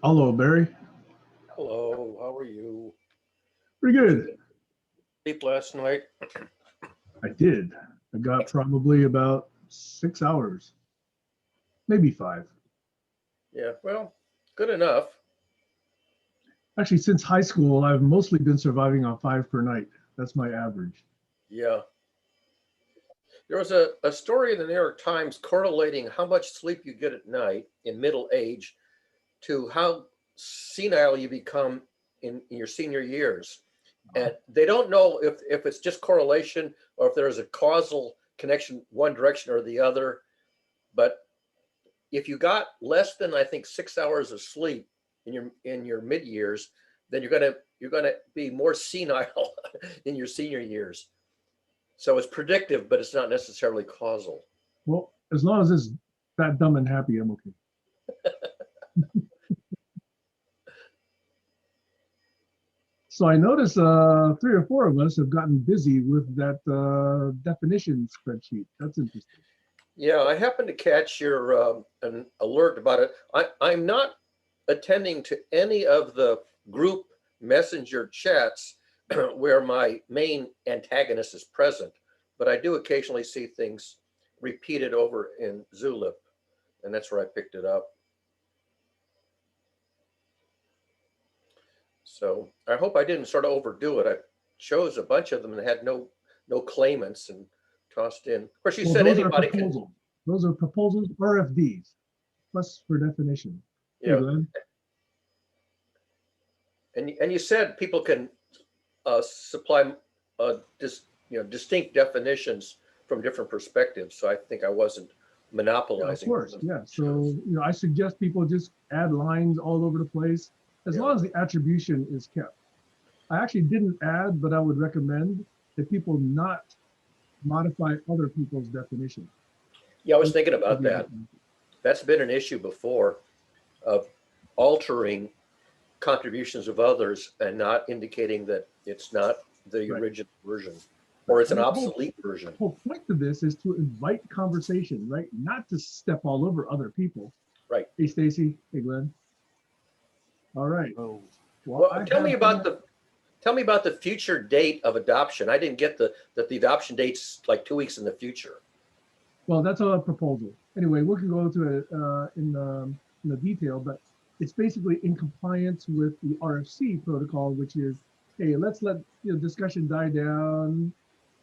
Hello, Barry. Hello, how are you? Pretty good. Sleep last night? I did. I got probably about 6 hours, maybe five. Yeah, well, good enough. Actually, since high school, I've mostly been surviving on five per night. That's my average. Yeah. There was a story in the New York Times correlating how much sleep you get at night in middle age to how senile you become in your senior years. And they don't know if it's just correlation or if there's a causal connection one direction or the other. But if you got less than I think 6 hours of sleep in your mid years, then you're gonna be more senile in your senior years. So it's predictive, but it's not necessarily causal. Well, as long as it's fat, dumb, and happy, I'm okay. So I noticed three or four of us have gotten busy with that definition spreadsheet. That's interesting. Yeah, I happened to catch your an alert about it. I'm not attending to any of the group messenger chats where my main antagonist is present, but I do occasionally see things repeated over in Zulip, and that's where I picked it up. So I hope I didn't sort of overdo it. I chose a bunch of them that had no claimants and tossed in. Of course, you Well, said those are anybody can. proposals. Those are proposals, RFDs, plus for definition. Hey, Yeah, Glenn. and you said people can supply distinct definitions from different perspectives. So I think I wasn't Yeah, of monopolizing course. them. Yeah. So, I suggest people just add lines all over the place as Yeah. long as the attribution is kept. I actually didn't add, but I would recommend that people not modify other people's definition. Yeah, I was thinking about that. That's been an issue before of altering contributions of others and not indicating that it's not the Right. original version or it's an And obsolete version. the whole point of this is to invite conversation, right? Not to step all over other people. Right. Hey, Stacy. Hey, Glenn. All right. Oh, Well, Well, tell me about the future date of adoption. I didn't get that the adoption date's like 2 weeks in the future. Well, that's a proposal. Anyway, we can go into it in the detail, but it's basically in compliance with the RFC protocol, which is, hey, let's let discussion die down,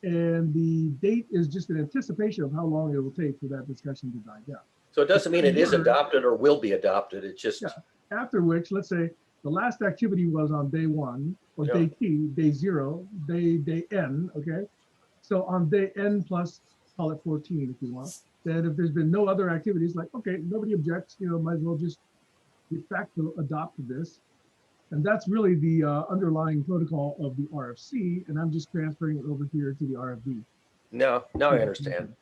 and the date is just an anticipation of how long it will take for that discussion to die down. So it doesn't mean it is adopted or will be adopted. It's just After which, let's say the last activity was on day one or day T, day zero, day N, okay? So on day N plus, call it 14 if you want, then if there's been no other activities, like, okay, nobody objects, might as well just de facto adopt this. And that's really the underlying protocol of the RFC, and I'm just transferring it over here to the RFD. now I understand.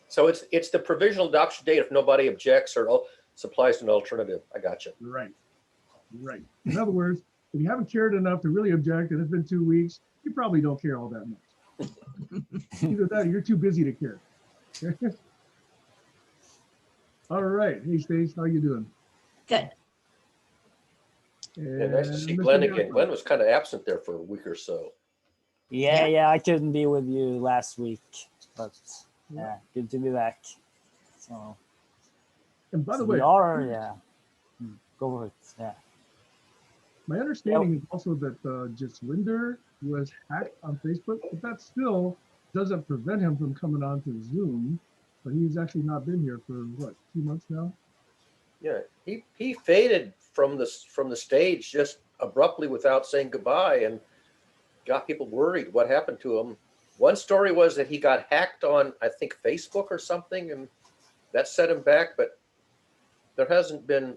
So it's the provisional adoption date if nobody objects or supplies an alternative. I got you. Right. In other words, if you haven't cared enough to really object and it's been 2 weeks, you probably don't care all that much. Either that or you're too busy to care. All right. Hey, Stace, how you doing? Good. And nice to see Mr. Glenn again. Gaffney. Glenn was kind of absent there for a week or so. yeah, I couldn't be with you last week, but yeah, good to be back. So, And by the we way, are, go for it. Yeah. my understanding is also that Jaswinder was hacked on Facebook, but that still doesn't prevent him from coming on to Zoom. But he's actually not been here for what, 2 months now? Yeah, he faded from the stage just abruptly without saying goodbye and got people worried. What happened to him? One story was that he got hacked on, I think, Facebook or something, and that set him back. But there hasn't been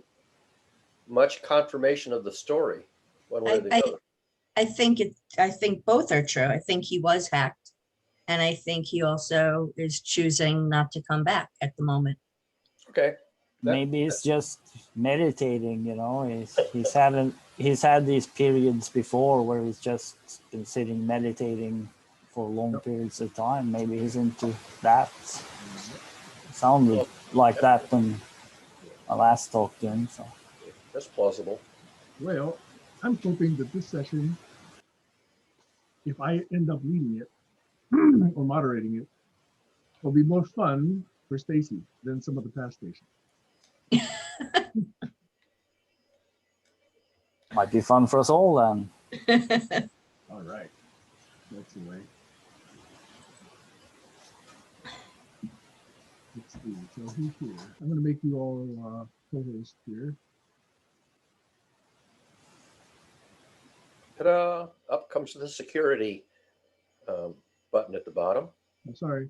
much confirmation of the story, one way or the other. I think both are true. I think he was hacked, and I think he also is choosing not to come back at the moment. Okay. Maybe he's just meditating, he's had these periods before where he's just been sitting meditating for long periods of time. Maybe he's into that. Sounded like that when I last talked to him. So That's plausible. Well, I'm hoping that this session, if I end up leading it or moderating it, will be more fun for Stacy than some of the past stations. Might be fun for us all then. All right. That's the way. Let's see. So who's here? I'm going to make you all co-hosts here. Ta-da! Up comes the security button at the bottom. I'm sorry.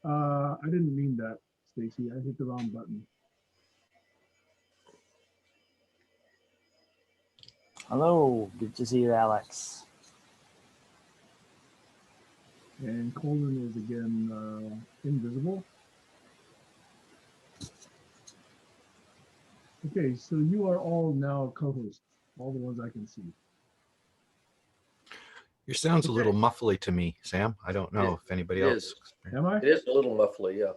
I didn't mean that, Stacy. I hit the wrong button. Hello, good to see you, Alex. And Colin is again invisible. Okay, so you are all now co-hosts, all the ones I can see. Your sound's a little muffly to me, Sam. I don't know if anybody else. Is. Am I? It is a little muffly, yeah.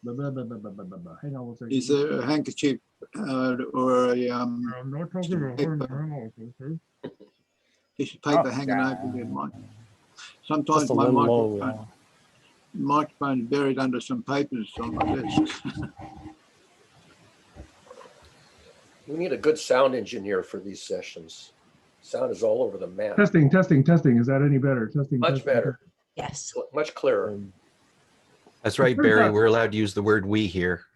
Hang on one second. Is there a handkerchief or a I'm not talking about her. piece of paper Oh, hanging yeah. over their mic? Sometimes Just a my little low. microphone's buried under some papers on my desk. We need a good sound engineer for these sessions. Sound is all over the map. Testing, testing, testing. Is that any better? Testing. Much testing, better, Yes. much clearer. That's right, Barry. We're allowed to use the word we here.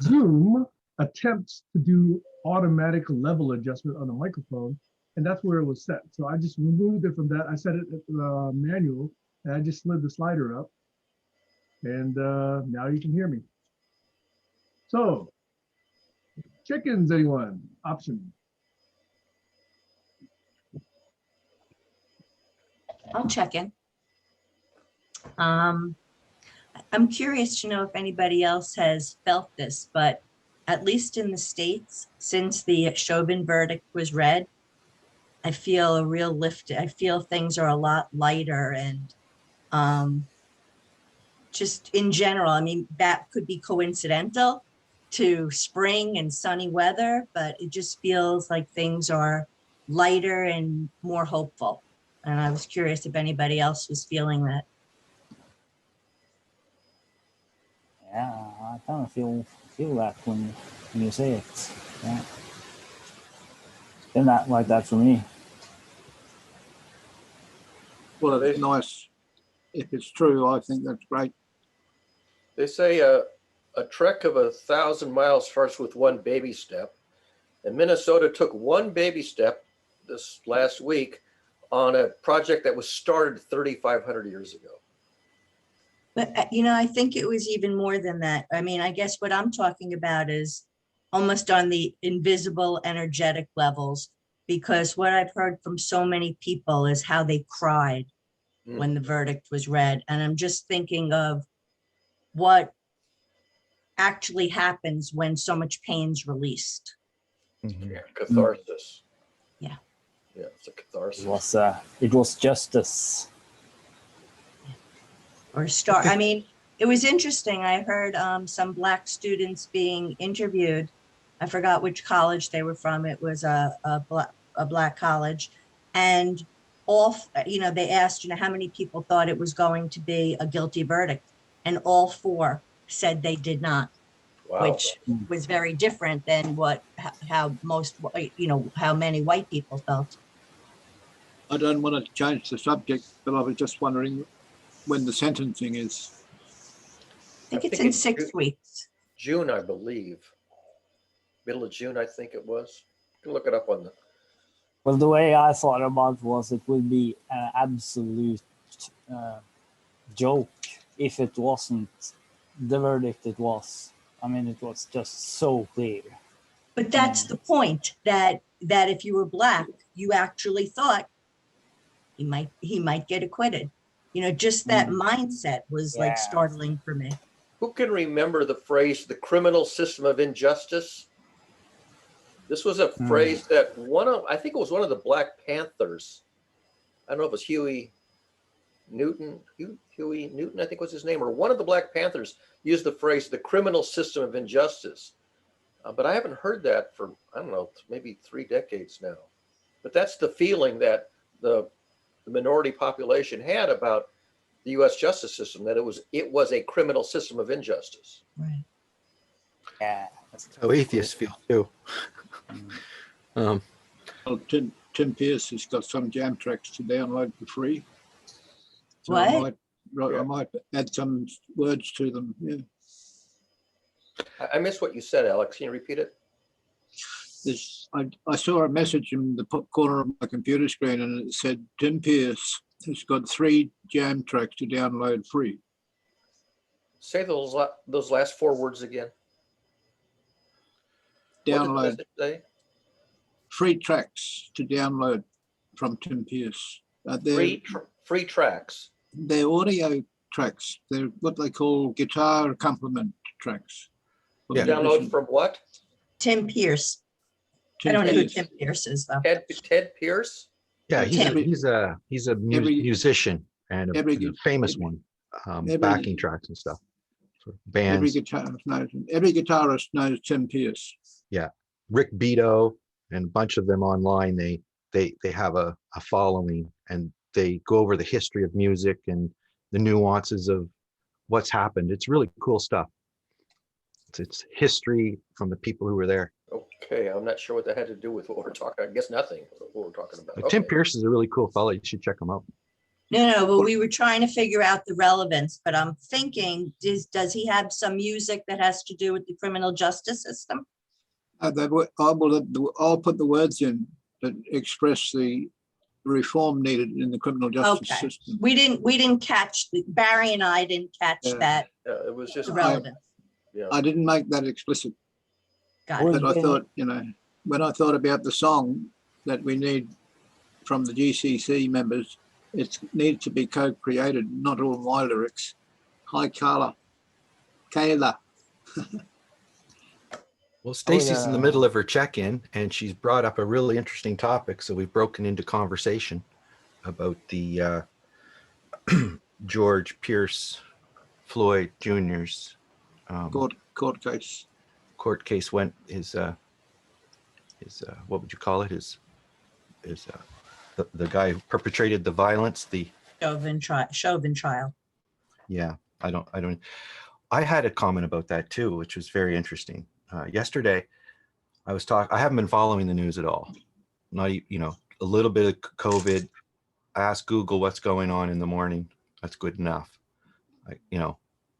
Zoom attempts to do automatic level adjustment on the microphone, and that's where it was set. So I just removed it from that. I set it at the manual, and I just slid the slider up, and now you can hear me. So, chickens, anyone? Option. I'll check in. I'm curious to know if anybody else has felt this, but at least in the States, since the Chauvin verdict was read, I feel a real lift. I feel things are a lot lighter and just in general, I mean, that could be coincidental to spring and sunny weather, but it just feels like things are lighter and more hopeful. And I was curious if anybody else was feeling that. Yeah, I kind of feel that when you say it. Yeah, it's been that like that for me. Well, it's nice. If it's true, I think that's great. They say a trek of 1,000 miles starts with one baby step. And Minnesota took one baby step this last week on a project that was started 3,500 years ago. But, you know, I think it was even more than that. I mean, I guess what I'm talking about is almost on the invisible energetic levels, because what I've heard from so many people is how they cried when the verdict was read. And I'm just thinking of what actually happens when so much pain's released. Yeah, catharsis. Yeah. Yeah, it's a catharsis. It was justice. Or start. I mean, it was interesting. I heard some Black students being interviewed. I forgot which college they were from. It was a Black college, and all, you know, they asked, you know, how many people thought it was going to be a guilty verdict, and all 4 said they did not, Wow. which was very different than how most, you know, how many white people felt. I don't want to change the subject, but I was just wondering when the sentencing is. I think it's in 6 weeks. June, I believe. Middle of June, I think it was. You can look it up on the. Well, the way I thought about it was it would be an absolute joke if it wasn't the verdict it was. I mean, it was just so clear. But that's the point, that if you were Black, you actually thought he might get acquitted. You know, just that mindset was like startling for me. Who can remember the phrase, the criminal system of injustice? This was a phrase that I think it was one of the Black Panthers. I don't know if it was Huey Newton, I think was his name, or one of the Black Panthers used the phrase, the criminal system of injustice. But I haven't heard that for, I don't know, maybe 3 decades now. But that's the feeling that the minority population had about the U.S. justice system, that it was a criminal system of injustice. Right. Yeah. That's how atheists feel too. Mm. Well, Tim Pierce has got some jam tracks to download for free. So What? I might add some words to them. Yeah. I missed what you said, Alex. Can you repeat it? I saw a message in the corner of my computer screen, and it said Tim Pierce has got 3 jam tracks to download free. Say those last 4 words again. What did the Download message say? 3 tracks to download from Tim Pierce. Free tracks. They're audio tracks. They're what they call guitar accompaniment tracks. Yeah. Download from what? Tim Pierce. I don't know who Tim Pierce is though. Ted Pierce? Yeah, Tim. he's a musician and a famous one, backing tracks and stuff for bands. Every guitarist knows Tim Pierce. Yeah, Rick Beato and a bunch of them online. They have a following, and they go over the history of music and the nuances of what's happened. It's really cool stuff. It's history from the people who were there. Okay, I'm not sure what that had to do with what we're talking. I guess nothing. What we're talking about. But Tim Pierce is a really cool fellow. You should check him out. No, but we were trying to figure out the relevance, but I'm thinking, does he have some music that has to do with the criminal justice system? I'll put the words in that express the reform needed in the criminal justice system. We didn't catch, Barry and I didn't catch that. It was just relevance. Yeah. I didn't make that explicit. Got it. But I thought, when I thought about the song that we need from the GCC members, it needs to be co-created, not all my lyrics. Hi, Kayla. Well, Stacy's in the middle of her check-in, and she's brought up a really interesting topic. So we've broken into conversation about the George Pierce Floyd Jr.'s court case. Court case went his what would you call it? His the guy who perpetrated the violence. The Chauvin trial. Yeah, I had a comment about that too, which was very interesting. Yesterday, I haven't been following the news at all. Not, a little bit of COVID. I asked Google what's going on in the morning. That's good enough.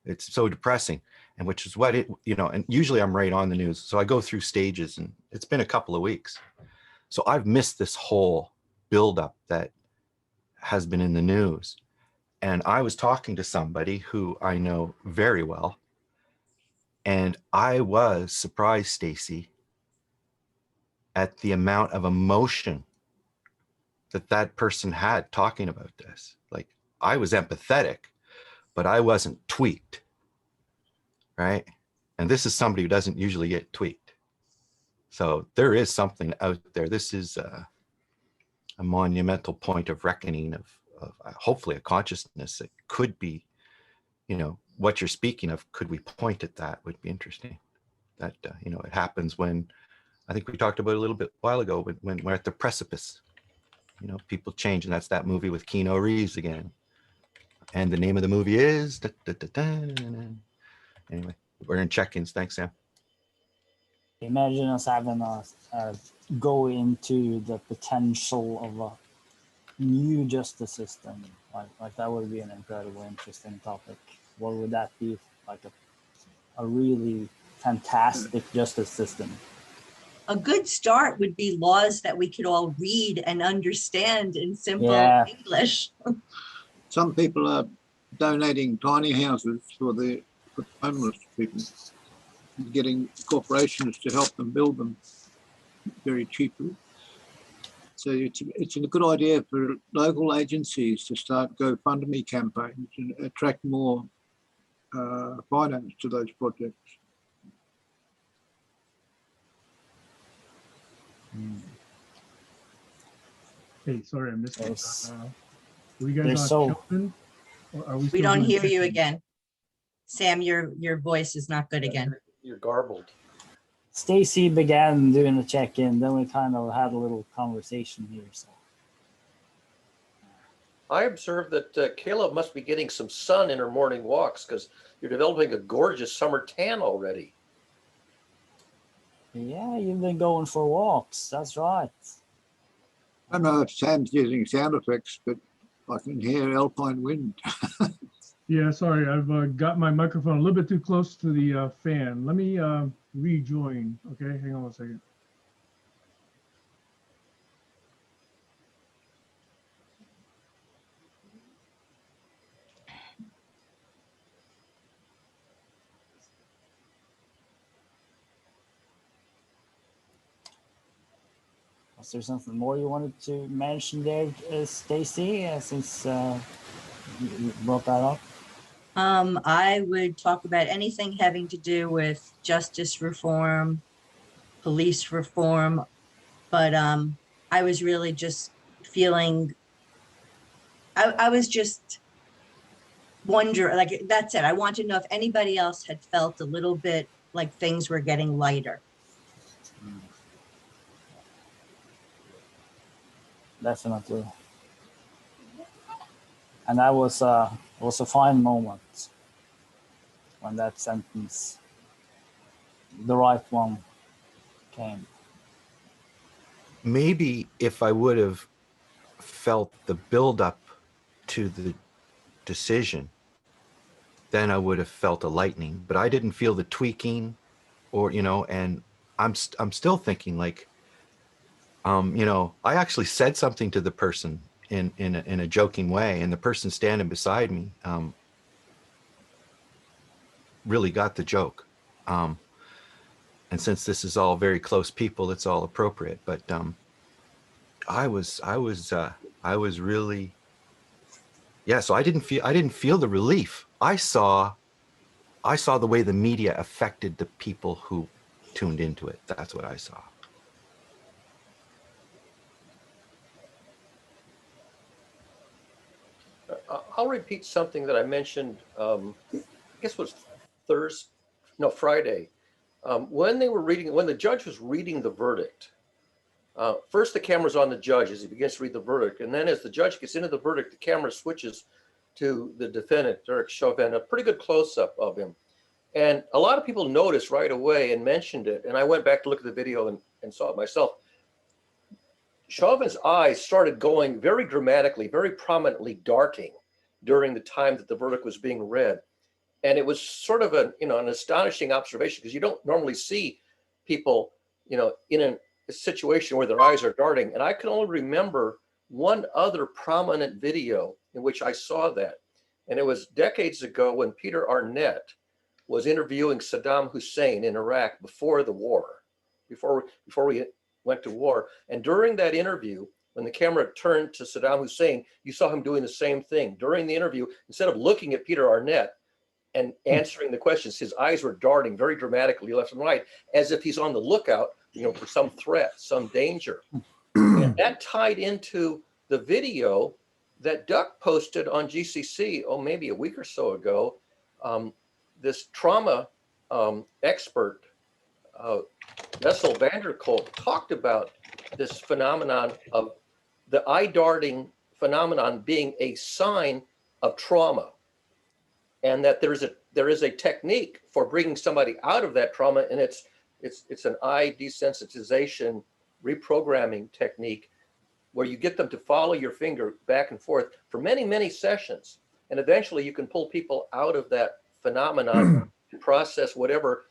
It's so depressing, and which is what and usually I'm right on the news. So I go through stages, and it's been a couple of weeks. So I've missed this whole buildup that has been in the news. And I was talking to somebody who I know very well. And I was surprised, Stacy, at the amount of emotion that person had talking about this. Like, I was empathetic, but I wasn't tweaked, right? And this is somebody who doesn't usually get tweaked. So there is something out there. This is a monumental point of reckoning of hopefully a consciousness that could be, what you're speaking of. Could we point at that? Would be interesting. That it happens when, I think we talked about it a little bit while ago, when we're at the precipice. People change, and that's that movie with Keanu Reeves again. And the name of the movie is Anyway, we're in check-ins. Thanks, Sam. Imagine us having a go into the potential of a new justice system. Like that would be an incredibly interesting topic. What would that be? Like a really fantastic justice system. A good start would be laws that we could all read and understand in simple English. Some people are donating tiny houses for homeless people, getting corporations to help them build them very cheaply. So it's a good idea for local agencies to start GoFundMe campaigns and attract more finance to those projects. Hey, sorry, I missed it. Yes. Are you guys on Chauvin? Or are We don't hear you again. Sam, your voice is not good again. You're garbled. Stacy began doing the check-in, then we kind of had a little conversation here. So I observed that Caleb must be getting some sun in her morning walks because you're developing a gorgeous summer tan already. yeah, you've been going for walks. That's right. I don't know if Sam's using sound effects, but I can hear alpine wind. Yeah, sorry, I've got my microphone a little bit too close to the fan. Let me rejoin. Okay, hang on one second. Was there something more you wanted to mention there, Stacy, since you brought that up? I would talk about anything having to do with justice reform, police reform, but I was really just feeling, I was just wondering, like that's it. I want to know if anybody else had felt a little bit like things were getting lighter. Definitely. And that was a fine moment when that sentence, the right one, came. Maybe if I would have felt the buildup to the decision, then I would have felt a lightning. But I didn't feel the tweaking, or and I'm still thinking like, I actually said something to the person in a joking way, and the person standing beside me really got the joke. And since this is all very close people, it's all appropriate. But I was really, yeah. So I didn't feel the relief. I saw the way the media affected the people who tuned into it. That's what I saw. I'll repeat something that I mentioned, I guess it was Friday. When the judge was reading the verdict, first the camera's on the judge as he begins to read the verdict. And then as the judge gets into the verdict, the camera switches to the defendant, Derek Chauvin, a pretty good close-up of him. And a lot of people noticed right away and mentioned it. And I went back to look at the video and saw it myself. Chauvin's eyes started going very dramatically, very prominently darting during the time that the verdict was being read. And it was sort of an astonishing observation because you don't normally see people, in a situation where their eyes are darting. And I can only remember one other prominent video in which I saw that. And it was decades ago when Peter Arnett was interviewing Saddam Hussein in Iraq before the war, before we went to war. And during that interview, when the camera turned to Saddam Hussein, you saw him doing the same thing. During the interview, instead of looking at Peter Arnett and answering the questions, his eyes were darting very dramatically left and right, as if he's on the lookout, for some threat, some danger. And that tied into the video that Duck posted on GCC, maybe a week or so ago. This trauma expert, Bessel van der Kolk, talked about this phenomenon of the eye darting phenomenon being a sign of trauma, and that there is a technique for bringing somebody out of that trauma, and it's an eye desensitization reprogramming technique where you get them to follow your finger back and forth for many, many sessions, and eventually you can pull people out of that phenomenon and process whatever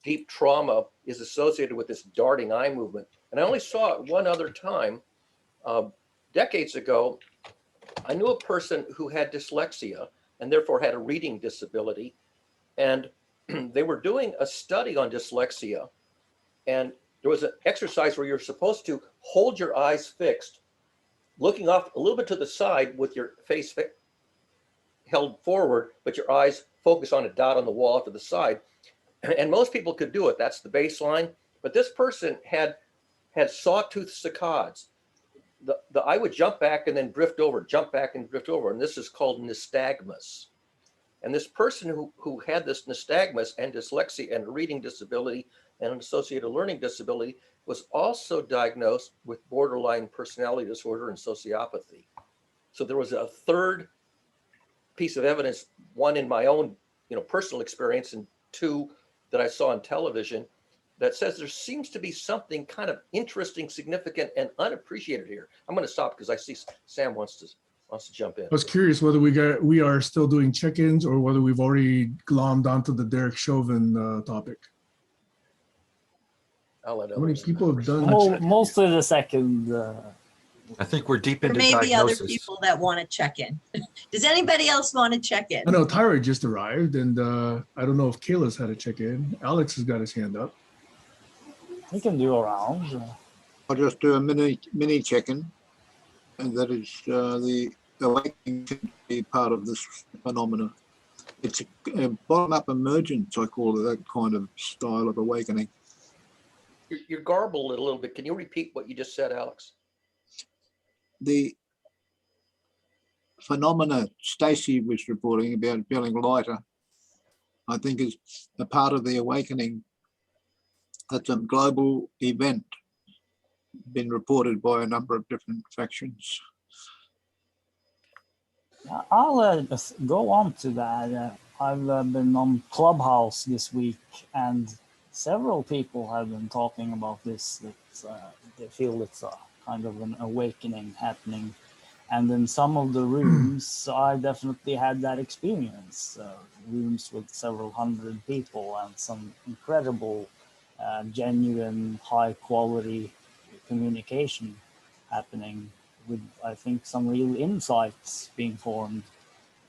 deep trauma is associated with this darting eye movement. And I only saw it one other time. Decades ago, I knew a person who had dyslexia and therefore had a reading disability. And they were doing a study on dyslexia. And there was an exercise where you're supposed to hold your eyes fixed, looking off a little bit to the side with your face held forward, but your eyes focus on a dot on the wall off to the side. And most people could do it. That's the baseline. But this person had sawtooth saccades. The eye would jump back and then drift over, jump back and drift over. And this is called nystagmus. And this person who had this nystagmus and dyslexia and reading disability and an associated learning disability, was also diagnosed with borderline personality disorder and sociopathy. So there was a third piece of evidence, one in my own, personal experience, and two that I saw on television, that says there seems to be something kind of interesting, significant, and unappreciated here. I'm going to stop because I see Sam wants to jump in. I was curious whether we are still doing check-ins or whether we've already glommed onto the Derek Chauvin topic. I'll let How many others people have done Mostly the second. I think we're deep There into may be other diagnosis. people that want to check in. Does anybody else want to check in? I know Tyra just arrived, and I don't know if Kayla's had a check-in. Alex has got his hand up. We can do a round. I'll just do a mini check-in, and that is the awakening to be part of this phenomena. It's a bottom-up emergence, I call it, that kind of style of awakening. You're garbled a little bit. Can you repeat what you just said, Alex? The phenomena Stacey was reporting about feeling lighter, I think, is a part of the awakening. That's a global event, been reported by a number of different factions. I'll go on to that. I've been on Clubhouse this week, and several people have been talking about this, that they feel it's a kind of an awakening happening. And in some of the rooms, I definitely had that experience. Rooms with several hundred people and some incredible, genuine, high quality communication happening with, I think, some real insights being formed.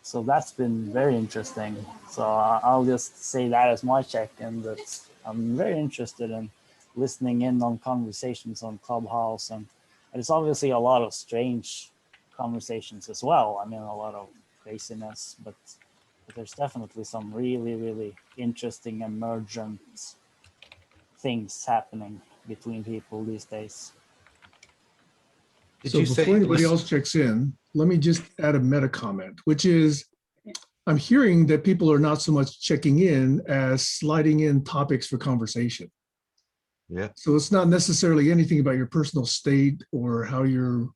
So that's been very interesting. So I'll just say that as my check-in, that I'm very interested in listening in on conversations on Clubhouse. And there's obviously a lot of strange conversations as well. I mean, a lot of craziness, but there's definitely some really, really interesting emergent things happening between people these days. So before anybody else checks in, let me just add a meta comment, which is, I'm hearing that people are not so much checking in as sliding in topics for conversation. Yeah. So it's not necessarily anything about your personal state or how you're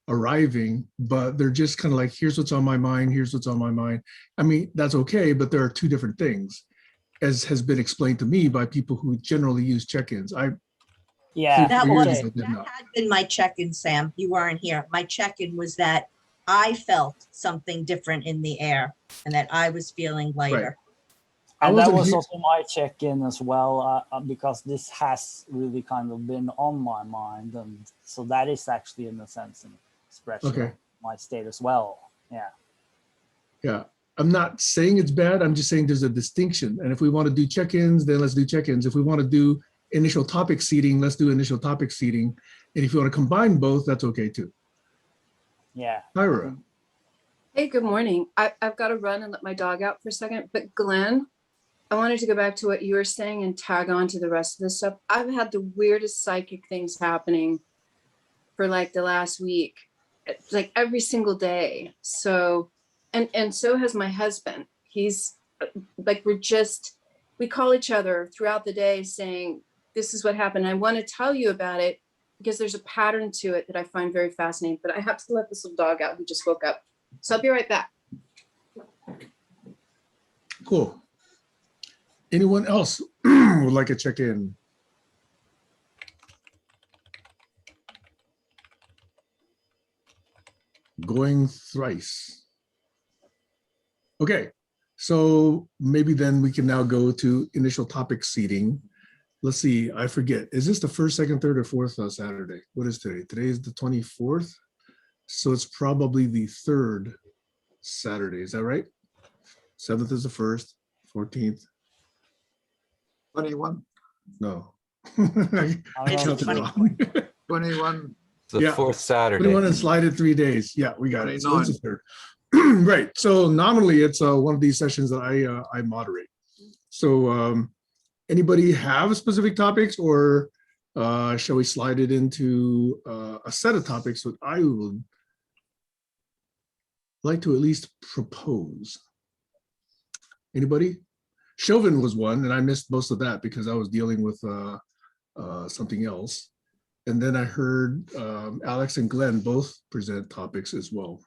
arriving, but they're just kind of like, here's what's on my mind, here's what's on my mind. I mean, that's okay, but there are two different things, as has been explained to me by people who generally use check-ins. Yeah, That years was ago, did that not. had been my check-in, Sam. You weren't here. My check-in was that I felt something different in the air and that I was feeling lighter. I And that wasn't was here- also my check-in as well, because this has really kind of been on my mind. And so that is actually, in a sense, an expression Okay. of my state as well. Yeah. Yeah, I'm not saying it's bad. I'm just saying there's a distinction. And if we want to do check-ins, then let's do check-ins. If we want to do initial topic seeding, let's do initial topic seeding. And if you want to combine both, that's okay too. Yeah. Tyra. Hey, good morning. I've got to run and let my dog out for a second. But Glenn, I wanted to go back to what you were saying and tag on to the rest of this stuff. I've had the weirdest psychic things happening for like the last week, like every single day. So, and so has my husband. He's like, we call each other throughout the day saying, this is what happened. I want to tell you about it because there's a pattern to it that I find very fascinating, but I have to let this little dog out who just woke up. So I'll be right back. Cool. Anyone else would like to check in? Going thrice. Okay, so maybe then we can now go to initial topic seeding. Let's see, I forget. Is this the first, second, third, or fourth Saturday? What is today? Today is the 24th. So it's probably the third Saturday. Is that right? 7th is the first, 14th. 21. No. I counted wrong. 21. The Yeah. fourth Saturday. 21 and slide it 3 days. Yeah, we got it. So it's the 29. third. Right. So nominally it's one of these sessions that I moderate. So anybody have specific topics, or shall we slide it into a set of topics that I would like to at least propose? Anybody? Chauvin was one, and I missed most of that because I was dealing with something else. And then I heard Alex and Glenn both present topics as well.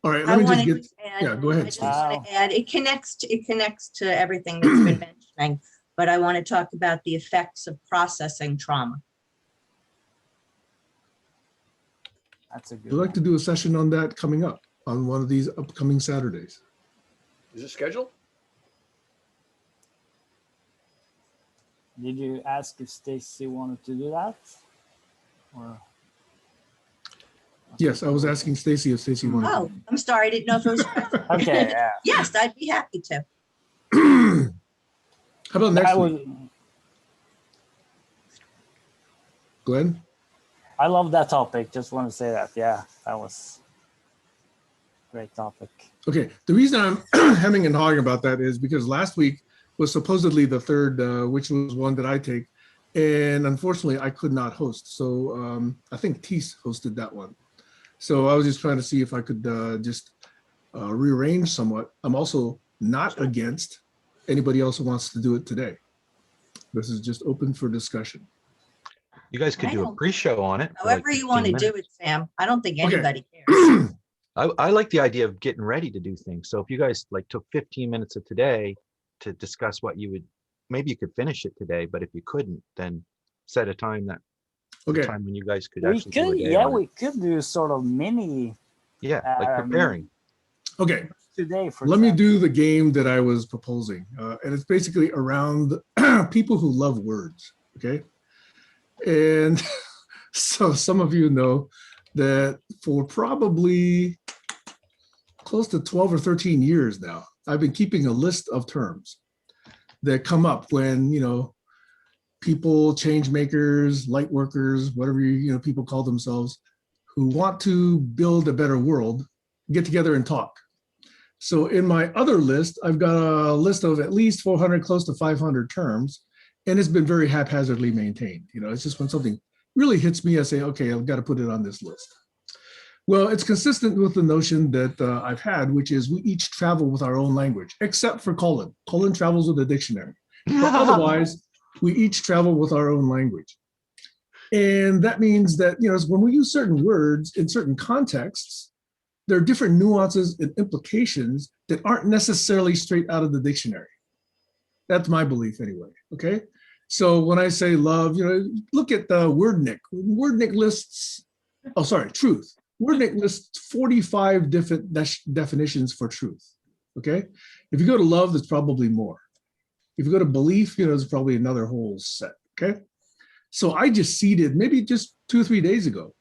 All right, let me just get, yeah, go ahead, I just Stacey. want to add, it connects to everything that's been mentioning, but I want to talk about the effects of processing trauma. That's a good We'd like to one. do a session on that coming up on one of these upcoming Saturdays. Is it scheduled? Did you ask if Stacy wanted to do that? Or Yes, I was asking Stacy if Stacy wanted Oh, I'm sorry, I didn't know if it was. okay, yeah. Yes, I'd be happy to. to. How about next I week, would. Glenn? I love that topic. Just want to say that. Yeah, that was a great topic. Okay, the reason I'm hemming and hawing about that is because last week was supposedly the third, which was one that I take. And unfortunately, I could not host. So I think Teese hosted that one. So I was just trying to see if I could just rearrange somewhat. I'm also not against anybody else who wants to do it today. This is just open for discussion. You guys could I do a don't- pre-show on it. for like However you want to 15 do it, Sam. I don't think Okay. anybody cares. I like the idea of getting ready to do things. So if you guys like took 15 minutes of today to discuss what you would, maybe you could finish it today, but if you couldn't, then set a time that Okay, time when you guys could We actually do a could, day yeah, on it. we could do sort of mini Yeah, like preparing. okay. today for. Let me example. do the game that I was proposing. And it's basically around people who love words, okay? And so some of you know that for probably close to 12 or 13 years now, I've been keeping a list of terms that come up when, you know, people, change makers, light workers, whatever people call themselves, who want to build a better world, get together and talk. So in my other list, I've got a list of at least 400, close to 500 terms, and it's been very haphazardly maintained. You know, it's just when something really hits me, I say, okay, I've got to put it on this list. Well, it's consistent with the notion that I've had, which is we each travel with our own language, except for Colin. Colin travels with a dictionary. But otherwise, we each travel with our own language. And that means that, you know, when we use certain words in certain contexts, there are different nuances and implications that aren't necessarily straight out of the dictionary. That's my belief anyway, okay? So when I say love, you know, look at the Wordnik. Wordnik lists, oh, sorry, truth. Wordnik lists 45 different definitions for truth, okay? If you go to love, there's probably more. If you go to belief, you know, there's probably another whole set, okay? So I just seeded, maybe just 2 or 3 days ago,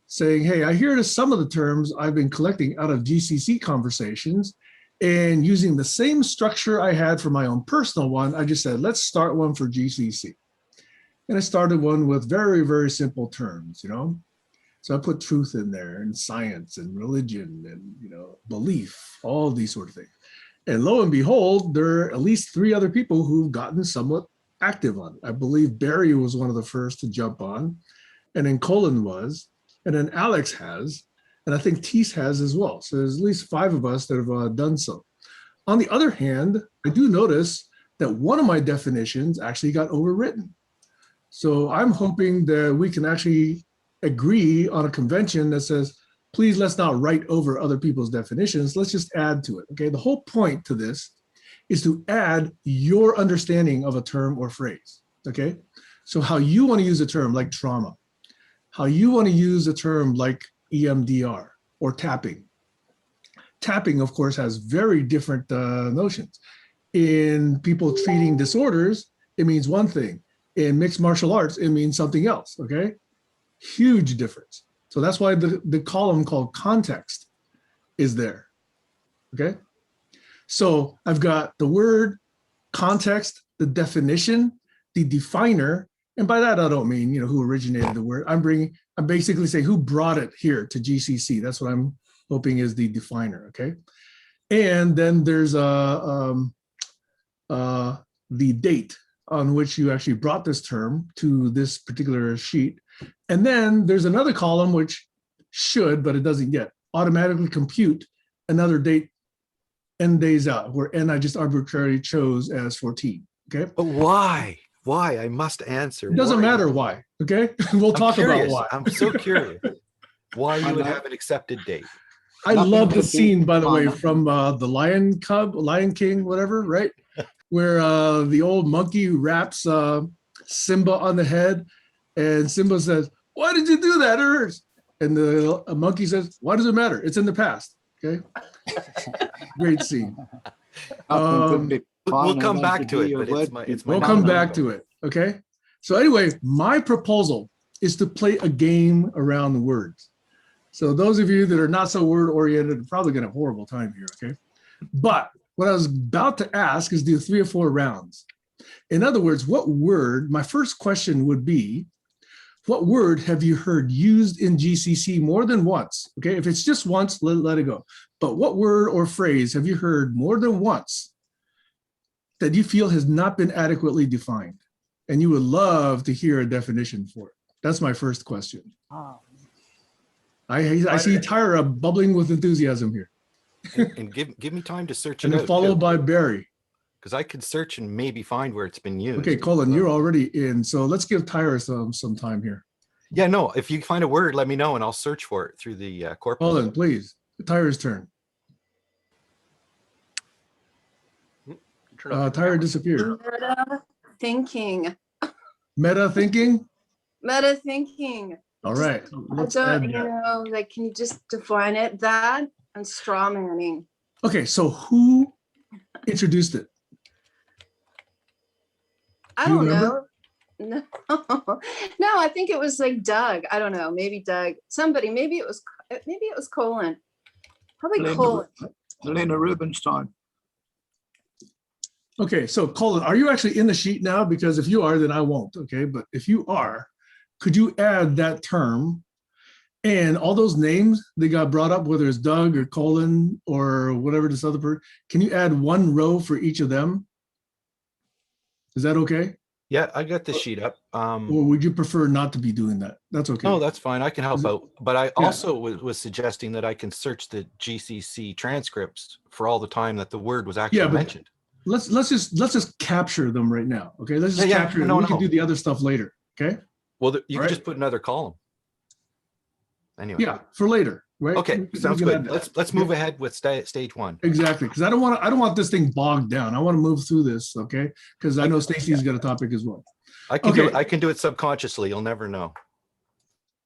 saying, hey, I hear some of the terms I've been collecting out of GCC conversations, and using the same structure I had for my own personal one, I just said, let's start one for GCC. And I started one with very, very simple terms, you know? So I put truth in there, and science and religion and, you know, belief, all these sort of things. And lo and behold, there are at least 3 other people who've gotten somewhat active on it. I believe Barry was one of the first to jump on, and then Colin was, and then Alex has, and I think Teese has as well. So there's at least 5 of us that have done so. On the other hand, I do notice that one of my definitions actually got overwritten. So I'm hoping that we can actually agree on a convention that says, please, let's not write over other people's definitions. Let's just add to it, okay? The whole point to this is to add your understanding of a term or phrase, okay? So how you want to use a term like trauma, how you want to use a term like EMDR or tapping. Tapping, of course, has very different notions. In people treating disorders, it means one thing. In mixed martial arts, it means something else, okay? Huge difference. So that's why the column called context is there, okay? So I've got the word, context, the definition, the definer, and by that I don't mean, you know, who originated the word. I'm basically saying who brought it here to GCC. That's what I'm hoping is the definer, okay? And then there's the date on which you actually brought this term to this particular sheet. And then there's another column which should, but it doesn't yet, automatically compute another date n days out, where n I just arbitrarily chose as 14. Okay. But why? Why? I must answer. It doesn't Why? matter why. Okay. We'll I'm talk curious. about why. I'm so curious why you would know. have an accepted date. I Nothing love the could be scene, by the way, finer. from the Lion King, whatever, right? Where the old monkey raps Simba on the head, and Simba says, "Why did you do that? It hurts." And the monkey says, "Why does it matter? It's in the past." Okay. Great scene. Nothing could be We'll finer come than back to hear it, your but word it's my We'll be come finer. back to it. Okay. So anyway, my proposal is to play a game around the words. So those of you that are not so word oriented are probably going to have a horrible time here. Okay. But what I was about to ask is do 3 or 4 rounds. In other words, what word, my first question would be, what word have you heard used in GCC more than once? Okay, if it's just once, let it go. But what word or phrase have you heard more than once that you feel has not been adequately defined? And you would love to hear a definition for it. That's my first question. Ah, I see Tyra bubbling with enthusiasm here. And give me time to search And it then out followed by Barry. because I could search and maybe find where it's been used. Okay, Colin, you're already in. So let's give Tyra some time here. Yeah, no. If you find a word, let me know and I'll search for it through the corpus. Colin, please. Tyra's turn. Turn off your Tyra camera. disappeared. Meta thinking. Meta thinking. Meta thinking. All right. I Let's don't, add you that. know, like, can you just define it? That and straw manning. Okay, so who introduced it? I Do you don't remember? know. No, no, I think it was like Doug. I don't know. Maybe Doug. Somebody. Maybe it was Colin. Probably Colin. Helena Rubinstein. Okay, so Colin, are you actually in the sheet now? Because if you are, then I won't. Okay, but if you are, could you add that term and all those names that got brought up, whether it's Doug or Colin or whatever this other person, can you add 1 row for each of them? Is that okay? Yeah, I got the sheet up. Or would you prefer not to be doing that? That's okay. No, that's fine. I can help Is it- out. But I Yeah. also was suggesting that I can search the GCC transcripts for all the time that the word was actually Yeah, but- mentioned. Let's just capture them right now. Okay, let's just Yeah, yeah, capture it. no, We can no. do the other stuff later. Okay. Well, you All can right. just put another column. Anyway. Yeah, for later. Right. Okay, We sounds can good. add that. Let's move ahead with stage 1. Exactly, because I don't want this thing bogged down. I want to move through this, okay? Because I know Stacy's got a topic as well. I can do Okay. it. I can do it subconsciously. You'll never know.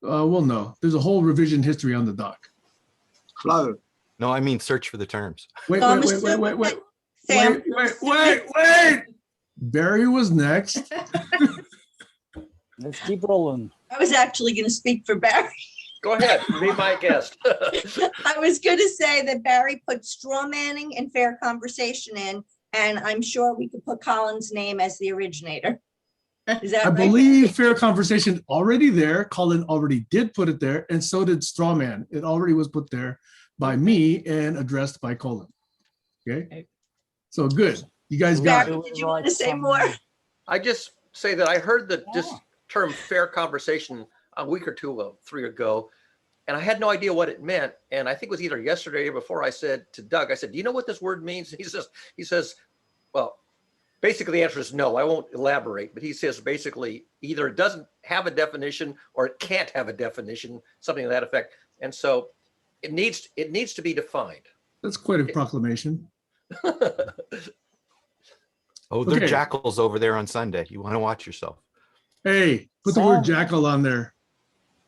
We'll know. There's a whole revision history on the doc. Flow. No, I mean search for the terms. Wait. Sam, Wait. Barry was next. let's keep rolling. I was actually going to speak for Barry. Go ahead, be my guest. I was going to say that Barry put straw manning and fair conversation in, and I'm sure we could put Colin's name as the originator. Is that I right? believe fair conversation already there. Colin already did put it there, and so did Strawman. It already was put there by me and addressed by Colin. Okay. So good. You guys got Barry, it. did you want to say more? I just say that I heard this Yeah. term fair conversation a week or 3 ago, and I had no idea what it meant. And I think it was either yesterday or before I said to Doug, I said, do you know what this word means? He says, well, basically the answer is no, I won't elaborate, but he says basically either it doesn't have a definition or it can't have a definition, something to that effect. And so it needs to be defined. That's quite a proclamation. Oh, there are Okay. jackals over there on Sunday. You want to watch yourself. Hey, put the word Sam. jackal on there.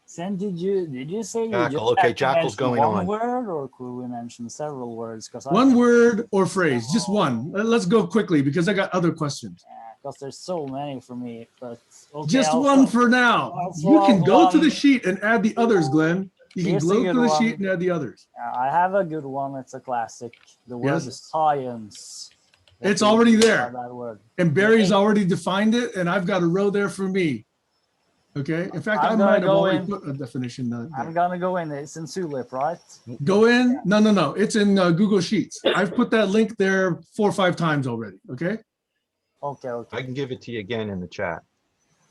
Sam, did you say you Jackal, just okay, had to jackal's mention going one on. word, or could we mention several words? Because One word or phrase, just one. Let's go quickly because I got other questions. because there's so many for me. But okay, Just I'll one throw- for now. I'll You can throw go to the one. sheet and add the others, Glenn. You can Here's a go good to the one. sheet and add the others. I have a good one. It's a classic. The word Yes. is science. What It's do you already think there. about that word? And Barry's already defined it, and I've got a row there for me. Okay. In fact, I I'm might gonna have go already in. put a definition there. I'm gonna go in. It's in Sulip, right? Go in. No. It's in Google Sheets. I've put that link there 4 or 5 times already. Okay. Okay, I okay, can give it to you again in the chat.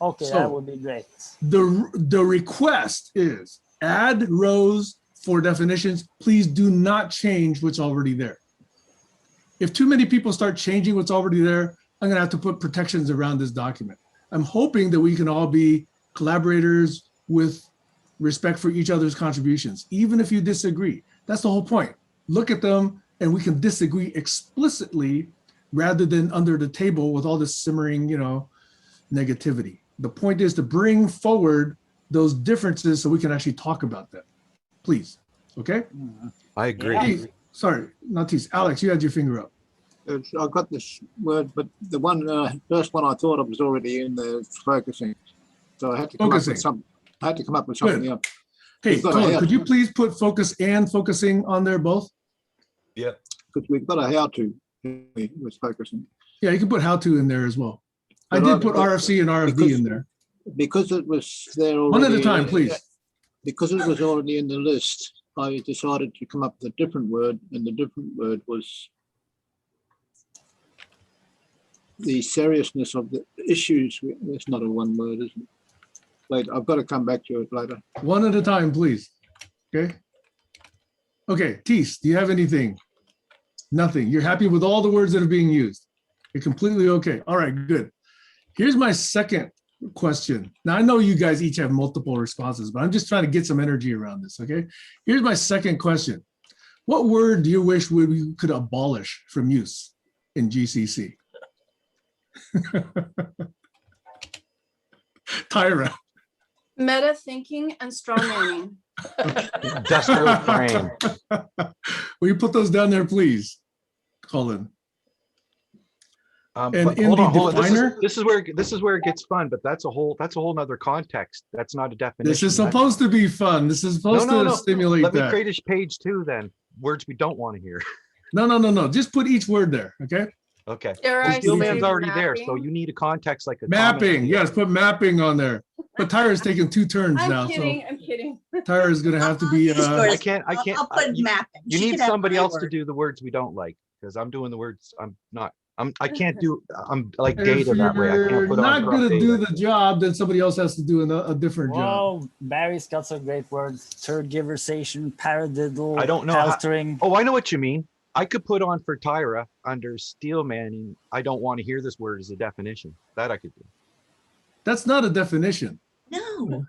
okay. So- That would be great. The request is add rows for definitions. Please do not change what's already there. If too many people start changing what's already there, I'm gonna have to put protections around this document. I'm hoping that we can all be collaborators with respect for each other's contributions, even if you disagree. That's the whole point. Look at them and we can disagree explicitly rather than under the table with all this simmering, negativity. The point is to bring forward those differences so we can actually talk about them. Please, okay? I agree. Yeah. Tease, sorry, not tease. Alex, you had your finger up. I got this word, but the first one I thought of was already in there, focusing. So I had to come up with something. I had to come up with something else. Hey, We've got a Colin, how could to. you please put focus and focusing on there both? Yeah. Because we've got a how to with focusing. Yeah, you can put how to in there as well. I But did put RFC and RFD in there. Because it was there already. One at a time, please. Because it was already in the list, I decided to come up with a different word, and the different word was the seriousness of the issues. It's not a one word, is it? Later, I've got to come back to it later. One at a time, please. Okay. Okay, Teese, do you have anything? Nothing. You're happy with all the words that are being used. You're completely okay. All right, good. Here's my second question. Now, I know you guys each have multiple responses, but I'm just trying to get some energy around this, okay? Here's my second question. What word do you wish we could abolish from use in GCC? Tyra. Meta thinking and straw manning. Industrial frame. Will you put those down there, please, Colin? And But in hold the on. definer? This is where it gets fun, but that's a whole nother context. That's not a definition. This is supposed to be fun. This is supposed to stimulate Let me that. create a page 2 then. Words we don't want to hear. No. Just put each word there, okay? Okay. Dare Well, I Steelman's say already there, so mapping? you need a context like a Mapping, comment. yes, put mapping on there. But Tyra's taking 2 turns now, I'm so kidding. Tyra's gonna have to be, I can't. I'll put mapping. You She need can have somebody my else to word. do the words we don't like, because I'm doing the words I can't do. I'm like if data that way. I you're can't put not on gonna data. do the job, then somebody else has to do a different job. Whoa, Barry's got some great words. Tergiversation, paradiddle, I don't know how- altering. Oh, I know what you mean. I could put on for Tyra under steel manning. I don't want to hear this word as a definition. That I could do. That's not a definition. No,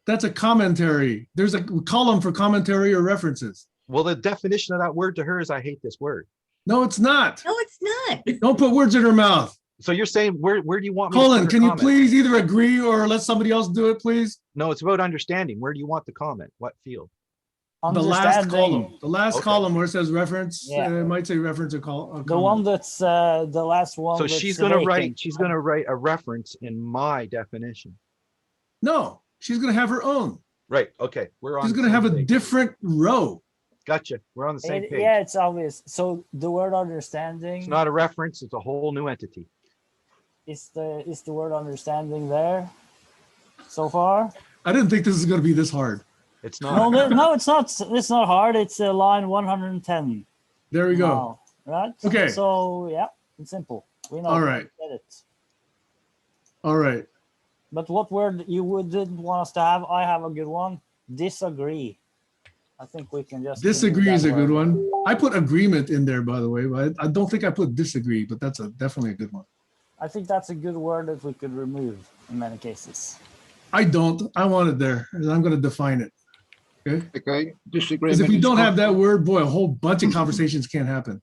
That's a commentary. There's a column for commentary or references. Well, the definition of that word to her is I hate this word. No, it's not. no, it's not. Don't put words in her mouth. So you're saying where do you want me to Colin, put her can you comment? please either agree or let somebody else do it, please? No, it's about understanding. Where do you want the comment? What field? The last Understanding. column. The last Okay. column where it says reference, Yeah. it might say reference or call. The one that's the last one. So that's she's gonna vacant. write. She's gonna write a reference in my definition. No, she's gonna have her own. Right. Okay. We're on. She's the gonna same have a page. different row. Gotcha. We're on the same page. Yeah, it's obvious. So the word understanding It's not a reference. It's a whole new entity. is the word understanding there so far? I didn't think this is gonna be this hard. It's No, not. no, it's not. It's not hard. It's line 110. There we go. Now, right? Okay. So yeah, it's simple. We know. All right. We get it. All right. But what word you didn't want us to have? I have a good one. Disagree. I think we can just Disagree is a remove that good word. one. I put agreement in there, by the way, but I don't think I put disagree, but that's definitely a good one. I think that's a good word that we could remove in many cases. I don't. I want it there, and I'm gonna define it. Okay? Okay, disagreement. Because if we is don't have that conflict. word, boy, a whole bunch of conversations can't happen.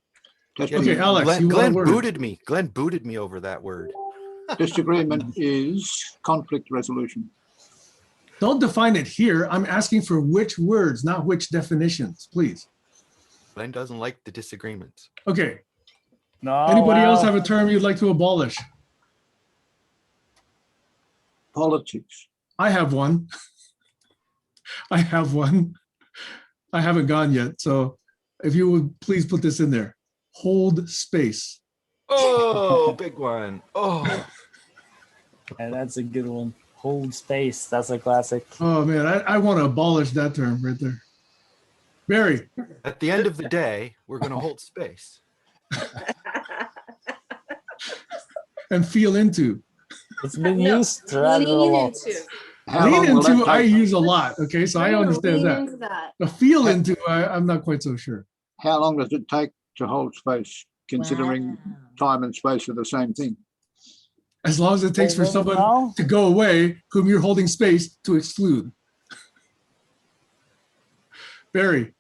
That's Okay, what- Alex, you want a Glenn word? booted me. Glenn booted me over that word. Disagreement is conflict resolution. Don't define it here. I'm asking for which words, not which definitions, please. Glenn doesn't like the disagreements. Okay. No. Anybody else well, have a term you'd like to abolish? Politics. I have one. I have one. I haven't gone yet. So if you would please put this in there. Hold space. Oh, big one. Oh, yeah, that's a good one. Hold space. That's a classic. Oh man, I want to abolish that term right there. Barry, at the end of the day, we're going to hold space. and feel into. It's been No, used rather a lean lot. into. How Lean long will that into, I take? use a lot. Okay, so I No, understand lean that. into that. The feel into, I'm not quite so sure. How long does it take to hold space? considering Wow. time and space are the same thing. As long as it takes for Well, someone now- to go away whom you're holding space to exclude. Barry,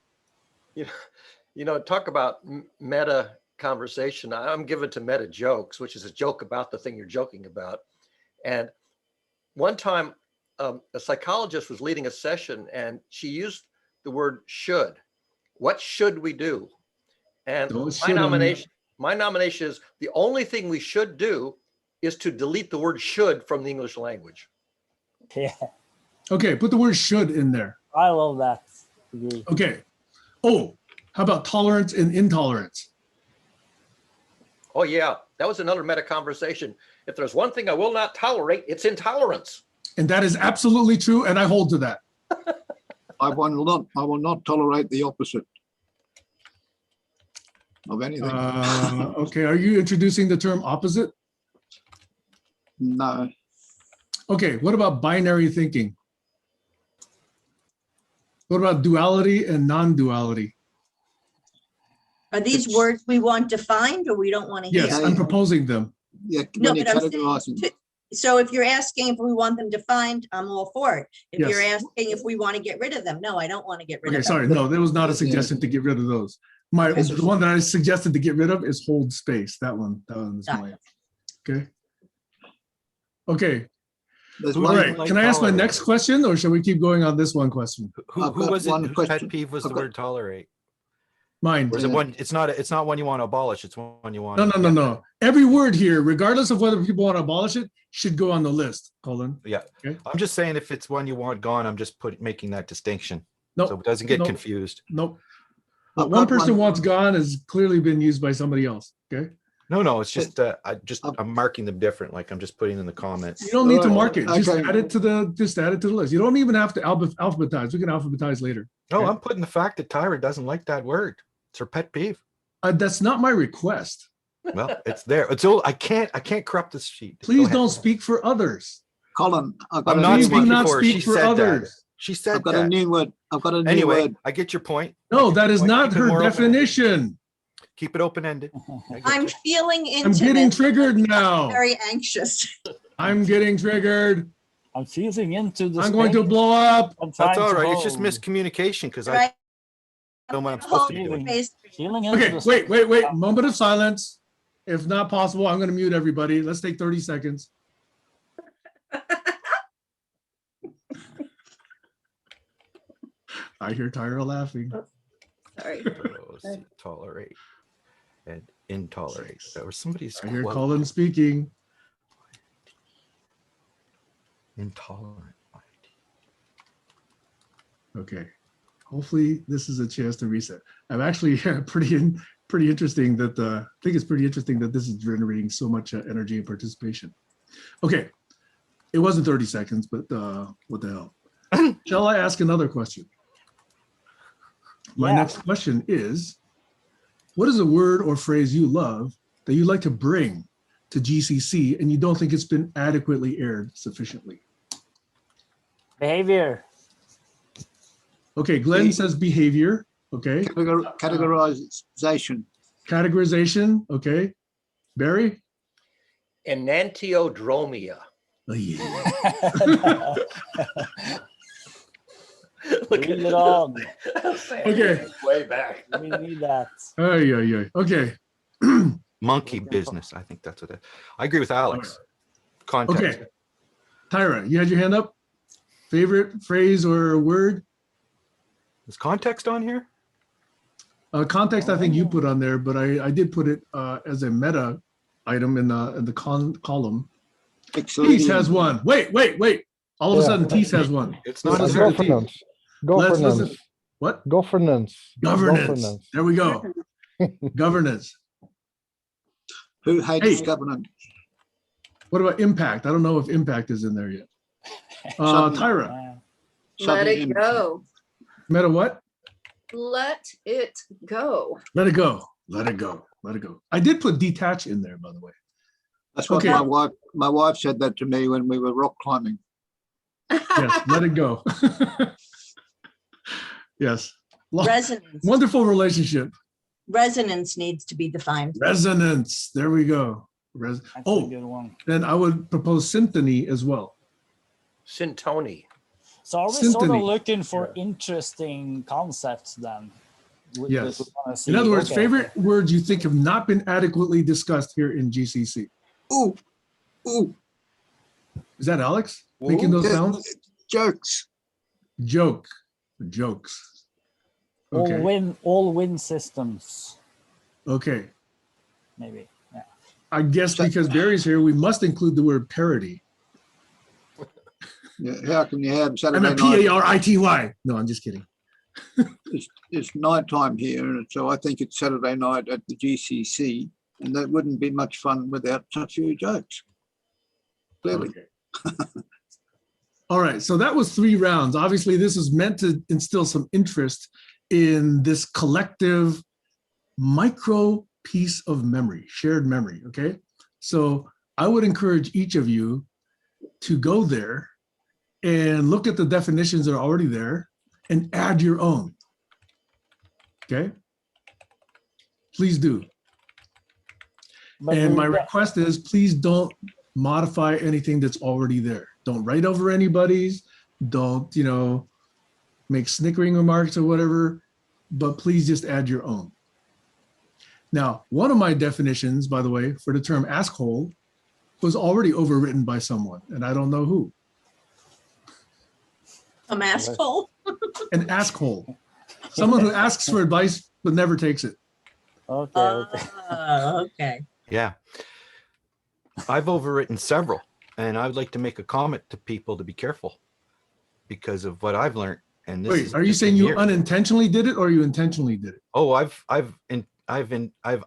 Talk about meta conversation. I'm given to meta jokes, which is a joke about the thing you're joking about. And one time, a psychologist was leading a session and she used the word should. What should we do? And Don't my shit on me. nomination is the only thing we should do is to delete the word should from the English language. Yeah, okay, put the word should in there. I love that. Agree. Okay. Oh, how about tolerance and intolerance? Oh yeah, that was another meta conversation. If there's one thing I will not tolerate, it's intolerance. And that is absolutely true, and I hold to that. I will not tolerate the opposite of anything. Okay, are you introducing the term opposite? No, Okay, what about binary thinking? What about duality and non-duality? Are these It's- words we want defined or we don't want to hear? Yes, I'm proposing them. yeah, No, when you but I'm categorize saying, them, so if you're asking if we want them defined, I'm all for it. If Yes. you're asking if we want to get rid of them, no, I don't want to get rid Okay, of them. sorry, no, there was not a suggestion to get rid of those. The one that I suggested to get rid of is hold space. That one is Got mine. Okay. Okay, there's Who all one, right. Can I ask my tolerate? next question or shall we keep going on this one question? Who I've got was it one whose question. pet peeve was the I've got- word tolerate? Mine. Or is it Yeah. one, it's not one you want to abolish, it's one you want. No. Every word here, regardless of whether people want to abolish it, should go on the list, Colin. Yeah. Okay. I'm just saying if it's one you want gone, I'm just making that distinction. Nope. So it doesn't get Nope. confused. Nope. What I've one got person one. wants gone has clearly been used by somebody else, okay? No, it's just, I'm marking them different, like I'm just putting in the comments. You don't need to Alright, mark it, just okay. add it to the list. You don't even have to alphabetize. We can alphabetize later. No, Okay. I'm putting the fact that Tyra doesn't like that word. It's her pet peeve. That's not my request. Well, it's there. It's all, I can't corrupt this sheet. Go Please ahead. don't speak for others. Colin, I've got I'm a not Please new do one. speaking not for her. She speak for said that. others. She said I've got a that. new word. I've got a new Anyway, word. I get your point. No, I get that your is point. not Keep it her more open-ended. definition. Keep it open-ended. I get I'm you. feeling into I'm getting this. triggered now. Very anxious. I'm getting triggered. I'm fusing into the I'm going to space. blow up. I'm trying That's all to right. It's just hold. miscommunication because I Right? know what I'm supposed to be Hold doing. space. Feeling into Okay, the space. wait. Moment of silence. If not possible, I'm going to mute everybody. Let's take 30 seconds. I hear Tyra laughing. Sorry. Tolerate and intolerate. That was somebody's I hear quote. Colin speaking. Intolerant. Okay. Hopefully this is a chance to reset. I'm actually pretty interesting that I think it's pretty interesting that this is generating so much energy and participation. Okay. It wasn't 30 seconds, but what the hell? Shall I ask another question? My Yeah. next question is, what is a word or phrase you love that you like to bring to GCC and you don't think it's been adequately aired sufficiently? Behavior. Okay, Glenn says behavior. Okay, Categorization. categorization. Okay, Barry. Enantiodromia. Oh, yeah. Look Bring it on. Okay. Way back. We need that. Ay. Okay. Monkey business. I think that's what it. I agree with Alex. Context. Okay. Tyra, you had your hand up. Favorite phrase or word? Is context on here? Context, I think you put on there, but I did put it as a meta item in the column. Tease has one. Wait. All of a Yeah. sudden, Tease has one. It's not. Let's in listen there. to Tease. Governance. Let's listen. What? Governance. Governance. There we go. Governance. Who hates Hey. governance? What about impact? I don't know if impact is in there yet. Something. Tyra, Let Something it go. meta what? Let it go. Let it go. Let it go. Let it go. I did put detach in there, by the way. That's what Okay. my wife said that to me when we were rock climbing. Yes, let it go. Yes. Resonance. Wonderful relationship. resonance needs to be defined. Resonance. There we go. That's a Oh, good one. then I would propose symphony as well. Syntony. So are we sort Symphony. of looking for interesting concepts then? Yes. We wanna In see- other words, okay. favorite words you think have not been adequately discussed here in GCC. Ooh, ooh, Is that Alex making those yeah, sounds? jokes. Joke. Jokes. Okay. All win systems, Okay. maybe. Yeah. I guess because Barry's here, we must include the word parody. Yeah, how can you have I Saturday meant night? Parity. No, I'm just kidding. It's nighttime here, and so I think it's Saturday night at the GCC, and that wouldn't be much fun without a few jokes. Clearly. Okay. All right, so that was 3 rounds. Obviously, this is meant to instill some interest in this collective micro piece of memory, shared memory, okay? So I would encourage each of you to go there and look at the definitions that are already there and add your own, okay? Please do. But And we- my request is, please don't modify anything that's already there. Don't write over anybody's, don't, make snickering remarks or whatever, but please just add your own. Now, one of my definitions, by the way, for the term asshole was already overwritten by someone, and I don't know who. A asshole. An asshole. Someone who asks for advice but never takes it. okay. Okay. Yeah. I've overwritten several, and I would like to make a comment to people to be careful because of what I've learned. And this Wait, is are you just saying in you here. unintentionally did it or you intentionally did it? Oh, I've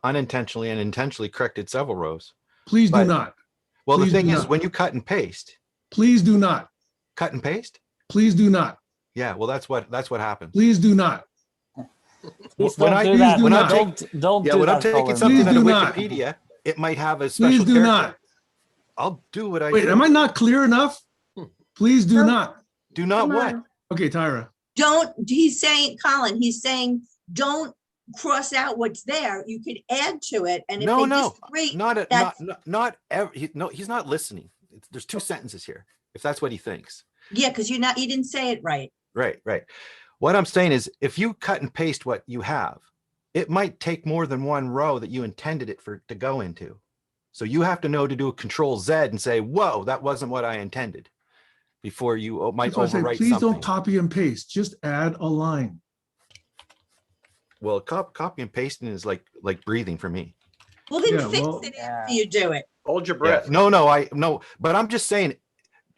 unintentionally and intentionally corrected several rows. Please do But- not. Well, Please the thing do is, not. when you cut and paste, Please do not. cut and paste. Please do not. Yeah, well, that's what happens. Please do not. Please When don't I- do please that. do not. Don't Yeah, do when that, I'm taking Colin. something Please out of do not. Wikipedia, it might have a Please special do character. not. I'll do what I Wait, do. am I not clear enough? Please do No. not. Do not Come what? on. Okay, Tyra. He's saying, Colin, he's saying, don't cross out what's there. You could add to it. And if No, they no, disagree, he's not listening. There's 2 sentences here. If that's what he thinks. yeah, because you didn't say it right. Right. What I'm saying is, if you cut and paste what you have, it might take more than one row that you intended it to go into. So you have to know to do a Control Z and say, "Whoa, that wasn't what I intended," before you might That's why I say, overwrite please something. don't copy and paste. Just add a line. Well, copy and pasting is like breathing for me. Well, then Yeah, fix well- it after you do it. Hold your Yeah. breath. No, but I'm just saying,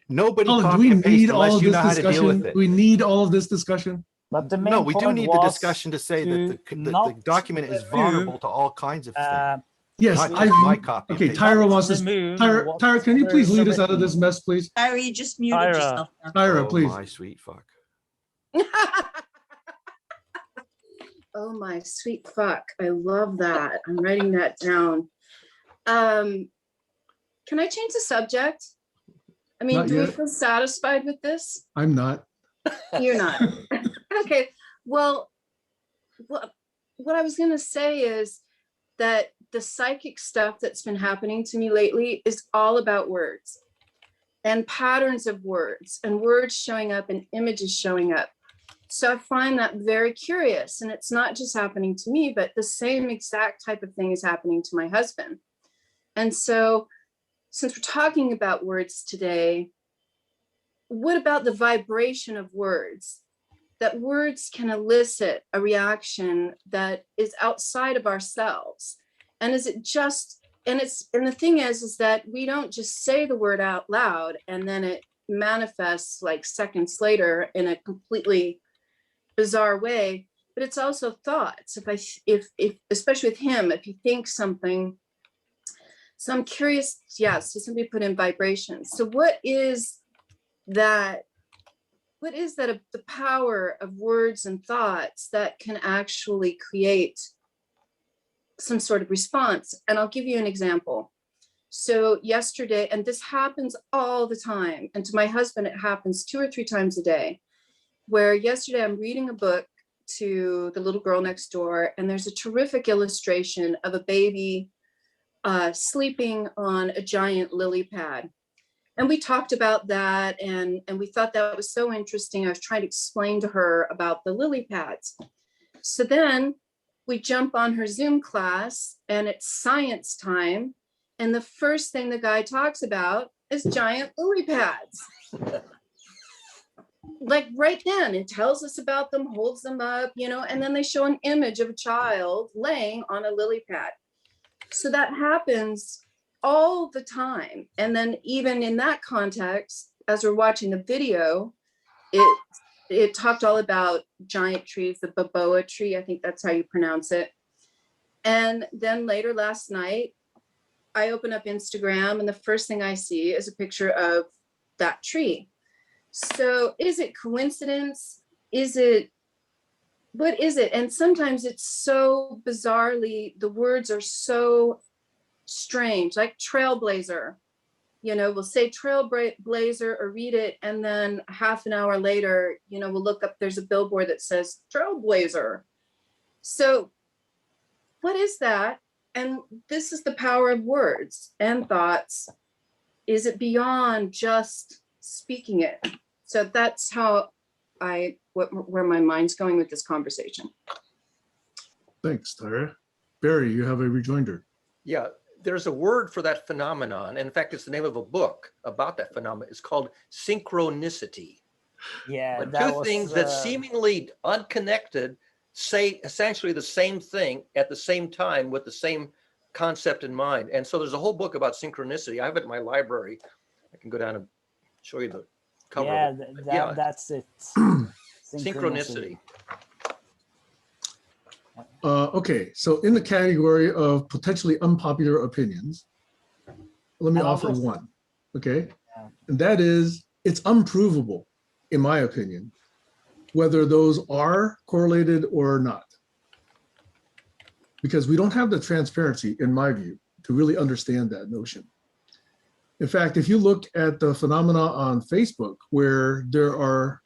nobody Oh, do copy we and paste need all unless of you this know how to deal discussion? with it. We need all of this discussion? But the main No, we do point need the was discussion to say that the not document is remove, vulnerable to all kinds of things. Yes, Not I, just my copy. and okay, paste. Tyra wants to, remove Tyra, what's can you please lead us out of written. this mess, please? Tyra, you just muted Tyra. yourself. now. Tyra, Oh, please. my sweet fuck. Oh my sweet fuck. I love that. I'm writing that down. Can I change the subject? I mean, Not do we yet. feel satisfied with this? I'm not. You're not. Okay. Well, what I was going to say is that the psychic stuff that's been happening to me lately is all about words and patterns of words and words showing up and images showing up. So I find that very curious. And it's not just happening to me, but the same exact type of thing is happening to my husband. And so since we're talking about words today, what about the vibration of words? That words can elicit a reaction that is outside of ourselves. And is it just, and the thing is that we don't just say the word out loud and then it manifests like seconds later in a completely bizarre way, but it's also thoughts. If especially with him, if he thinks something, so I'm curious, yes, so somebody put in vibrations. So what is that the power of words and thoughts that can actually create some sort of response? And I'll give you an example. So yesterday, and this happens all the time, and to my husband, it happens 2 or 3 times a day, where yesterday I'm reading a book to the little girl next door, and there's a terrific illustration of a baby sleeping on a giant lily pad. And we talked about that, and we thought that was so interesting. I was trying to explain to her about the lily pads. So then we jump on her Zoom class, and it's science time. And the first thing the guy talks about is giant lily pads. Like right then, it tells us about them, holds them up, you know, and then they show an image of a child laying on a lily pad. So that happens all the time. And then even in that context, as we're watching the video, it talked all about giant trees, the baboa tree, I think that's how you pronounce it. And then later last night, I open up Instagram, and the first thing I see is a picture of that tree. So is it coincidence? What is it? And sometimes it's so bizarrely, the words are so strange, like trailblazer. You know, we'll say trailblazer or read it, and then half an hour later, you know, we'll look up, there's a billboard that says trailblazer. So what is that? And this is the power of words and thoughts. Is it beyond just speaking it? So that's how where my mind's going with this conversation. Thanks, Tara. Barry, you have a rejoinder. Yeah, there's a word for that phenomenon. In fact, it's the name of a book about that phenomenon. It's called synchronicity. Yeah, When that two was, things that seemingly unconnected say essentially the same thing at the same time with the same concept in mind. And so there's a whole book about synchronicity. I have it in my library. I can go down and show you the cover. yeah, of it. that's it. Synchronicity. Okay, so in the category of potentially unpopular opinions, let me And offer also- one, okay? Yeah. And that is, it's unprovable, in my opinion, whether those are correlated or not. Because we don't have the transparency, in my view, to really understand that notion. In fact, if you look at the phenomena on Facebook, where there are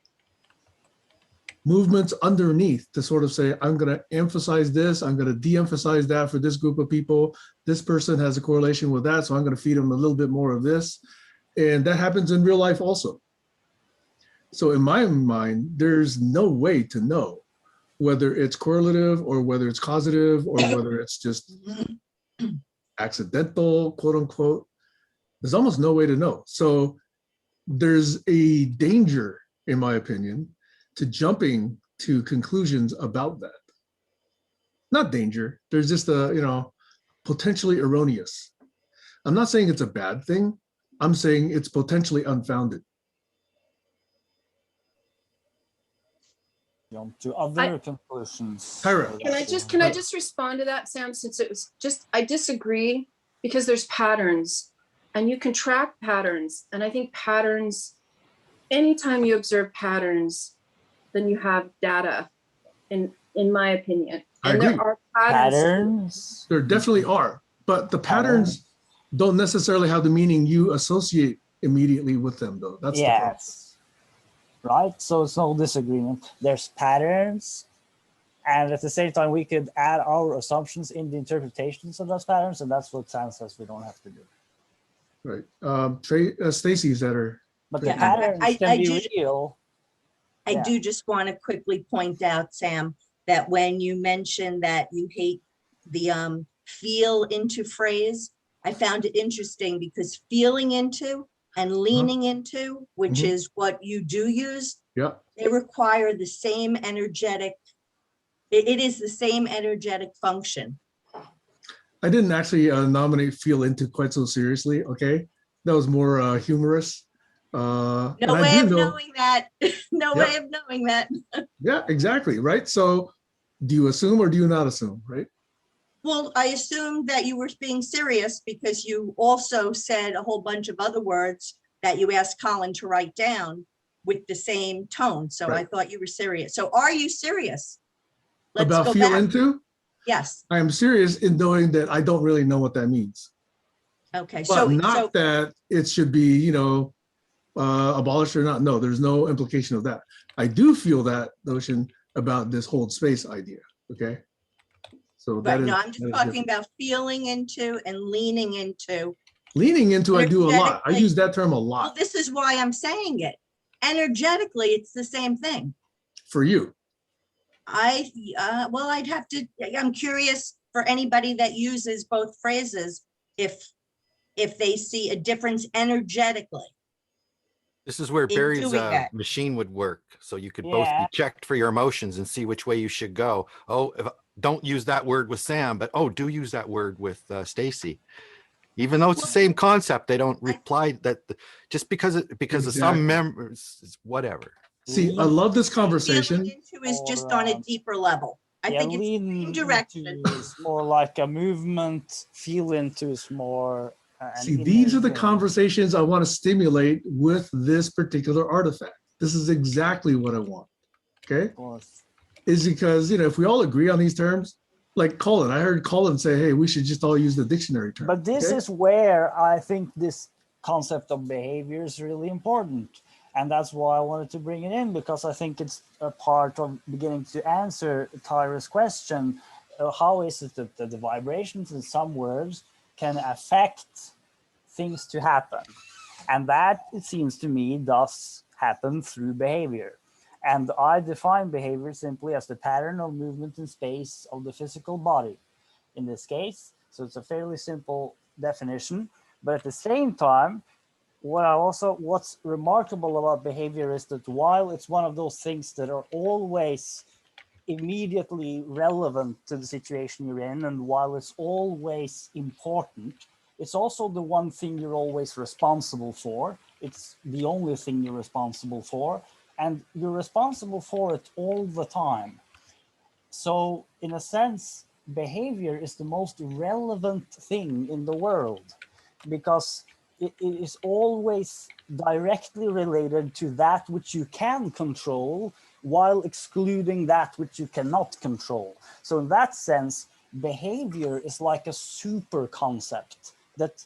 movements underneath to sort of say, I'm going to emphasize this, I'm going to de-emphasize that for this group of people. This person has a correlation with that, so I'm going to feed them a little bit more of this. And that happens in real life also. So in my mind, there's no way to know whether it's correlative or whether it's causative or whether it's just accidental, quote unquote. There's almost no way to know. So there's a danger, in my opinion, to jumping to conclusions about that. Not danger, there's just a, potentially erroneous. I'm not saying it's a bad thing. I'm saying it's potentially unfounded. Jump to other conclusions. Tyra. Can I just respond to that, Sam, since it was just, I disagree because there's patterns and you can track patterns. And I think patterns, anytime you observe patterns, then you have data, in my opinion. And I there agree. are patterns. Patterns. There definitely are, but the patterns don't necessarily have the meaning you associate immediately with them, though. That's the problem. Yes. Right, so it's no disagreement. There's patterns, and at the same time, we could add our assumptions in the interpretations of those patterns, and that's what Sam says we don't have to do. Right. Stacy's that are. But the Yeah, patterns can be real. I do just want to quickly point out, Sam, that when you mentioned that you hate the feel into phrase, I found it interesting because feeling into and leaning into, which is what you do use, they require the same energetic, it is the same energetic function. I didn't actually nominate feel into quite so seriously, okay? That was more humorous. No way of knowing that. No way of knowing that. Yeah, exactly, right? So do you assume or do you not assume, right? Well, I assumed that you were being serious because you also said a whole bunch of other words that you asked Colin to write down with the same tone. So I thought you were serious. So are you serious? Let's About go feel back. into? Yes. I am serious in knowing that I don't really know what that means. Okay. But not that it should be, abolished or not. No, there's no implication of that. I do feel that notion about this hold space idea. Okay. So that Right, is, no, I'm that just is talking different. about feeling into and leaning into. Leaning into, I do a lot. I Energetically- use that term a Well, lot this is why I'm saying it. Energetically, it's the same thing. for you. Well, I'd have to, I'm curious for anybody that uses both phrases, if they see a difference energetically. This is where in Barry's doing that. machine would work. So you could both be Yeah. checked for your emotions and see which way you should go. Oh, don't use that word with Sam, but oh, do use that word with Stacy. Even though it's the Well, same concept, they don't reply that just because of some Exactly. members, it's whatever. See, I love this Feeling conversation. into is just Or, on a deeper level. I yeah, think it's the lean same direction. into is more like a movement. Feel into is more. An See, these are the inner thing. conversations I want to stimulate with this particular artifact. This is exactly what I want. Okay. Of course. Is because, if we all agree on these terms, like Colin, I heard Colin say, hey, we should just all use the dictionary term. But this okay? is where I think this concept of behavior is really important. And that's why I wanted to bring it in, because I think it's a part of beginning to answer Tyra's question. How is it that the vibrations in some words can affect things to happen? And that, it seems to me, does happen through behavior. And I define behavior simply as the pattern of movement in space of the physical body in this case. So it's a fairly simple definition. But at the same time, what's remarkable about behavior is that while it's one of those things that are always immediately relevant to the situation you're in, and while it's always important, it's also the one thing you're always responsible for. It's the only thing you're responsible for, and you're responsible for it all the time. So in a sense, behavior is the most relevant thing in the world, because it is always directly related to that which you can control while excluding that which you cannot control. So in that sense, behavior is like a super concept that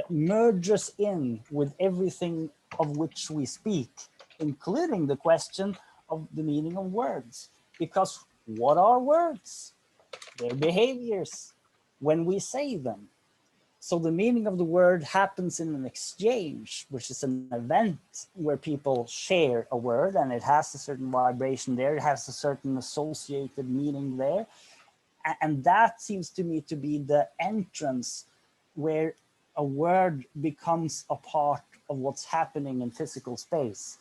merges in with everything of which we speak, including the question of the meaning of words. Because what are words? They're behaviors when we say them. So the meaning of the word happens in an exchange, which is an event where people share a word, and it has a certain vibration there, it has a certain associated meaning there. And that seems to me to be the entrance where a word becomes a part of what's happening in physical space.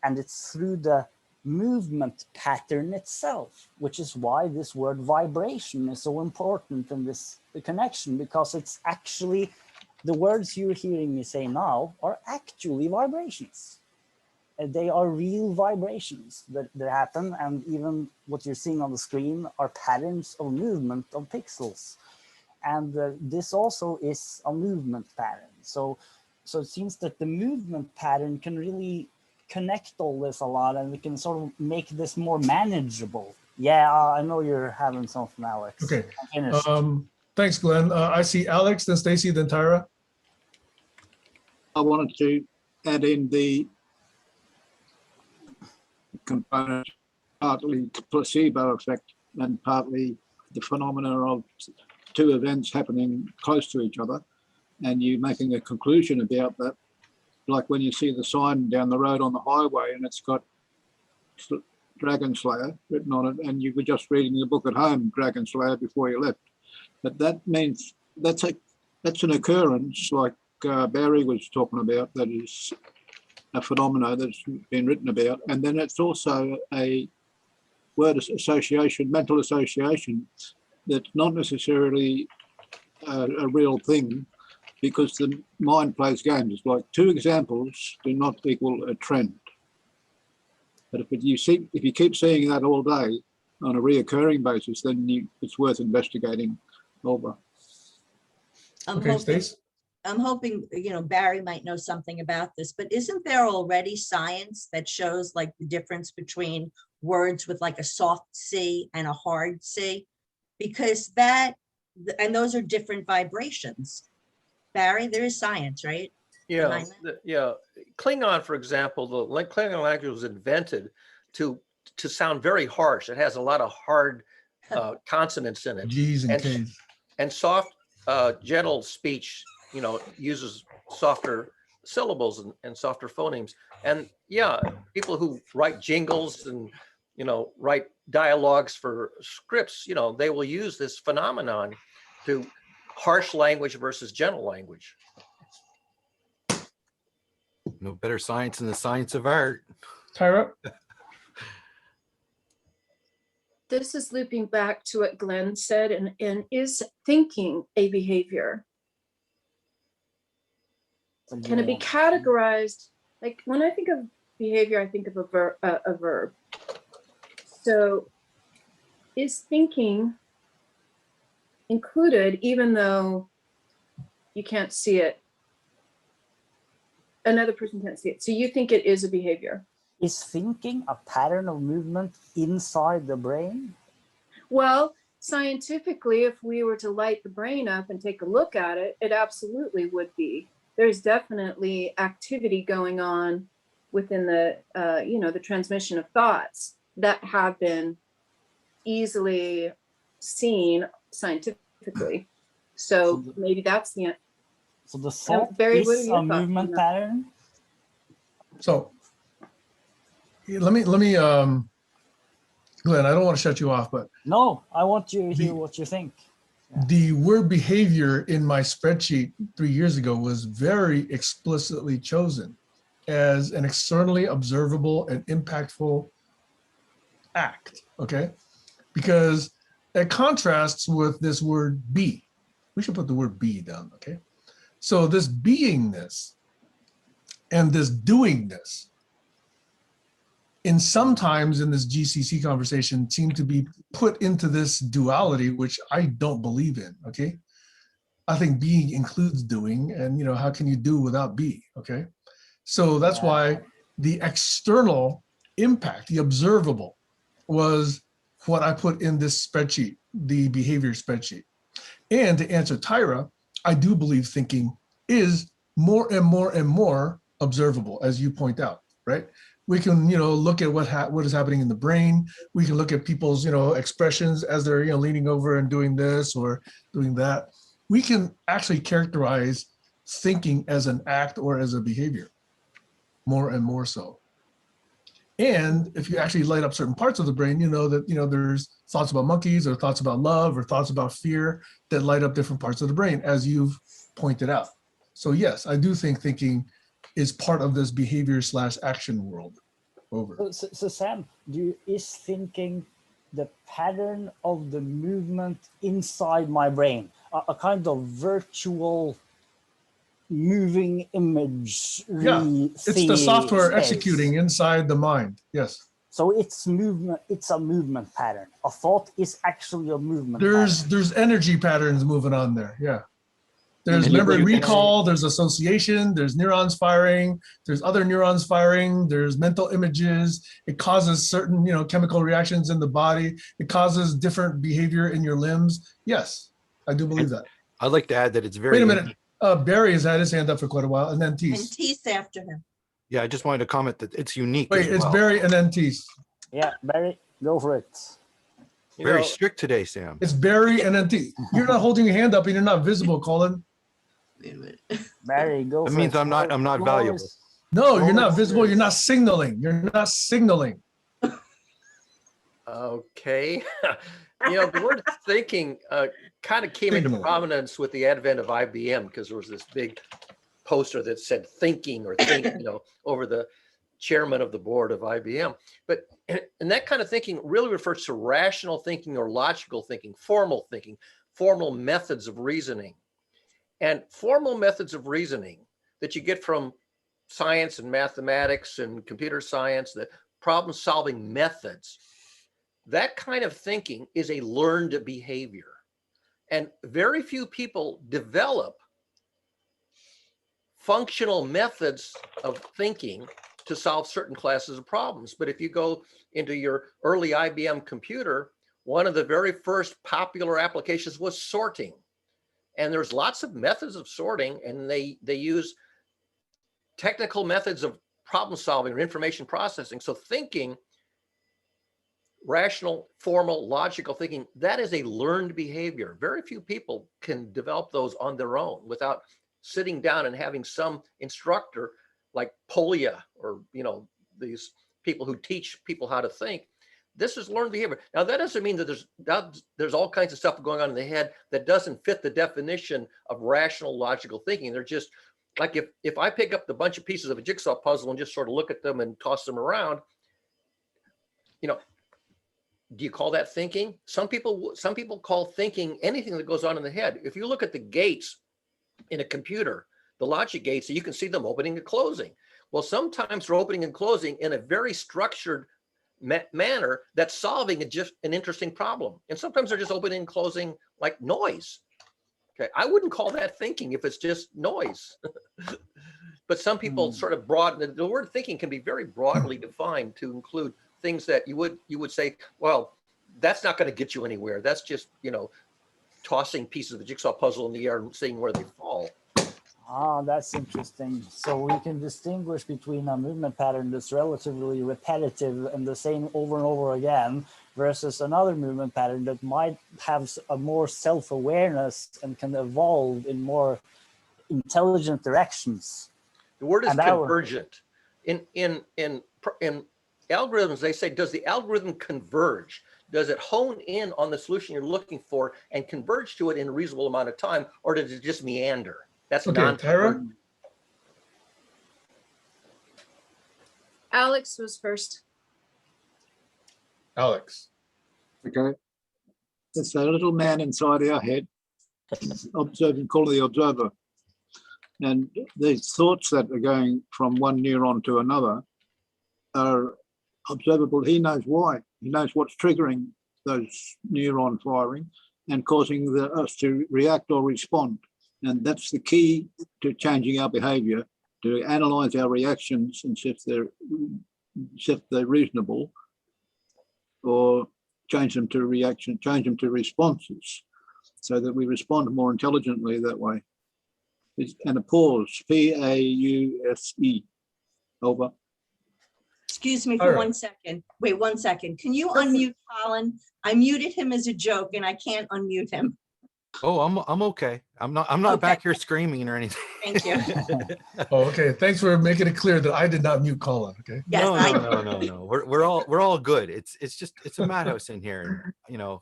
And it's through the movement pattern itself, which is why this word vibration is so important in this connection, because it's actually the words you're hearing me say now are actually vibrations. They are real vibrations that happen, and even what you're seeing on the screen are patterns of movement of pixels. And this also is a movement pattern. So it seems that the movement pattern can really connect all this a lot, and we can sort of make this more manageable. Yeah, I know you're having something, Alex. Okay. I'm finished. Thanks, Glenn. I see Alex, then Stacy, then Tyra. I wanted to add in the component, partly placebo effect and partly the phenomena of two events happening close to each other, and you making a conclusion about that. Like when you see the sign down the road on the highway and it's got Dragon Slayer written on it, and you were just reading the book at home, Dragon Slayer, before you left. But that means that's an occurrence, like Barry was talking about, that is a phenomena that's been written about. And then it's also a word association, mental association, that's not necessarily a real thing, because the mind plays games. Like two examples do not equal a trend. But if you keep seeing that all day on a reoccurring basis, then it's worth investigating over. I'm hoping, Barry might know something about this, but isn't there already science that shows like the difference between words with like a soft C and a hard C? Because and those are different vibrations. Barry, there is science, right? Yeah, yeah. Klingon, for example, the Klingon language was invented to to sound very harsh. It has a lot of hard consonants in it. G's and K's. And soft, gentle speech, uses softer syllables and softer phonemes. And yeah, people who write jingles and, write dialogues for scripts, they will use this phenomenon to harsh language versus gentle language. No better science than the science of art. Tyra? This is looping back to what Glenn said, and is thinking a behavior? Can it be categorized? Like when I think of behavior, I think of a verb. So is thinking included, even though you can't see it? Another person can't see it. So you think it is a behavior? Is thinking a pattern of movement inside the brain? Well, scientifically, if we were to light the brain up and take a look at it, it absolutely would be. There's definitely activity going on within the, the transmission of thoughts that have been easily seen scientifically. So maybe that's the. So the thought Barry, is a movement pattern? So let me, Glenn, I don't want to shut you off, but No, I want you to hear what you think. the word behavior in my spreadsheet 3 years ago was very explicitly chosen as an externally observable and impactful act, okay? Because it contrasts with this word be. We should put the word be down, okay? So this beingness and this doingness sometimes in this GCC conversation seem to be put into this duality, which I don't believe in, okay? I think being includes doing, and how can you do without be, okay? So that's why the external impact, the observable, was what I put in this spreadsheet, the behavior spreadsheet. And to answer Tyra, I do believe thinking is more and more and more observable, as you point out, right? We can, look at what is happening in the brain. We can look at people's, expressions as they're, leaning over and doing this or doing that. We can actually characterize thinking as an act or as a behavior, more and more so. And if you actually light up certain parts of the brain, that, there's thoughts about monkeys or thoughts about love or thoughts about fear that light up different parts of the brain, as you've pointed out. So yes, I do think thinking is part of this behavior / action world. Over. So Sam, is thinking the pattern of the movement inside my brain, a kind of virtual moving image? Yeah, it's the software executing inside the mind. Yes. So it's movement. It's a movement pattern. A thought is actually a movement. There's energy patterns moving on there. Yeah. There's memory recall, there's association, there's neurons firing, there's other neurons firing, there's mental images. It causes certain, chemical reactions in the body. It causes different behavior in your limbs. Yes, I do believe that. I'd like to add that it's very. Wait a minute. Barry has had his hand up for quite a while, and then Teese. And Teese after him. Yeah, I just wanted to comment that it's unique. Wait, it's Barry and then Teese. Yeah, Barry, go for it. Very strict today, Sam. It's Barry and then Teese. You're not holding your hand up and you're not visible, Colin. Wait a minute. Barry, go for it. That means I'm not valuable. No, you're not visible. You're not signaling. You're not signaling. Okay. The word thinking kind of came into prominence with the advent of IBM, because there was this big poster that said thinking or think, over the chairman of the board of IBM. But and that kind of thinking really refers to rational thinking or logical thinking, formal methods of reasoning. And formal methods of reasoning that you get from science and mathematics and computer science, the problem-solving methods, that kind of thinking is a learned behavior. And very few people develop functional methods of thinking to solve certain classes of problems. But if you go into your early IBM computer, one of the very first popular applications was sorting. And there's lots of methods of sorting, and they use technical methods of problem solving or information processing. So thinking rational, formal, logical thinking, that is a learned behavior. Very few people can develop those on their own without sitting down and having some instructor like Polya or, these people who teach people how to think. This is learned behavior. Now, that doesn't mean that there's all kinds of stuff going on in the head that doesn't fit the definition of rational, logical thinking. They're just like, if I pick up the bunch of pieces of a jigsaw puzzle and just sort of look at them and toss them around, do you call that thinking? Some people call thinking anything that goes on in the head. If you look at the gates in a computer, the logic gates, you can see them opening and closing. Well, sometimes they're opening and closing in a very structured manner that's solving just an interesting problem. And sometimes they're just opening and closing like noise. Okay, I wouldn't call that thinking if it's just noise. But some people sort of broaden the word thinking can be very broadly defined to include things that you would say, well, that's not going to get you anywhere. That's just, tossing pieces of a jigsaw puzzle in the air and seeing where they fall. Ah, that's interesting. So we can distinguish between a movement pattern that's relatively repetitive and the same over and over again versus another movement pattern that might have a more self-awareness and can evolve in more intelligent directions. The word is convergent. In algorithms, they say, does the algorithm converge? Does it hone in on the solution you're looking for and converge to it in a reasonable amount of time, or does it just meander? That's okay, Tyra? Alex was first. Alex. Okay. It's a little man inside our head, observing, call the observer. And these thoughts that are going from one neuron to another are observable. He knows why. He knows what's triggering those neuron firing and causing us to react or respond. And that's the key to changing our behavior, to analyze our reactions and see if they're reasonable, or change them to responses, so that we respond more intelligently that way. And a pause, P-A-U-S-E. Over. Excuse me for 1 second. Wait 1 second. Can you unmute Colin? I muted him as a joke and I can't unmute him. Oh, I'm okay. I'm not back here screaming or anything. Thank you. Oh, okay. Thanks for making it clear that I did not mute Colin. Okay. Yes, No. We're all good. It's a madhouse in here, and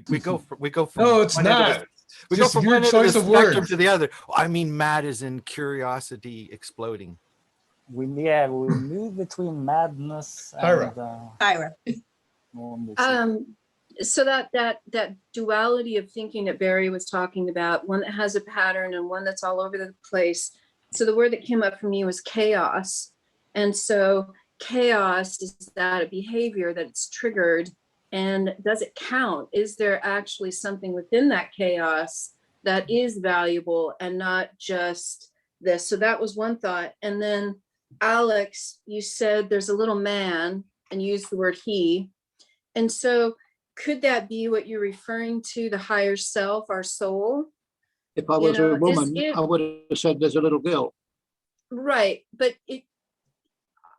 we go from No, it's not. We Just go from your one end of choice the of spectrum words. to the other. I mean, mad is in curiosity exploding. We move between madness and Tyra. So that duality of thinking that Barry was talking about, one that has a pattern and one that's all over the place. So the word that came up for me was chaos. And so chaos is that a behavior that's triggered, and does it count? Is there actually something within that chaos that is valuable and not just this? So that was one thought. And then Alex, you said there's a little man and used the word he. And so could that be what you're referring to, the higher self, our soul? If I was a woman, I would have said there's a little girl. Right, but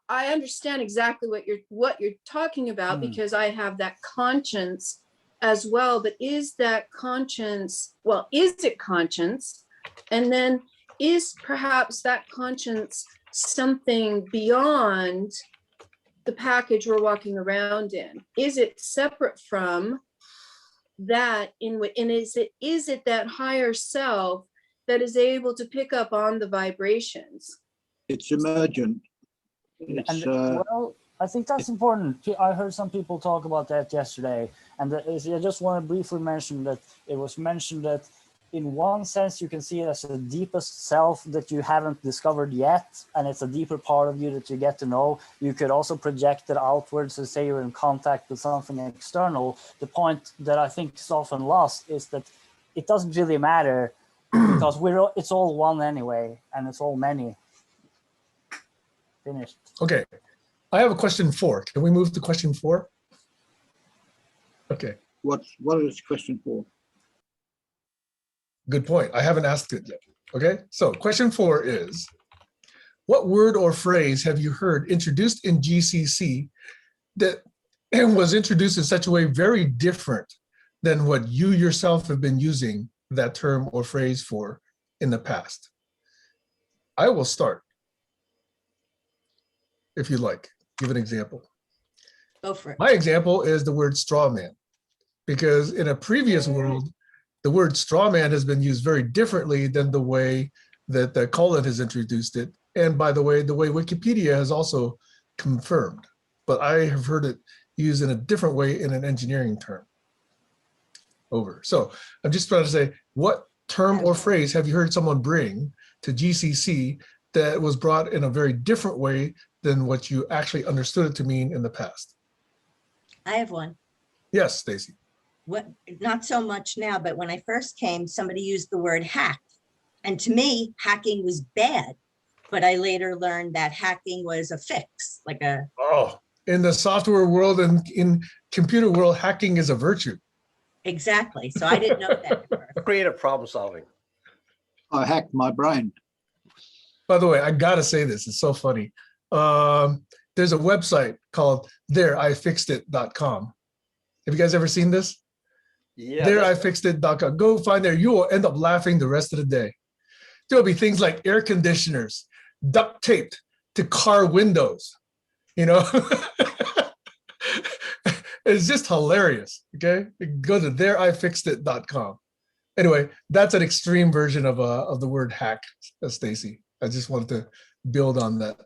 I understand exactly what you're talking about, because I have that conscience as well. But is that conscience, is it conscience? And then is perhaps that conscience something beyond the package we're walking around in? Is it separate from that? And is it that higher self that is able to pick up on the vibrations? It's emergent. I think that's important. I heard some people talk about that yesterday, and I just want to briefly mention that it was mentioned that in one sense, you can see it as the deepest self that you haven't discovered yet, and it's a deeper part of you that you get to know. You could also project it outwards to say you're in contact with something external. The point that I think is often lost is that it doesn't really matter because it's all one anyway, and it's all many. Finished. Okay. I have a question 4. Can we move to question 4? Okay. What is question 4? Good point. I haven't asked it yet. Okay. So question 4 is, what word or phrase have you heard introduced in GCC that and was introduced in such a way very different than what you yourself have been using that term or phrase for in the past. I will start, if you like, give an example. Go for it. My example is the word straw man, because in a previous world, the word straw man has been used very differently than the way that Colin has introduced it. And by the way Wikipedia has also confirmed, but I have heard it used in a different way in an engineering term. Over. So I'm just trying to say, what term or phrase have you heard someone bring to GCC that was brought in a very different way than what you actually understood it to mean in the past? I have one. Yes, Stacy. What, not so much now, but when I first came, somebody used the word hack. And to me, hacking was bad. But I later learned that hacking was a fix, like a... Oh, in the software world and in computer world, hacking is a virtue. Exactly. So I didn't know that. Creative problem solving. I hacked my brain. By the way, I gotta say this, it's so funny. There's a website called thereifixedit.com. Have you guys ever seen this? Yeah. Thereifixedit.com. Go find there. You will end up laughing the rest of the day. There'll be things like air conditioners, duct taped to car windows, you know? It's just hilarious, okay? Go to thereifixedit.com. Anyway, that's an extreme version of the word hack, Stacy. I just wanted to build on that.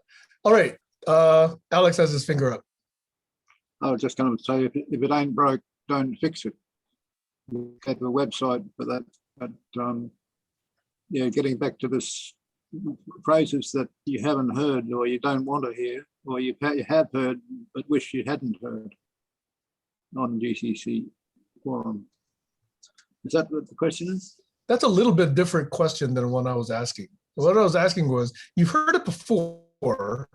All right, Alex has his finger up. I was just going to say, if it ain't broke, don't fix it. Go to the website for that. But yeah, getting back to this phrases that you haven't heard or you don't want to hear, or you have heard but wish you hadn't heard on GCC forum. Is that what the question is? That's a little bit different question than what I was asking. What I was asking was, you've heard it before,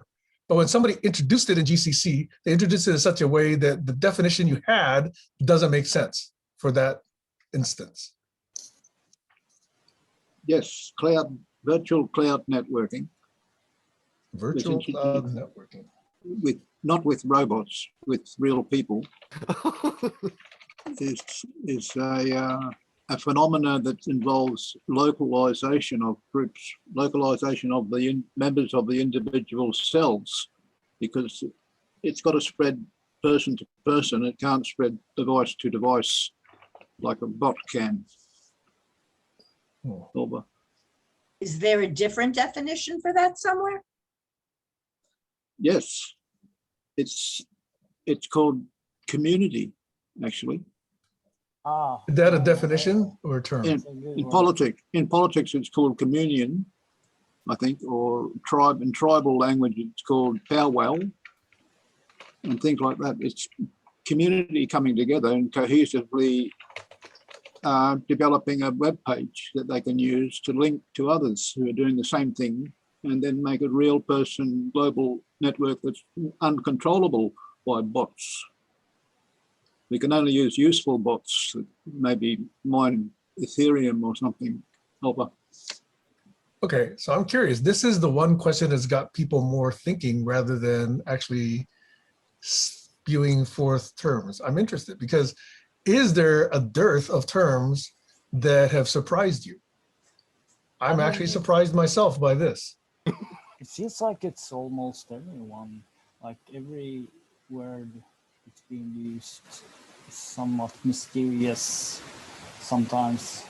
but when somebody introduced it in GCC, they introduced it in such a way that the definition you had doesn't make sense for that instance. Yes, virtual cloud networking. Virtual cloud networking. Not with robots, with real people. is a phenomena that involves localization of groups, localization of the members of the individual cells, because it's got to spread person to person. It can't spread device to device like a bot can. Over. Is there a different definition for that somewhere? Yes, it's called community, actually. Ah, Is that a definition or a term? In politics, it's called communion, I think, or tribe. In tribal language, it's called powwow, and things like that. It's community coming together and cohesively developing a web page that they can use to link to others who are doing the same thing, and then make a real person global network that's uncontrollable by bots. We can only use useful bots, maybe mine Ethereum or something. Over. Okay, so I'm curious. This is the one question that's got people more thinking rather than actually spewing forth terms. I'm interested because is there a dearth of terms that have surprised you? I'm actually surprised myself by this. it feels like it's almost everyone. Like every word it's being used is somewhat mysterious sometimes.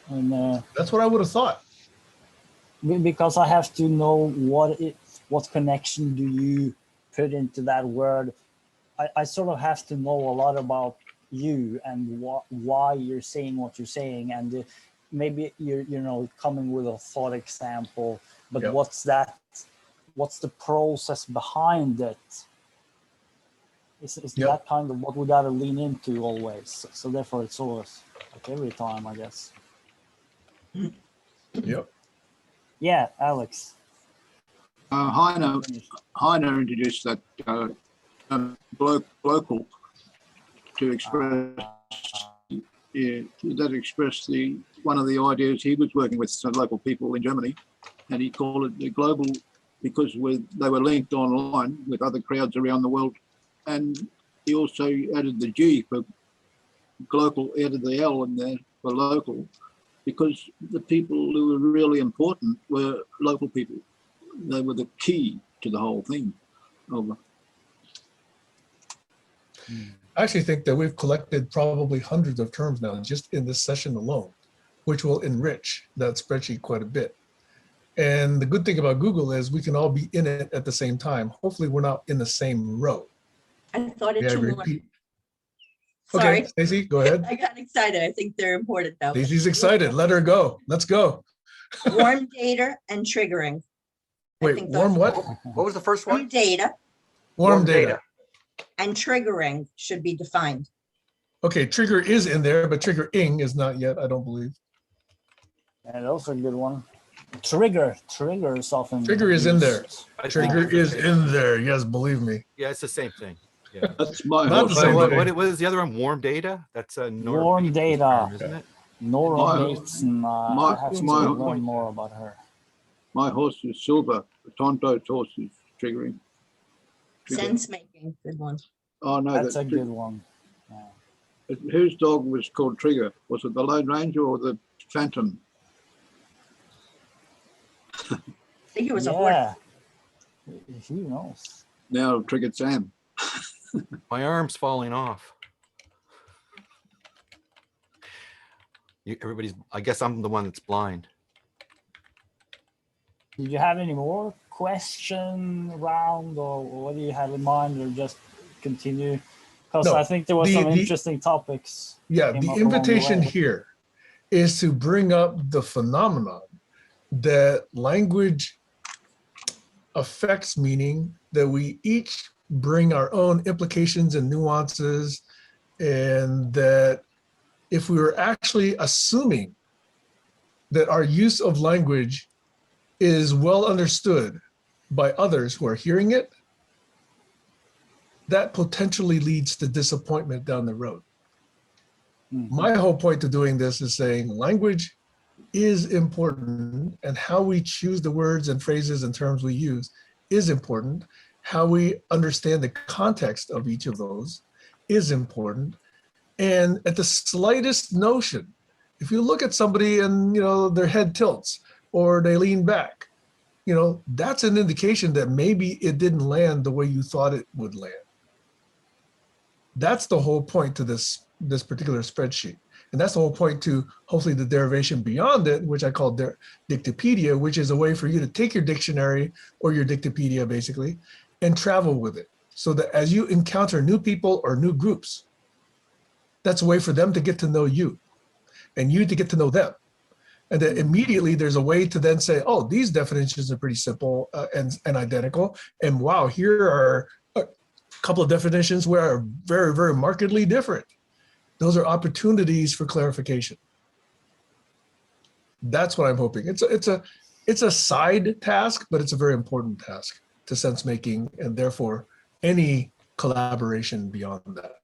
And that's what I would have thought. Because I have to know what connection do you put into that word. I sort of have to know a lot about you and why you're saying what you're saying, and maybe you're coming with a thought example, but yep. What's the process behind it? It's yep. That kind of what we got to lean into always. So therefore it's always like every time, I guess. Yep. Yeah, Alex. Heiner introduced that local to express that expressed one of the ideas he was working with some local people in Germany, and he called it the global because they were linked online with other crowds around the world, and he also added the G for global, added the L in there for local, because the people who were really important were local people. They were the key to the whole thing. Over. I actually think that we've collected probably hundreds of terms now just in this session alone, which will enrich that spreadsheet quite a bit. And the good thing about Google is we can all be in it at the same time. Hopefully we're not in the same row. I thought it May I too long. repeat? Sorry, Okay, Stacey, go ahead. I got excited. I think they're important though. Stacey's excited. Let her go. Let's go. Warm data and triggering. I Wait, think warm those- what? What was the first Warm one? data Warm data. and triggering should be defined. Okay, trigger is in there, but triggering is not yet, I don't believe. And also a good one. Trigger is often Trigger is in there. used. Trigger is in there. Yes, believe me. Yeah, it's the same thing. Yeah. That's my Not the same What, thing. what is the other one? Warm data? That's a Warm data. term, isn't it? Nora My- Bateson, I have to my- learn more about her. My horse is silver. Tonto's horse is triggering. Trigger. Sense making, good one. Oh no, That's a good one. Yeah. Whose dog was called Trigger? Was it the Lone Ranger or the Phantom? I think it was a horse. Yeah. Who knows? Now Triggered Sam. My arm's falling off. Everybody's, I guess I'm the one that's blind. Did you have any more question round, or what do you have in mind, or just continue? Because No, I think there was the- some the- interesting topics. Yeah, Came the up along the invitation way. here is to bring up the phenomenon that language affects meaning, that we each bring our own implications and nuances, and that if we were actually assuming that our use of language is well understood by others who are hearing it, that potentially leads to disappointment down the road. Mhm. My whole point to doing this is saying language is important, and how we choose the words and phrases and terms we use is important. How we understand the context of each of those is important. And at the slightest notion, if you look at somebody and their head tilts or they lean back, that's an indication that maybe it didn't land the way you thought it would land. That's the whole point to this particular spreadsheet. And that's the whole point to hopefully the derivation beyond it, which I call Dictopedia, which is a way for you to take your dictionary or your Dictopedia basically and travel with it. So that as you encounter new people or new groups, that's a way for them to get to know you and you to get to know them. And then immediately there's a way to then say, oh, these definitions are pretty simple and identical. And wow, here are a couple of definitions where are very, very markedly different. Those are opportunities for clarification. That's what I'm hoping. It's a side task, but it's a very important task to sense making, and therefore any collaboration beyond that.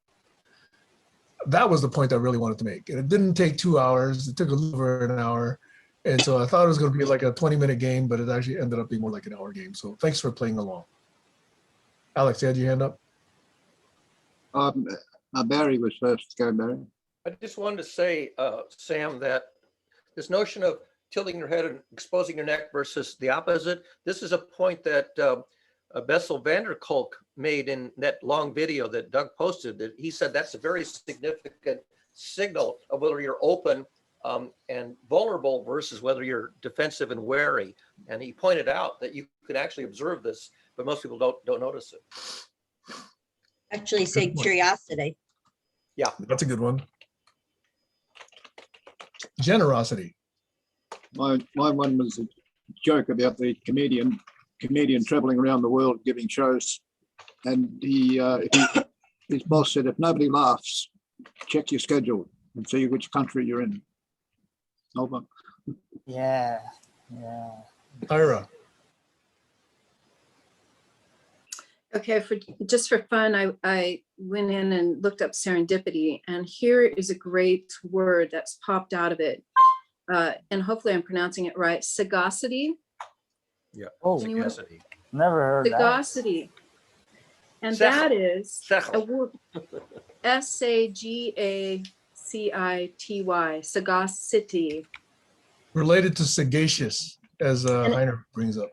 That was the point I really wanted to make. And it didn't take 2 hours. It took a little over an hour. And so I thought it was going to be like a 20-minute game, but it actually ended up being more like an hour game. So thanks for playing along. Alex, you had your hand up? Barry was first. Go, Barry. I just wanted to say, Sam, that this notion of tilting your head and exposing your neck versus the opposite, this is a point that Bessel van der Kolk made in that long video that Doug posted. That he said that's a very significant signal of whether you're open and vulnerable versus whether you're defensive and wary. And he pointed out that you can actually observe this, but most people don't notice it. Actually say Good point. curiosity. That's a good one. Generosity. My one was a joke about the comedian traveling around the world giving shows, and his boss said, if nobody laughs, check your schedule and see which country you're in. Over. Yeah. Ira. Okay, just for fun, I went in and looked up serendipity, and here is a great word that's popped out of it. And hopefully I'm pronouncing it right. Sagacity. Yeah. Oh, Anyone? Sagacity. never heard that. Sagacity. And Sech- that is a Sechel. word, Sagacity, sagacity. Related to sagacious, as And- Heiner brings up.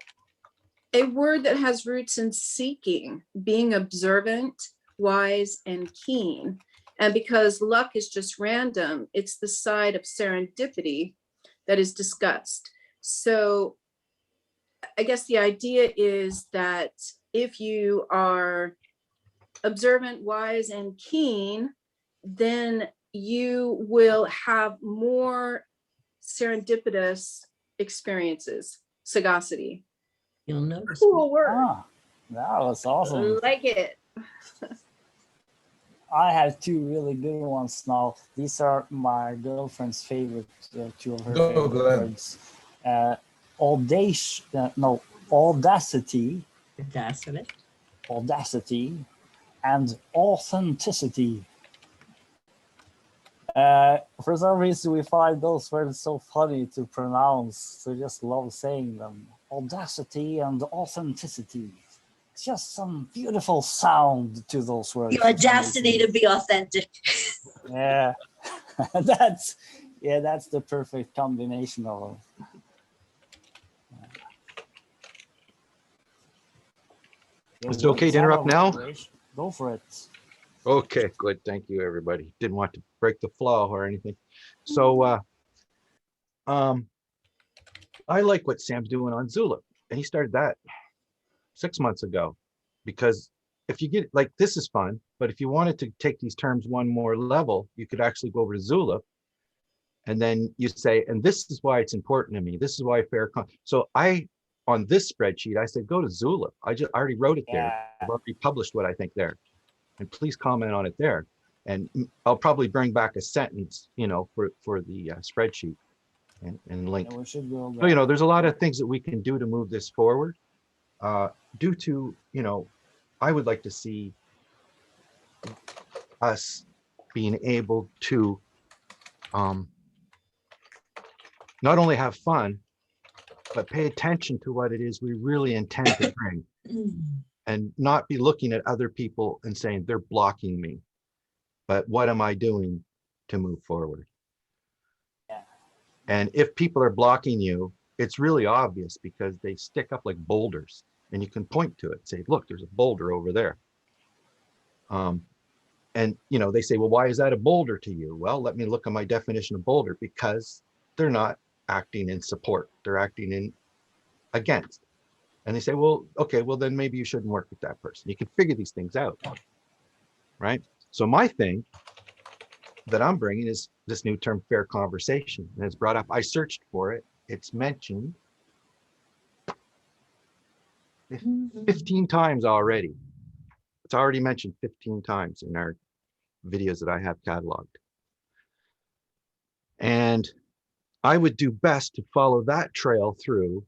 A word that has roots in seeking, being observant, wise, and keen. And because luck is just random, it's the side of serendipity that is discussed. So I guess the idea is that if you are observant, wise, and keen, then you will have more serendipitous experiences. Sagacity. You'll notice. Cool word. Ah, that was awesome. Like it. I have two really good ones now. These are my girlfriend's favorite, two of her Go, favorite Glenn. words. Audacity, Audacity. and authenticity. For some reason, we find those words so funny to pronounce, so just love saying them. Audacity and authenticity. It's just some beautiful sound to those words. The audacity to be authentic. Yeah, that's the perfect combination of them. Is it okay to interrupt now? Go for it. Okay, good. Thank you, everybody. Didn't want to break the flow or anything. So, I like what Sam's doing on Zulip, and he started that 6 months ago, because if you get, like, this is fun, but if you wanted to take these terms one more level, you could actually go over to Zulip, and then you say, and this is why it's important to me. This is why so on this spreadsheet, I said, go to Zulip. I already wrote it there. I've already published what I think there. And please comment on it there. And I'll probably bring back a sentence, for the spreadsheet and link. Yeah, we should go So, there's a lot of things that we can do to move this forward. Due to, I would like to see us being able to not only have fun, but pay attention to what it is we really intend to bring, and not be looking at other people and saying they're blocking me, but what am I doing to move forward? Yeah. And if people are blocking you, it's really obvious, because they stick up like boulders, and you can point to it, say, look, there's a boulder over there. And they say, well, why is that a boulder to you? Well, let me look at my definition of boulder, because they're not acting in support, they're acting in against. And they say, well, okay, well, then maybe you shouldn't work with that person. You can figure these things out, right? So my thing that I'm bringing is this new term, fair conversation. And it's brought up, I searched for it. It's mentioned 15 times already. It's already mentioned 15 times in our videos that I have cataloged. And I would do best to follow that trail through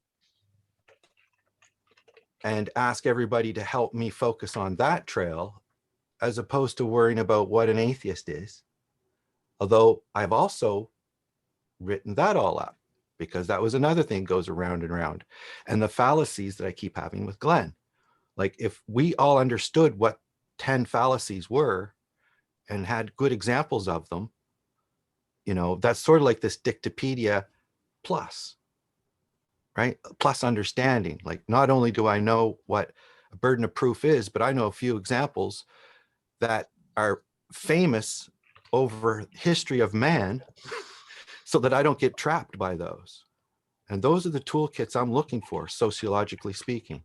and ask everybody to help me focus on that trail, as opposed to worrying about what an atheist is. Although I've also written that all up, because that was another thing goes around and around. And the fallacies that I keep having with Glenn. Like, if we all understood what 10 fallacies were and had good examples of them, that's sort of like this Dictopedia plus, right? Plus understanding. Like, not only do I know what a burden of proof is, but I know a few examples that are famous over history of man, so that I don't get trapped by those. And those are the toolkits I'm looking for, sociologically speaking.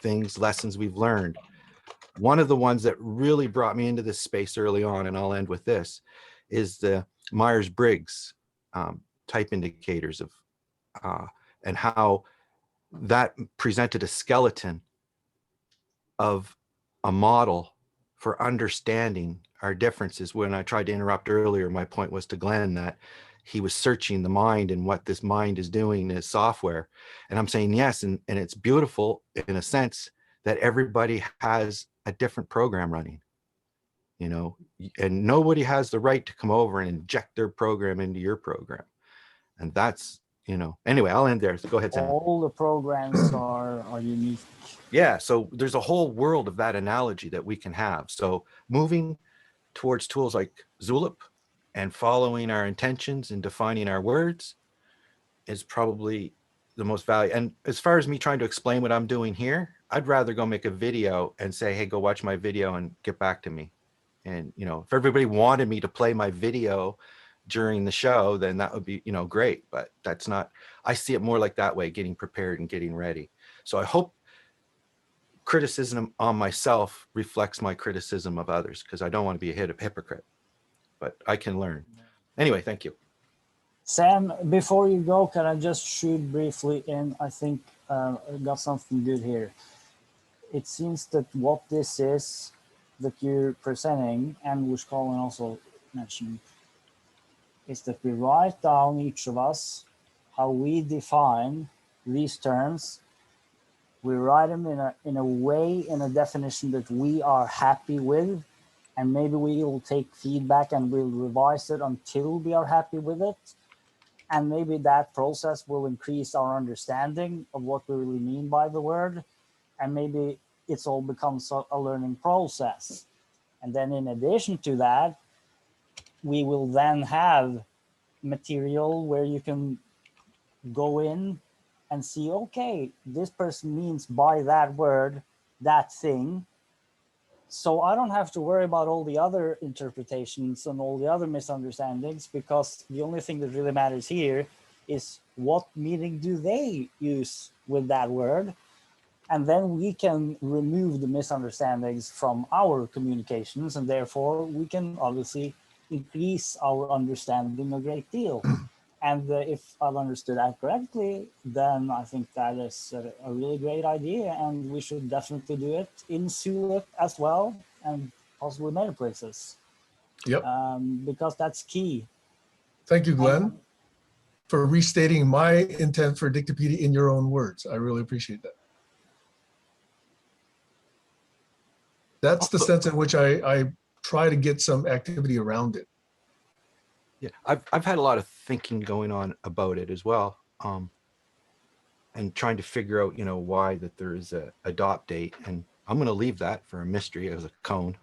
Things, lessons we've learned. One of the ones that really brought me into this space early on, and I'll end with this, is the Myers-Briggs type indicators of, and how that presented a skeleton of a model for understanding our differences. When I tried to interrupt earlier, my point was to Glenn that he was searching the mind and what this mind is doing as software. And I'm saying yes, and it's beautiful in a sense that everybody has a different program running, and nobody has the right to come over and inject their program into your program. And that's, you know, anyway, I'll end there. So go ahead, Sam. All the programs are unique. Yeah, so there's a whole world of that analogy that we can have. So moving towards tools like Zulip and following our intentions and defining our words is probably the most value. And as far as me trying to explain what I'm doing here, I'd rather go make a video and say, hey, go watch my video and get back to me. And, you know, if everybody wanted me to play my video during the show, then that would be, you know, great. But that's not, I see it more like that way, getting prepared and getting ready. So I hope criticism on myself reflects my criticism of others, because I don't want to be a hypocrite, but I can learn. Anyway, thank you. Sam, before you go, can I just shoot briefly in? I think I got something good here. It seems that what this is that you're presenting, and which Colin also mentioned, is that we write down, each of us, how we define these terms. We write them in a way, in a definition that we are happy with, and maybe we will take feedback and we'll revise it until we are happy with it. And maybe that process will increase our understanding of what we really mean by the word. And maybe it's all becomes a learning process. And then in addition to that, we will then have material where you can go in and see, okay, this person means by that word, that thing. So I don't have to worry about all the other interpretations and all the other misunderstandings, because the only thing that really matters here is what meaning do they use with that word. And then we can remove the misunderstandings from our communications, and therefore we can obviously increase our understanding a great deal. And if I've understood that correctly, then I think that is a really great idea, and we should definitely do it in Zulip as well, and possibly many places. Yep. Because that's key. Thank you, Glenn, for restating my intent for Dictopedia in your own words. I really appreciate that. That's the sense in which I try to get some activity around it. Yeah, I've had a lot of thinking going on about it as well, and trying to figure out, you know, why that there is a adopt date. And I'm going to leave that for a mystery as a cone.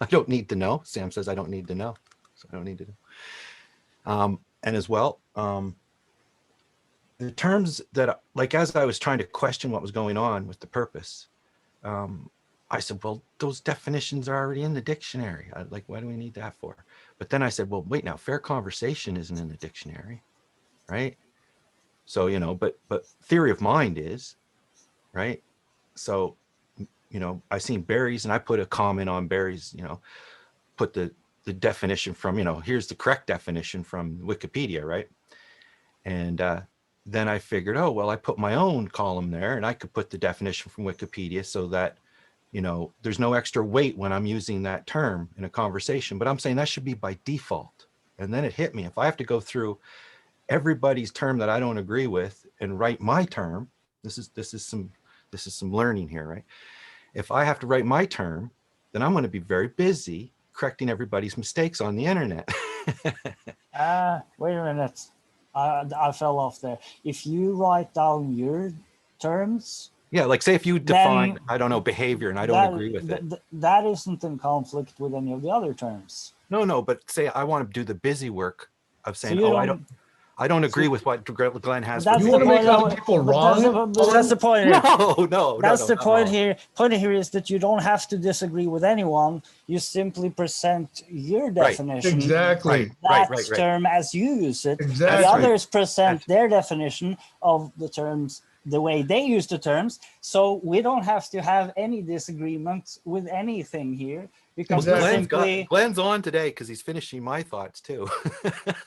I don't need to know. Sam says I don't need to know, so I don't need to know. And as well, the terms that, like, as I was trying to question what was going on with the purpose, I said, well, those definitions are already in the dictionary. Like, why do we need that for? But then I said, well, wait, now fair conversation isn't in the dictionary, right? So, you know, but theory of mind is, right? So, you know, I seen berries and I put a comment on berries, you know, put the definition from, you know, here's the correct definition from Wikipedia, right? And then I figured, oh, well, I put my own column there and I could put the definition from Wikipedia so that, you know, there's no extra weight when I'm using that term in a conversation, but I'm saying that should be by default. And then it hit me. If I have to go through everybody's term that I don't agree with and write my term, this is some learning here, right? If I have to write my term, then I'm going to be very busy correcting everybody's mistakes on the internet. Wait a minute. I fell off there. If you write down your terms, yeah, like say if you define, I don't know, behavior and I don't agree with it. That isn't in conflict with any of the other terms. No, but say I want to do the busy work of saying, So I don't agree with what Glenn has. That's You want to make other people wrong? That's the point here. No. That's the point here. Point here is that you don't have to disagree with anyone. You simply present your definition. Exactly. That term as you use it. Exactly. The others present their definition of the terms the way they use the terms. So we don't have to have any disagreement with anything here. Because Glenn's on today because he's finishing my thoughts too.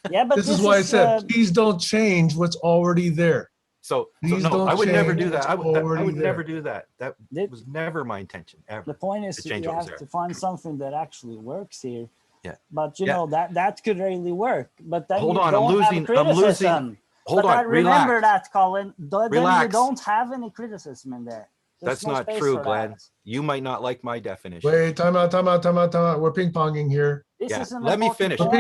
Yeah, but this is why I said, please don't change what's already there. So no, I would never do that. I would never do that. That was never my intention ever. The point is you have to find something that actually works here. Yeah. But you know that could really work. But then hold you on, don't I'm have criticism. Hold on, remember that, Colin. Then relax. You don't have any criticism in there. That's not true, Glenn. You might not like my definition. Wait, time out. We're ping-ponging here. Let me finish. We're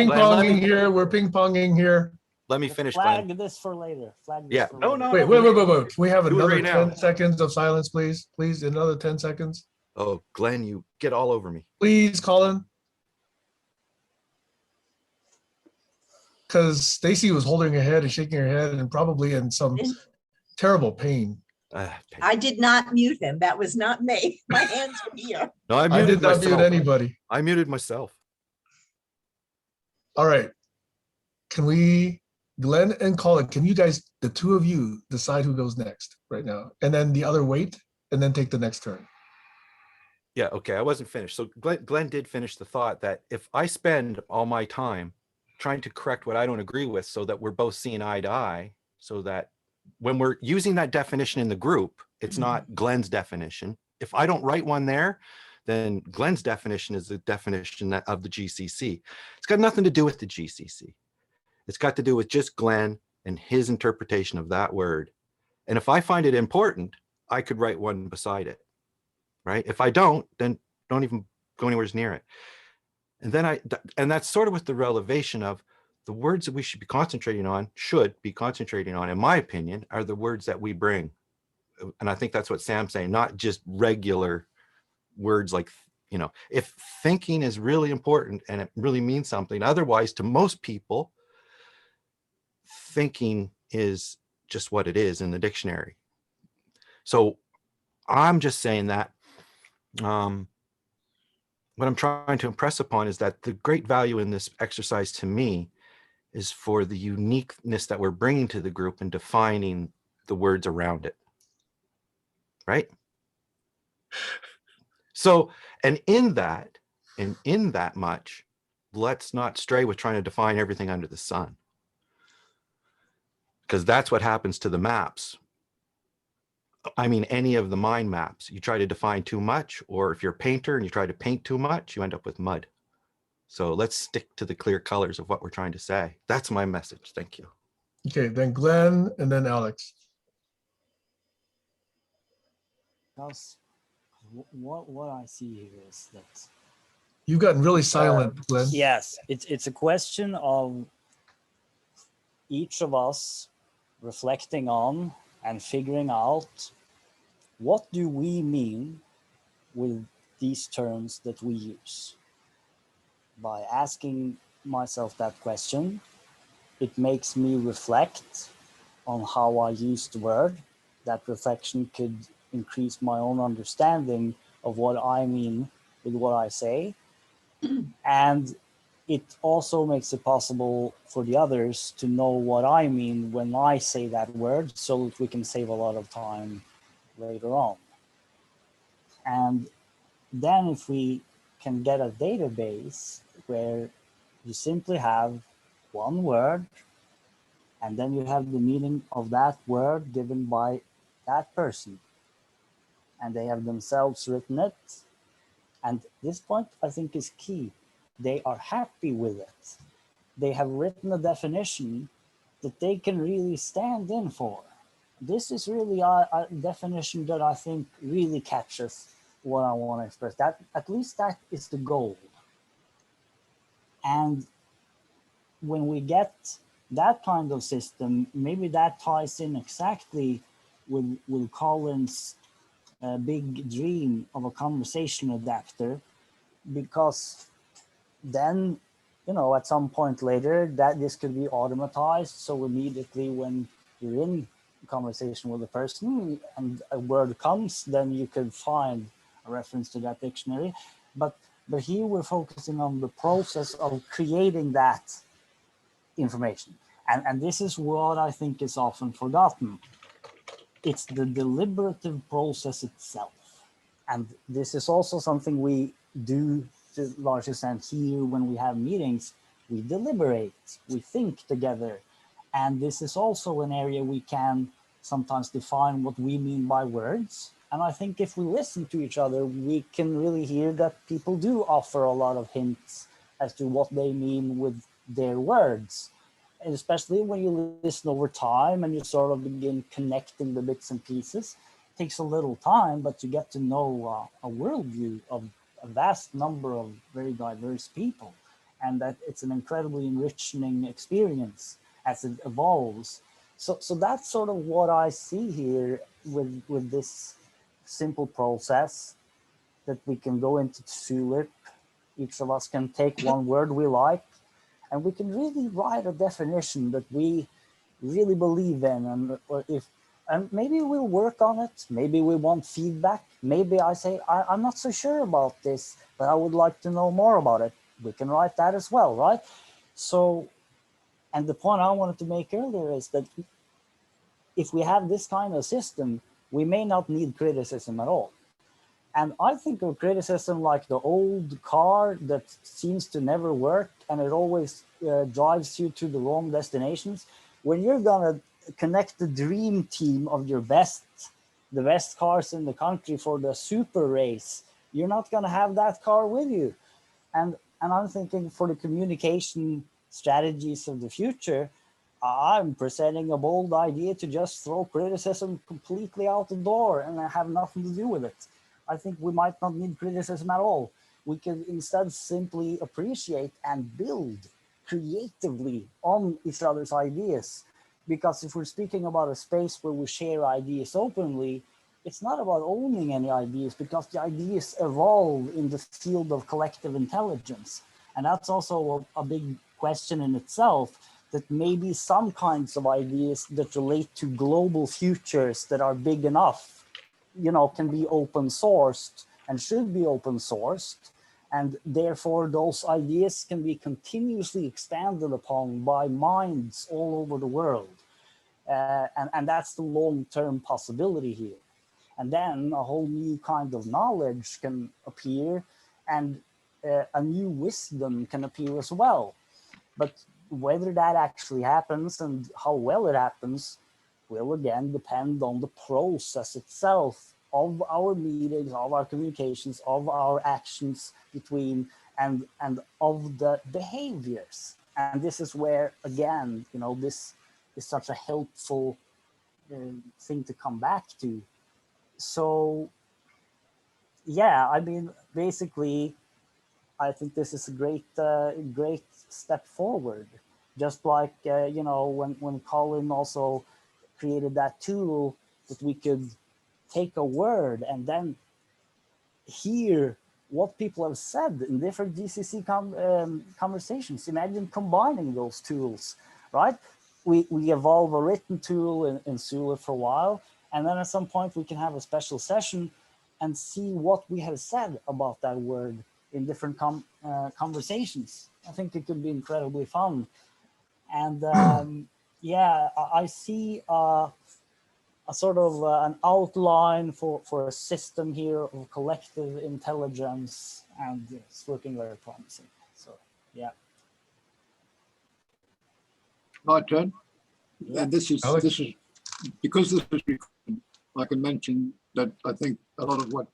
ping-ponging here. let me finish, Flag Glenn. this for later. Flag this Yeah. for No, later. no, Wait, no. wait. Can we have Do it another right now. 10 seconds of silence, please? Please, another 10 seconds. Oh, Glenn, you get all over me. Please, Colin. Because Stacy was holding her head and shaking her head and probably in some terrible pain. I did not mute him. That was not me. My hands were here. No, I I muted did not myself. mute anybody. I muted myself. All right. Can we, Glenn and Colin, can you guys, the two of you, decide who goes next right now? And then the other wait, and then take the next turn. Yeah, okay, I wasn't finished. So Glenn did finish the thought that if I spend all my time trying to correct what I don't agree with so that we're both seeing eye to eye, so that when we're using that definition in the group, it's not Glenn's definition. If I don't write one there, then Glenn's definition is the definition of the GCC. It's got nothing to do with the GCC. It's got to do with just Glenn and his interpretation of that word. And if I find it important, I could write one beside it, right? If I don't, then don't even go anywhere near it. And then and that's sort of with the relevation of the words that we should be concentrating on, in my opinion, are the words that we bring. And I think that's what Sam's saying, not just regular words like, you know, if thinking is really important and it really means something, otherwise to most people, thinking is just what it is in the dictionary. So I'm just saying that what I'm trying to impress upon is that the great value in this exercise to me is for the uniqueness that we're bringing to the group and defining the words around it, right? So, and in that much, let's not stray with trying to define everything under the sun, because that's what happens to the maps. I mean, any of the mind maps, you try to define too much, or if you're a painter and you try to paint too much, you end up with mud. So let's stick to the clear colors of what we're trying to say. That's my message. Thank you. Okay, then Glenn and then Alex. Because what I see here is that You've gotten really silent, Glenn. yes, it's a question of each of us reflecting on and figuring out what do we mean with these terms that we use. By asking myself that question, it makes me reflect on how I use the word. That reflection could increase my own understanding of what I mean with what I say. And it also makes it possible for the others to know what I mean when I say that word, so that we can save a lot of time later on. And then if we can get a database where you simply have one word, and then you have the meaning of that word given by that person, and they have themselves written it. And this point, I think, is key. They are happy with it. They have written a definition that they can really stand in for. This is really a definition that I think really catches what I want to express. That, at least that is the goal. And when we get that kind of system, maybe that ties in exactly with Colin's big dream of a conversation adapter, because then, you know, at some point later that this could be automatized. So immediately when you're in conversation with a person and a word comes, then you could find a reference to that dictionary. But here we're focusing on the process of creating that information. And this is what I think is often forgotten. It's the deliberative process itself. And this is also something we do to a large extent here when we have meetings. We deliberate, we think together. And this is also an area we can sometimes define what we mean by words. And I think if we listen to each other, we can really hear that people do offer a lot of hints as to what they mean with their words. And especially when you listen over time and you sort of begin connecting the bits and pieces. It takes a little time, but you get to know a worldview of a vast number of very diverse people. And that it's an incredibly enriching experience. as it evolves. So that's sort of what I see here with this simple process, that we can go into Tulip. Each of us can take one word we like, and we can really write a definition that we really believe in. And maybe we'll work on it. Maybe we want feedback. Maybe I say, I'm not so sure about this, but I would like to know more about it. We can write that as well, right? So, and the point I wanted to make earlier is that if we have this kind of system, we may not need criticism at all. And I think of criticism like the old car that seems to never work and it always drives you to the wrong destinations. When you're gonna connect the dream team of the best cars in the country for the super race, you're not gonna have that car with you. And I'm thinking for the communication strategies of the future, I'm presenting a bold idea to just throw criticism completely out the door and have nothing to do with it. I think we might not need criticism at all. We can instead simply appreciate and build creatively on each other's ideas. Because if we're speaking about a space where we share ideas openly, it's not about owning any ideas, because the ideas evolve in the field of collective intelligence. And that's also a big question in itself, that maybe some kinds of ideas that relate to global futures that are big enough, can be open sourced and should be open sourced. And therefore those ideas can be continuously expanded upon by minds all over the world. And that's the long-term possibility here. And then a whole new kind of knowledge can appear, and a new wisdom can appear as well. But whether that actually happens and how well it happens will again depend on the process itself of our meetings, of our communications, of our actions between, and of the behaviors. And this is where, again, this is such a helpful thing to come back to. So, yeah, I mean, basically, I think this is a great step forward. Just like, when Colin also created that tool that we could take a word and then hear what people have said in different GCC conversations. Imagine combining those tools, right? We evolve a written tool in Sula for a while, and then at some point we can have a special session and see what we have said about that word in different conversations. I think it could be incredibly fun. And yeah, I see a sort of an outline for a system here of collective intelligence, and it's looking very promising. So, yeah. My turn. Yeah. And this is because this is recorded, I can mention that I think a lot of what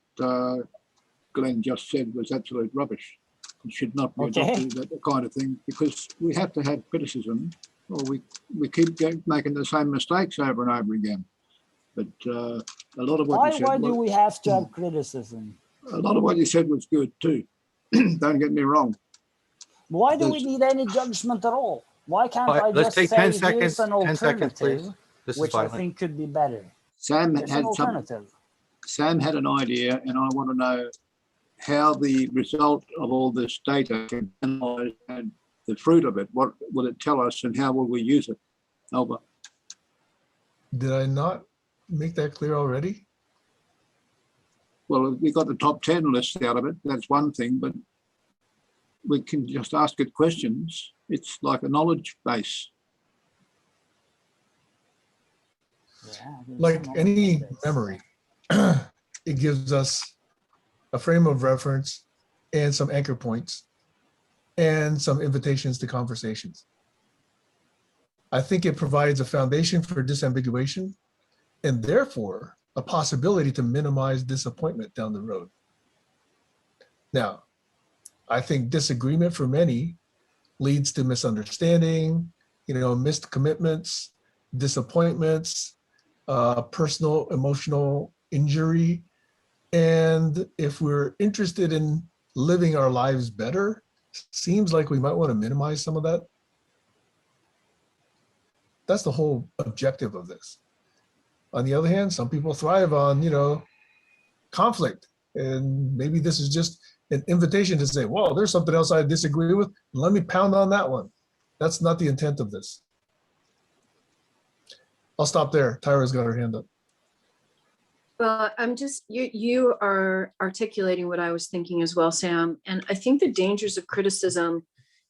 Glenn just said was absolute rubbish. It should not be adopted, that kind of thing, because we have to have criticism, or we keep making the same mistakes over and over again. But a lot of what you said. Why do we have to have criticism? A lot of what you said was good too. Don't get me wrong. Why do we need any judgment at all? Why can't I let's just take say 10 seconds, here's an 10 seconds, please. alternative, This is which I violent. think could be better? Sam There's an alternative. Sam had an idea, and I want to know how the result of all this data can be analysed and the fruit of it. What will it tell us, and how will we use it? Albert. Did I not make that clear already? Well, we got the top 10 list out of it. That's one thing, but we can just ask it questions. It's like a knowledge base. Yeah, Like any memory, it gives us a frame of reference and some anchor points and some invitations to conversations. I think it provides a foundation for disambiguation and therefore a possibility to minimize disappointment down the road. Now, I think disagreement for many leads to misunderstanding, missed commitments, disappointments, personal emotional injury. And if we're interested in living our lives better, seems like we might want to minimize some of that. That's the whole objective of this. On the other hand, some people thrive on, conflict. And maybe this is just an invitation to say, whoa, there's something else I disagree with. Let me pound on that one. That's not the intent of this. I'll stop there. Tyra's got her hand up. Well, I'm just, you are articulating what I was thinking as well, Sam. And I think the dangers of criticism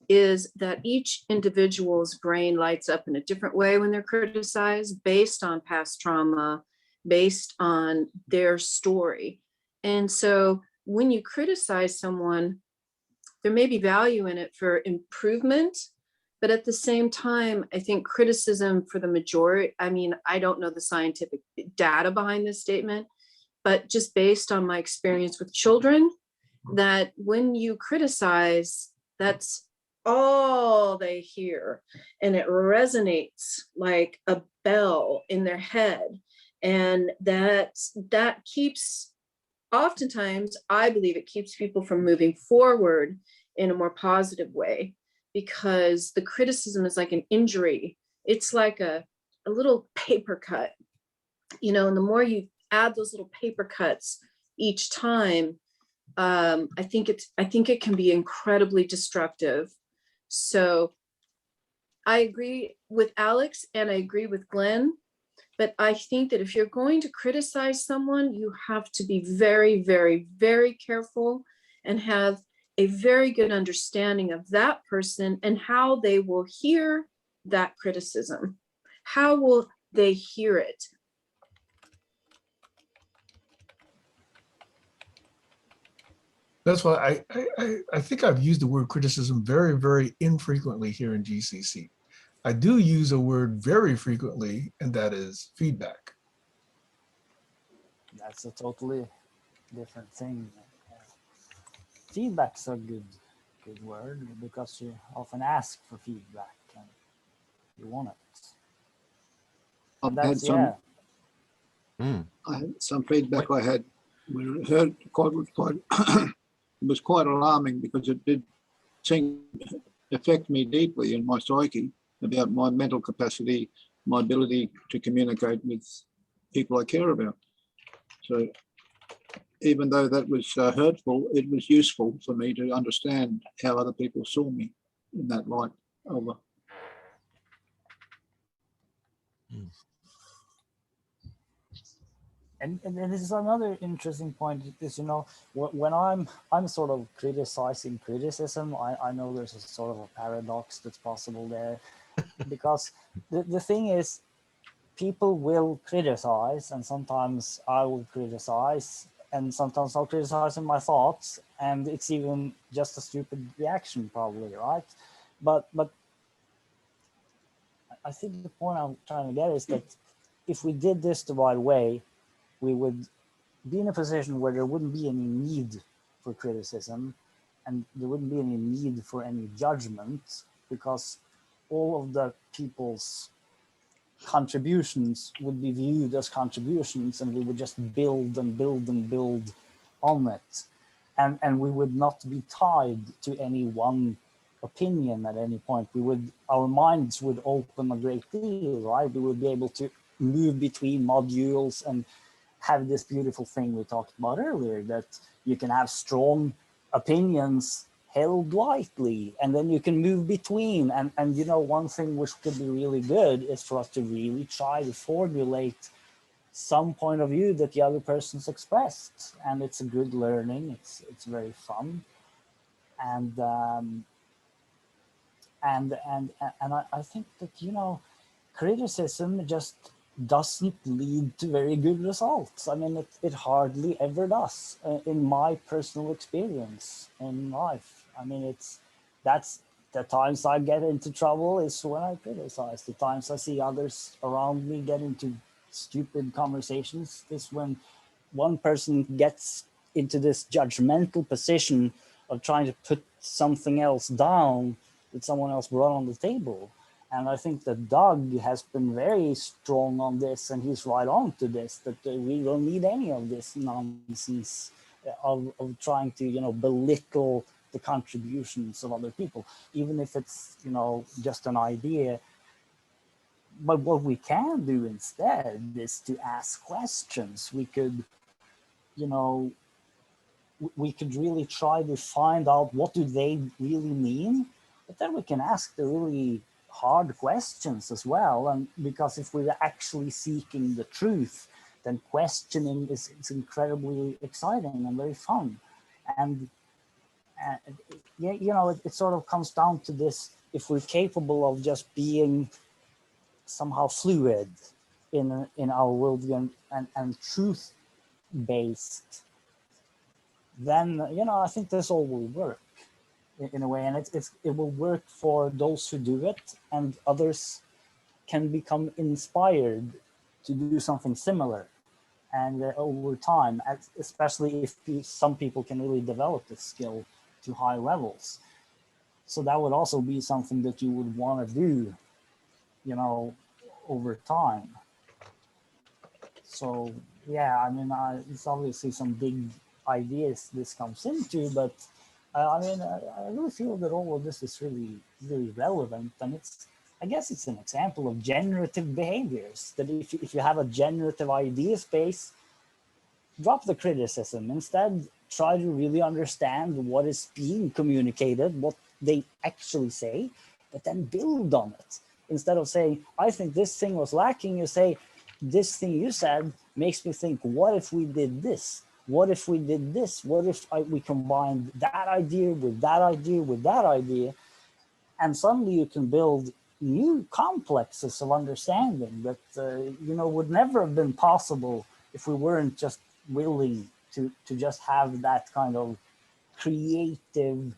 is that each individual's brain lights up in a different way when they're criticized based on past trauma, based on their story. And so when you criticize someone, there may be value in it for improvement, but at the same time, I think criticism for the majority, I mean, I don't know the scientific data behind this statement, but just based on my experience with children, that when you criticize, that's all they hear. And it resonates like a bell in their head. And that keeps, oftentimes, I believe it keeps people from moving forward in a more positive way, because the criticism is like an injury. It's like a little paper cut, and the more you add those little paper cuts each time, I think it can be incredibly destructive. So I agree with Alex and I agree with Glenn, but I think that if you're going to criticize someone, you have to be very, very, very careful and have a very good understanding of that person and how they will hear that criticism. How will they hear it? That's why I think I've used the word criticism very, very infrequently here in GCC. I do use a word very frequently, and that is feedback. That's a totally different thing. Feedback's a good word because you often ask for feedback and you want it. I've That's, had some, yeah. I had some feedback I had where it heard quite it was quite alarming because it did affect me deeply in my psyche about my mental capacity, my ability to communicate with people I care about. So even though that was hurtful, it was useful for me to understand how other people saw me in that light. Over. And this is another interesting point is, when I'm sort of criticizing criticism, I know there's a sort of a paradox that's possible there, because the thing is, people will criticize, and sometimes I will criticize, and sometimes I'll criticize in my thoughts, and it's even just a stupid reaction probably, right? But I think the point I'm trying to get is that if we did this the right way, we would be in a position where there wouldn't be any need for criticism and there wouldn't be any need for any judgment, because all of the people's contributions would be viewed as contributions and we would just build and build and build on it. And we would not be tied to any one opinion at any point. Our minds would open a great deal, right? We would be able to move between modules and have this beautiful thing we talked about earlier, that you can have strong opinions held lightly, and then you can move between. And one thing which could be really good is for us to really try to formulate some point of view that the other person's expressed, and it's a good learning. It's very fun, and I think that criticism just doesn't lead to very good results. I mean, it hardly ever does, in my personal experience in life. I mean, that's the times I get into trouble is when I criticize. The times I see others around me get into stupid conversations is when one person gets into this judgmental position of trying to put something else down that someone else brought on the table. And I think that Doug has been very strong on this, and he's right on to this, that we don't need any of this nonsense of trying to, belittle the contributions of other people, even if it's, just an idea. but what we can do instead is to ask questions. We could, you know, we could really try to find out what do they really mean, but then we can ask the really hard questions as well. And because if we're actually seeking the truth, then questioning is incredibly exciting and very fun. And yeah, you know, it sort of comes down to this: if we're capable of just being somehow fluid in our worldview and truth based, then, you know, I think this all will work in a way, and it will work for those who do it, and others can become inspired to do something similar. And over time, especially if some people can really develop this skill to high levels. So that would also be something that you would want to do, you know, over time. So yeah, I mean, it's obviously some big ideas this comes into, but I mean, I really feel that all of this is really, really relevant, and I guess it's an example of generative behaviors. That if you have a generative idea space, drop the criticism. Instead, try to really understand what is being communicated, what they actually say, but then build on it. Instead of saying, I think this thing was lacking, you say, this thing you said makes me think, what if we did this? What if we did this? What if we combined that idea with that idea with that idea? And suddenly you can build new complexes of understanding that, you know, would never have been possible if we weren't just willing to just have that kind of creative,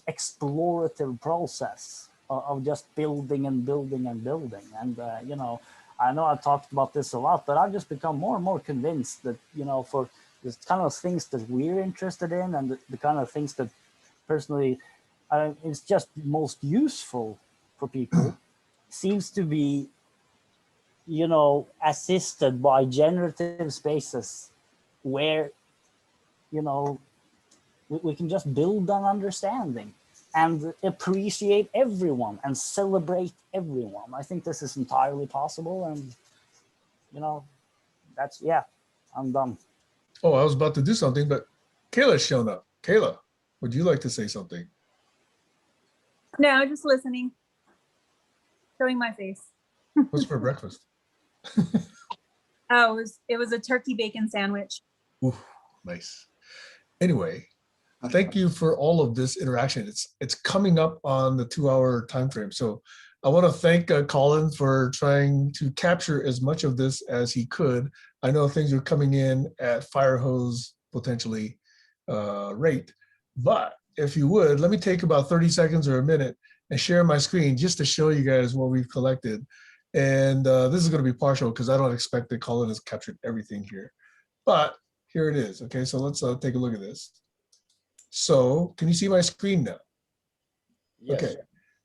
explorative process of just building and building and building. And, you know I've talked about this a lot, but I've just become more and more convinced that, you know, for the kind of things that we're interested in and the kind of things that personally is just most useful for people seems to be, you know, assisted by generative spaces where, you know, we can just build on understanding and appreciate everyone and celebrate everyone. I think this is entirely possible, and, you know, yeah, I'm done. Oh, I was about to do something, but Kayla's shown up. Kayla, would you like to say something? No, just listening, showing my face. What's for breakfast? Oh, it was a turkey bacon sandwich. Ooh, nice. Anyway, thank you for all of this interaction. It's coming up on the 2-hour time frame. So I want to thank Colin for trying to capture as much of this as he could. I know things are coming in at fire hose potentially rate, but if you would, let me take about 30 seconds or a minute and share my screen just to show you guys what we've collected. And this is going to be partial because I don't expect that Colin has captured everything here, but here it is. Okay, so let's take a look at this. So can you see my screen now? Yes. Okay,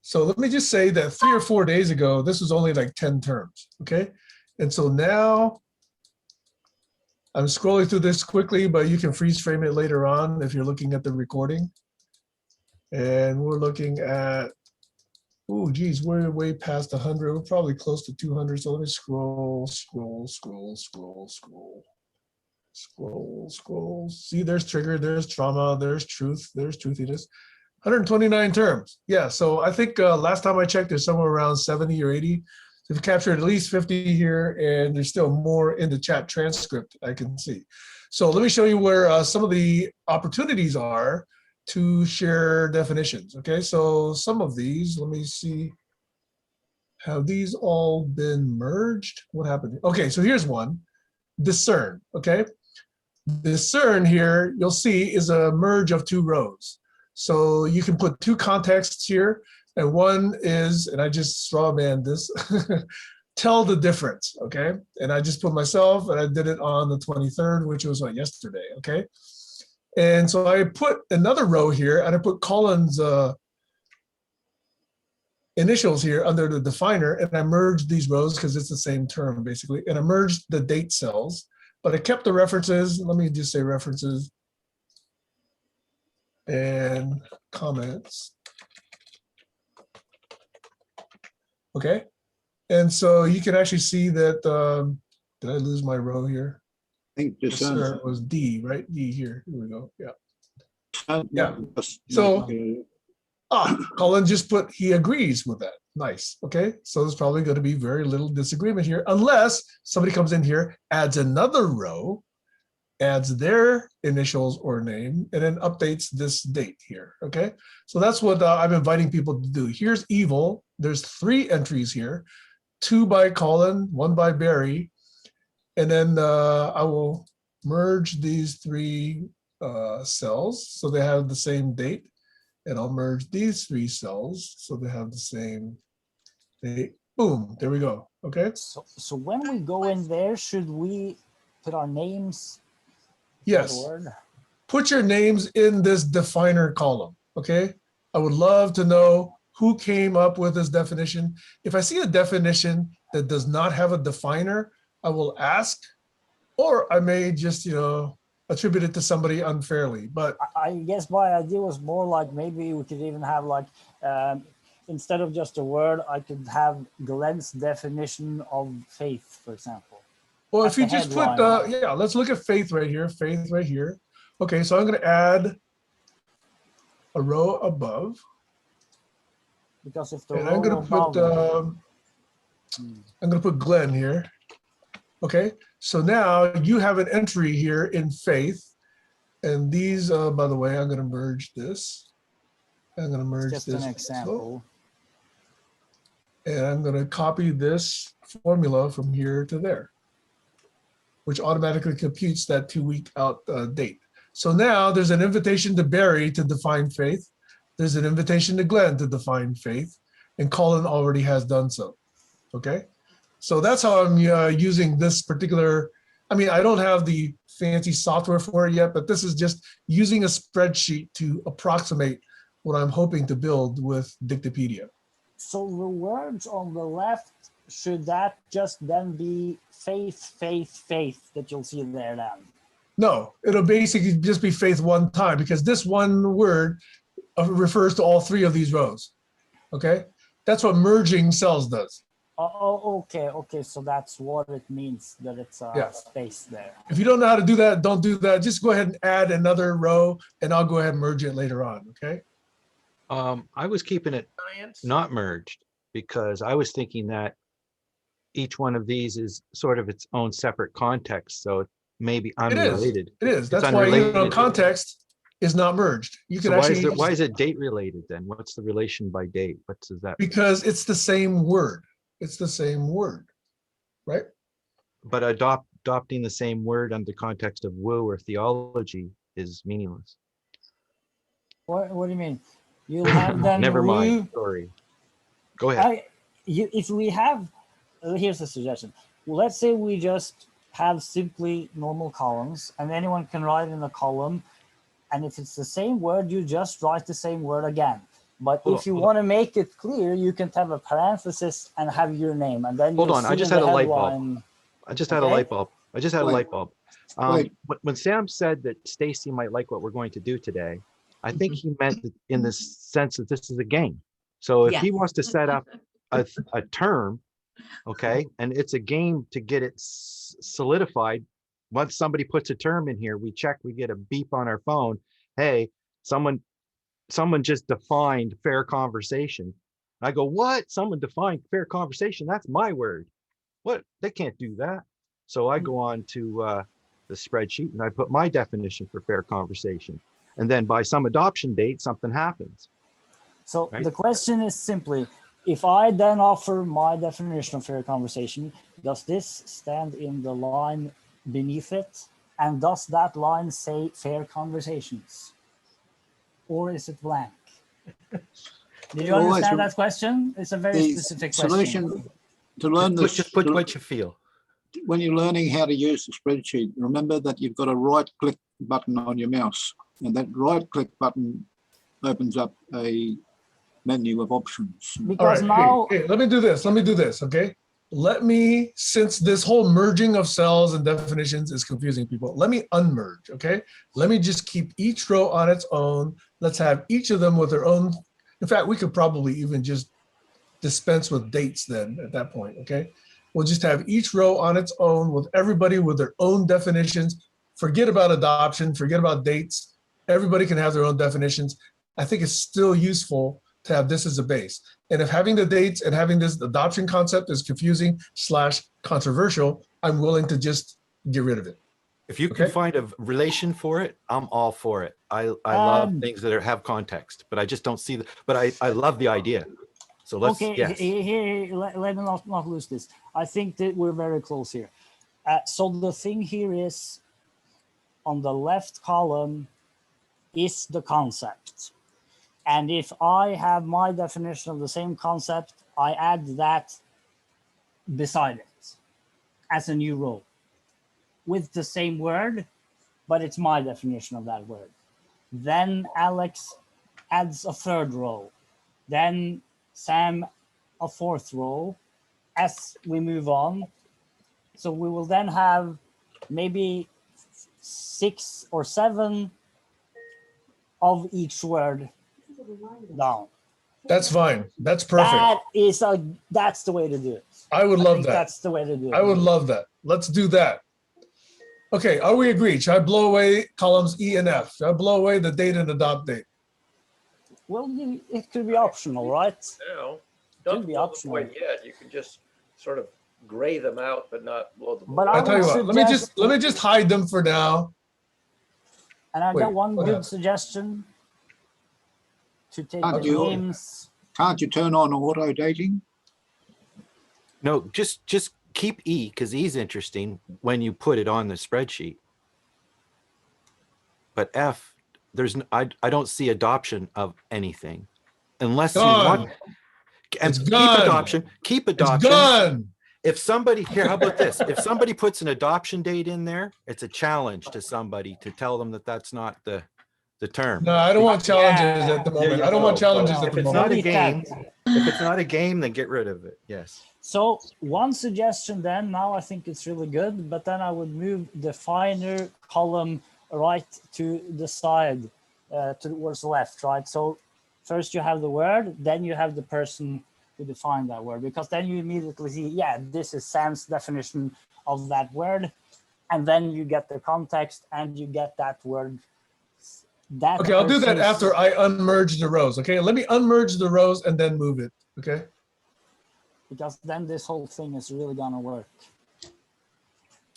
so let me just say that 3 or 4 days ago, this was only like 10 terms, okay? And so now I'm scrolling through this quickly, but you can freeze frame it later on if you're looking at the recording. And we're looking at, oh geez, we're way past 100. We're probably close to 200. So let me scroll. See, there's trigger, there's trauma, there's truth, there's truthiness. 129 terms. Yeah, so I think last time I checked, there's somewhere around 70 or 80. So we've captured at least 50 here, and there's still more in the chat transcript I can see. So let me show you where some of the opportunities are to share definitions. Okay, so some of these, let me see. Have these all been merged? What happened? Okay, so here's one. Discern, okay? Discern here, you'll see, is a merge of 2 rows. So you can put 2 contexts here, and one is, and I just straw man this, tell the difference, okay? And I just put myself, and I did it on the 23rd, which was what, yesterday, okay? And so I put another row here, and I put Colin's initials here under the definer, and I merged these rows because it's the same term, basically, and I merged the date cells. But I kept the references. Let me just say references and comments. Okay, And so you can actually see that, did I lose my row here? I think Yes, discern. sir, it was D, right? D here. Here we go. Yeah. Don't Yeah. just So- make, Colin just put he agrees with that. Nice. Okay. So there's probably going to be very little disagreement here, unless somebody comes in here, adds another row, adds their initials or name, and then updates this date here. Okay. So that's what I'm inviting people to do. Here's evil. There's 3 entries here, 2 by Colin, 1 by Barry. And then I will merge these 3 cells so they have the same date. And I'll merge these 3 cells so they have the same date. Boom, there we go. Okay. So when we go in there, should we put our names? Yes. Word? Put your names in this definer column. Okay. I would love to know who came up with this definition. If I see a definition that does not have a definer, I will ask, or I may just, attribute it to somebody unfairly. But I guess my idea was more like maybe we could even have like, instead of just a word, I could have Glenn's definition of faith, for example. well, At if you the just put, headline. yeah, let's look at faith right here, faith right here. Okay, so I'm going to add a row above, Because if the and I'm going to row put, above- I'm going to put Glenn here. Okay, so now you have an entry here in faith, and these, by the way, I'm going to merge this. I'm going to merge just this an also. example. And I'm going to copy this formula from here to there, which automatically computes that 2-week out date. So now there's an invitation to Barry to define faith. There's an invitation to Glenn to define faith, and Colin already has done so. Okay, so that's how I'm using this particular. I mean, I don't have the fancy software for it yet, but this is just using a spreadsheet to approximate what I'm hoping to build with Dictopedia. So the words on the left, should that just then be faith, faith, faith that you'll see there then? No, it'll basically just be faith one time, because this one word refers to all 3 of these rows. Okay, that's what merging cells does. Oh, okay. So that's what it means, that it's a Yeah. space there. If you don't know how to do that, don't do that. Just go ahead and add another row, and I'll go ahead and merge it later on. Okay. I was keeping it not merged because I was thinking that each one of these is sort of its own separate context. So maybe unrelated. It is. It's That's why unrelated. context is not merged. You can So actually why is it date related then? What's the relation by date? What does that? because it's the same word. It's the same word, right? But adopting the same word under context of woo or theology is meaningless. What do you mean? You'll have them. Never mind. Sorry. Go ahead. If we have, here's a suggestion. Let's say we just have simply normal columns, and anyone can write in a column. And if it's the same word, you just write the same word again. But if you want to make it clear, you can have a parenthesis and have your name, and then Hold on, I just had a light bulb. headline. I just had a light bulb. Wait. When Sam said that Stacy might like what we're going to do today, I think he meant it in the sense that this is a game. So if he wants to set up a term, okay, and it's a game to get it solidified. Once somebody puts a term in here, we check, we get a beep on our phone. Hey, someone just defined fair conversation. I go, what? Someone defined fair conversation? That's my word. What? They can't do that. So I go on to the spreadsheet and I put my definition for fair conversation. And then by some adoption date, something happens. So Right. the question is simply, if I then offer my definition of fair conversation, does this stand in the line beneath it? And does that line say fair conversations? Or is it blank? Did you Always understand that question? It's a very The specific solution question. to learn this, Just put what you feel. when you're learning how to use the spreadsheet, remember that you've got a right-click button on your mouse, and that right-click button opens up a menu of options. All Because right, now, hey, let me do this, okay? Since this whole merging of cells and definitions is confusing people, let me unmerge, okay? Let me just keep each row on its own. Let's have each of them with their own. In fact, we could probably even just dispense with dates then at that point, okay? We'll just have each row on its own with everybody with their own definitions. Forget about adoption, forget about dates. Everybody can have their own definitions. I think it's still useful to have this as a base. And if having the dates and having this adoption concept is confusing / controversial, I'm willing to just get rid of it. If you can Okay. find a relation for it, I'm all for it. I love things that have context, but I just don't see but I love the idea. So let's, Okay, yes. here, let me not lose this. I think that we're very close here. So the thing here is, on the left column is the concept. And if I have my definition of the same concept, I add that beside it as a new row with the same word, but it's my definition of that word. Then Alex adds a third row. Then Sam a fourth row as we move on. So we will then have maybe 6 or 7 of each word down. That's fine. That's perfect. That's the way to do it. I would love that. That's the way to do it. I would love that. Let's do that. Okay, are we agreed? Should I blow away columns E and F? Should I blow away the date and adopt date? Well, it could be optional, right? No, Could don't be blow them optional. away yet. You can just sort of gray them out, but not blow them But away. I'll tell you what, let me just hide them for now. And I Wait, got one what good happened? suggestion to take Can't the you- names. Can't you turn on auto dating? No, just keep E, because E is interesting when you put it on the spreadsheet. But F, I don't see adoption of anything unless you want. And It's keep gone. adoption. Keep It's adoption. gone. If somebody here, how about this? If somebody puts an adoption date in there, it's a challenge to somebody to tell them that that's not the term. No, I don't want challenges Yeah. at the There moment. you I don't want go. challenges If at the it's not moment. a game, if it's not a game, then get rid of it. Yes. So one suggestion then, now I think it's really good, but then I would move the definer column right to the side, towards the left, right? So first you have the word, then you have the person who defined that word, because then you immediately see, yeah, this is Sam's definition of that word. And then you get the context and you get that word. Okay, I'll do that person's- after I unmerge the rows. Okay, let me unmerge the rows and then move it. Okay. Because then this whole thing is really gonna work.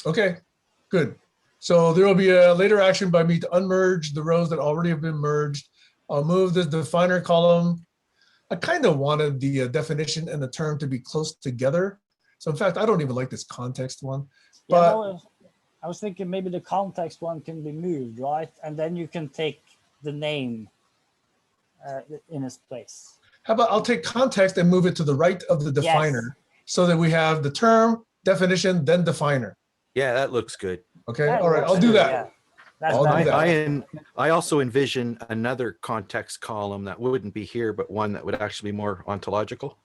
Okay, good. So there will be a later action by me to unmerge the rows that already have been merged. I'll move the definer column. I kind of wanted the definition and the term to be close together. So in fact, I don't even like this context one. Yeah, But no, I was thinking maybe the context one can be moved, right? And then you can take the name in its place. how about I'll take context and move it to the right of the definer so that we have the term, definition, then definer. Yeah, that looks good. Okay, That all right, works I'll do too, that. yeah. That's I'll do better. that. I also envision another context column that wouldn't be here, but one that would actually be more ontological.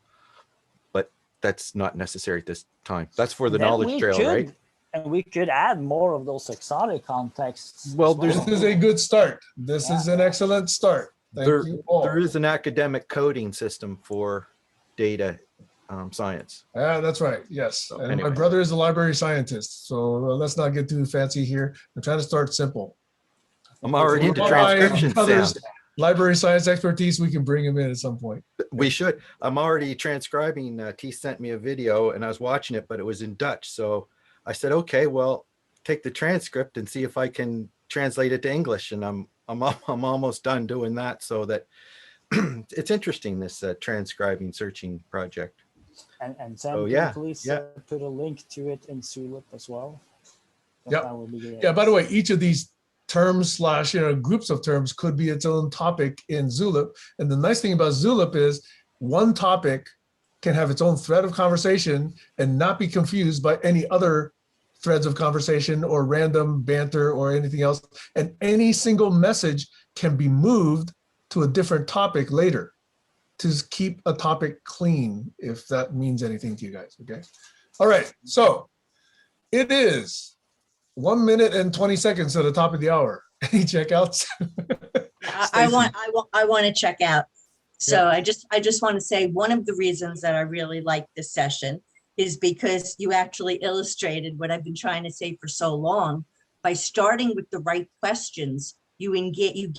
But that's not necessary at this time. That's for the Then knowledge we trail, could- right? And we could add more of those exotic contexts. as Well, This is a good start. This is an excellent start. Thank There, you all. there is an academic coding system for data science. That's right, yes. So And my anyway. brother is a library scientist, so let's not get too fancy here. I'm trying to start simple. I'm already into All my transcription, Sam. brother's library science expertise, we can bring him in at some point. We should. I'm already transcribing. T sent me a video and I was watching it, but it was in Dutch. So I said, okay, well, take the transcript and see if I can translate it to English. And I'm almost done doing that, so that it's interesting, this transcribing searching project. And Sam, Oh, can yeah, you please yeah. put a link to it in Zulip as well? Yep. That would be great. Yeah, by the way, each of these terms / groups of terms could be its own topic in Zulip. And the nice thing about Zulip is one topic can have its own thread of conversation and not be confused by any other threads of conversation or random banter or anything else. And any single message can be moved to a different topic later to keep a topic clean, if that means anything to you guys, okay? All right, so it is 1 minute and 20 seconds at the top of the hour. Any checkouts? I want to check out. So I just want to say one of the reasons that I really like this session is because you actually illustrated what I've been trying to say for so long. By starting with the right questions, you give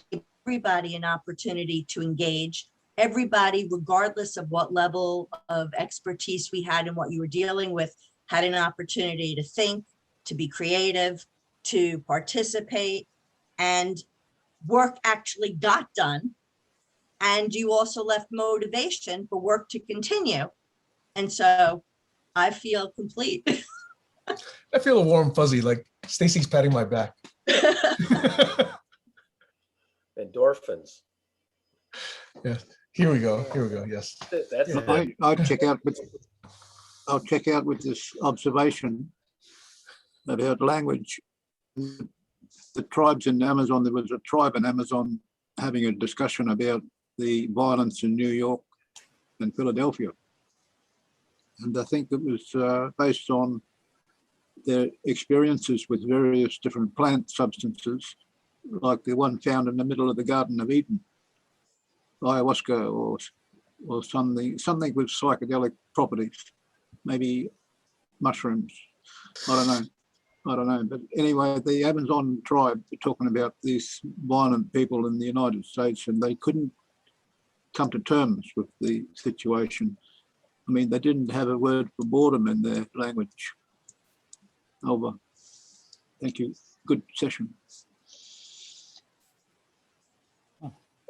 everybody an opportunity to engage. Everybody, regardless of what level of expertise we had and what you were dealing with, had an opportunity to think, to be creative, to participate, and work actually got done. And you also left motivation for work to continue. And so I feel complete. I feel a warm fuzzy, like Stacy's patting my back. Endorphins. Yeah, here we go. Here we go. Yes. That's Yeah. I'll check out with this observation about language. The tribes in Amazon, there was a tribe in Amazon having a discussion about the violence in New York and Philadelphia. And I think it was based on their experiences with various different plant substances, like the one found in the middle of the Garden of Eden, ayahuasca or something with psychedelic properties, maybe mushrooms. I don't know. But anyway, the Amazon tribe were talking about these violent people in the United States, and they couldn't come to terms with the situation. I mean, they didn't have a word for boredom in their language. Over. Thank you. Good session.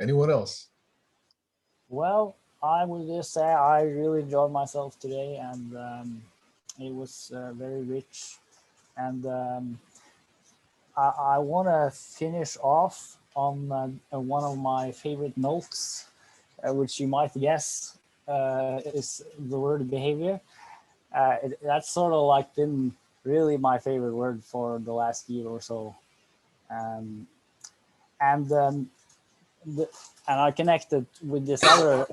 Anyone else? Well, I will just say I really enjoyed myself today, and it was very rich. And I want to finish off on one of my favorite notes, which you might guess is the word behavior. That's sort of like been really my favorite word for the last year or so. And I connected with this other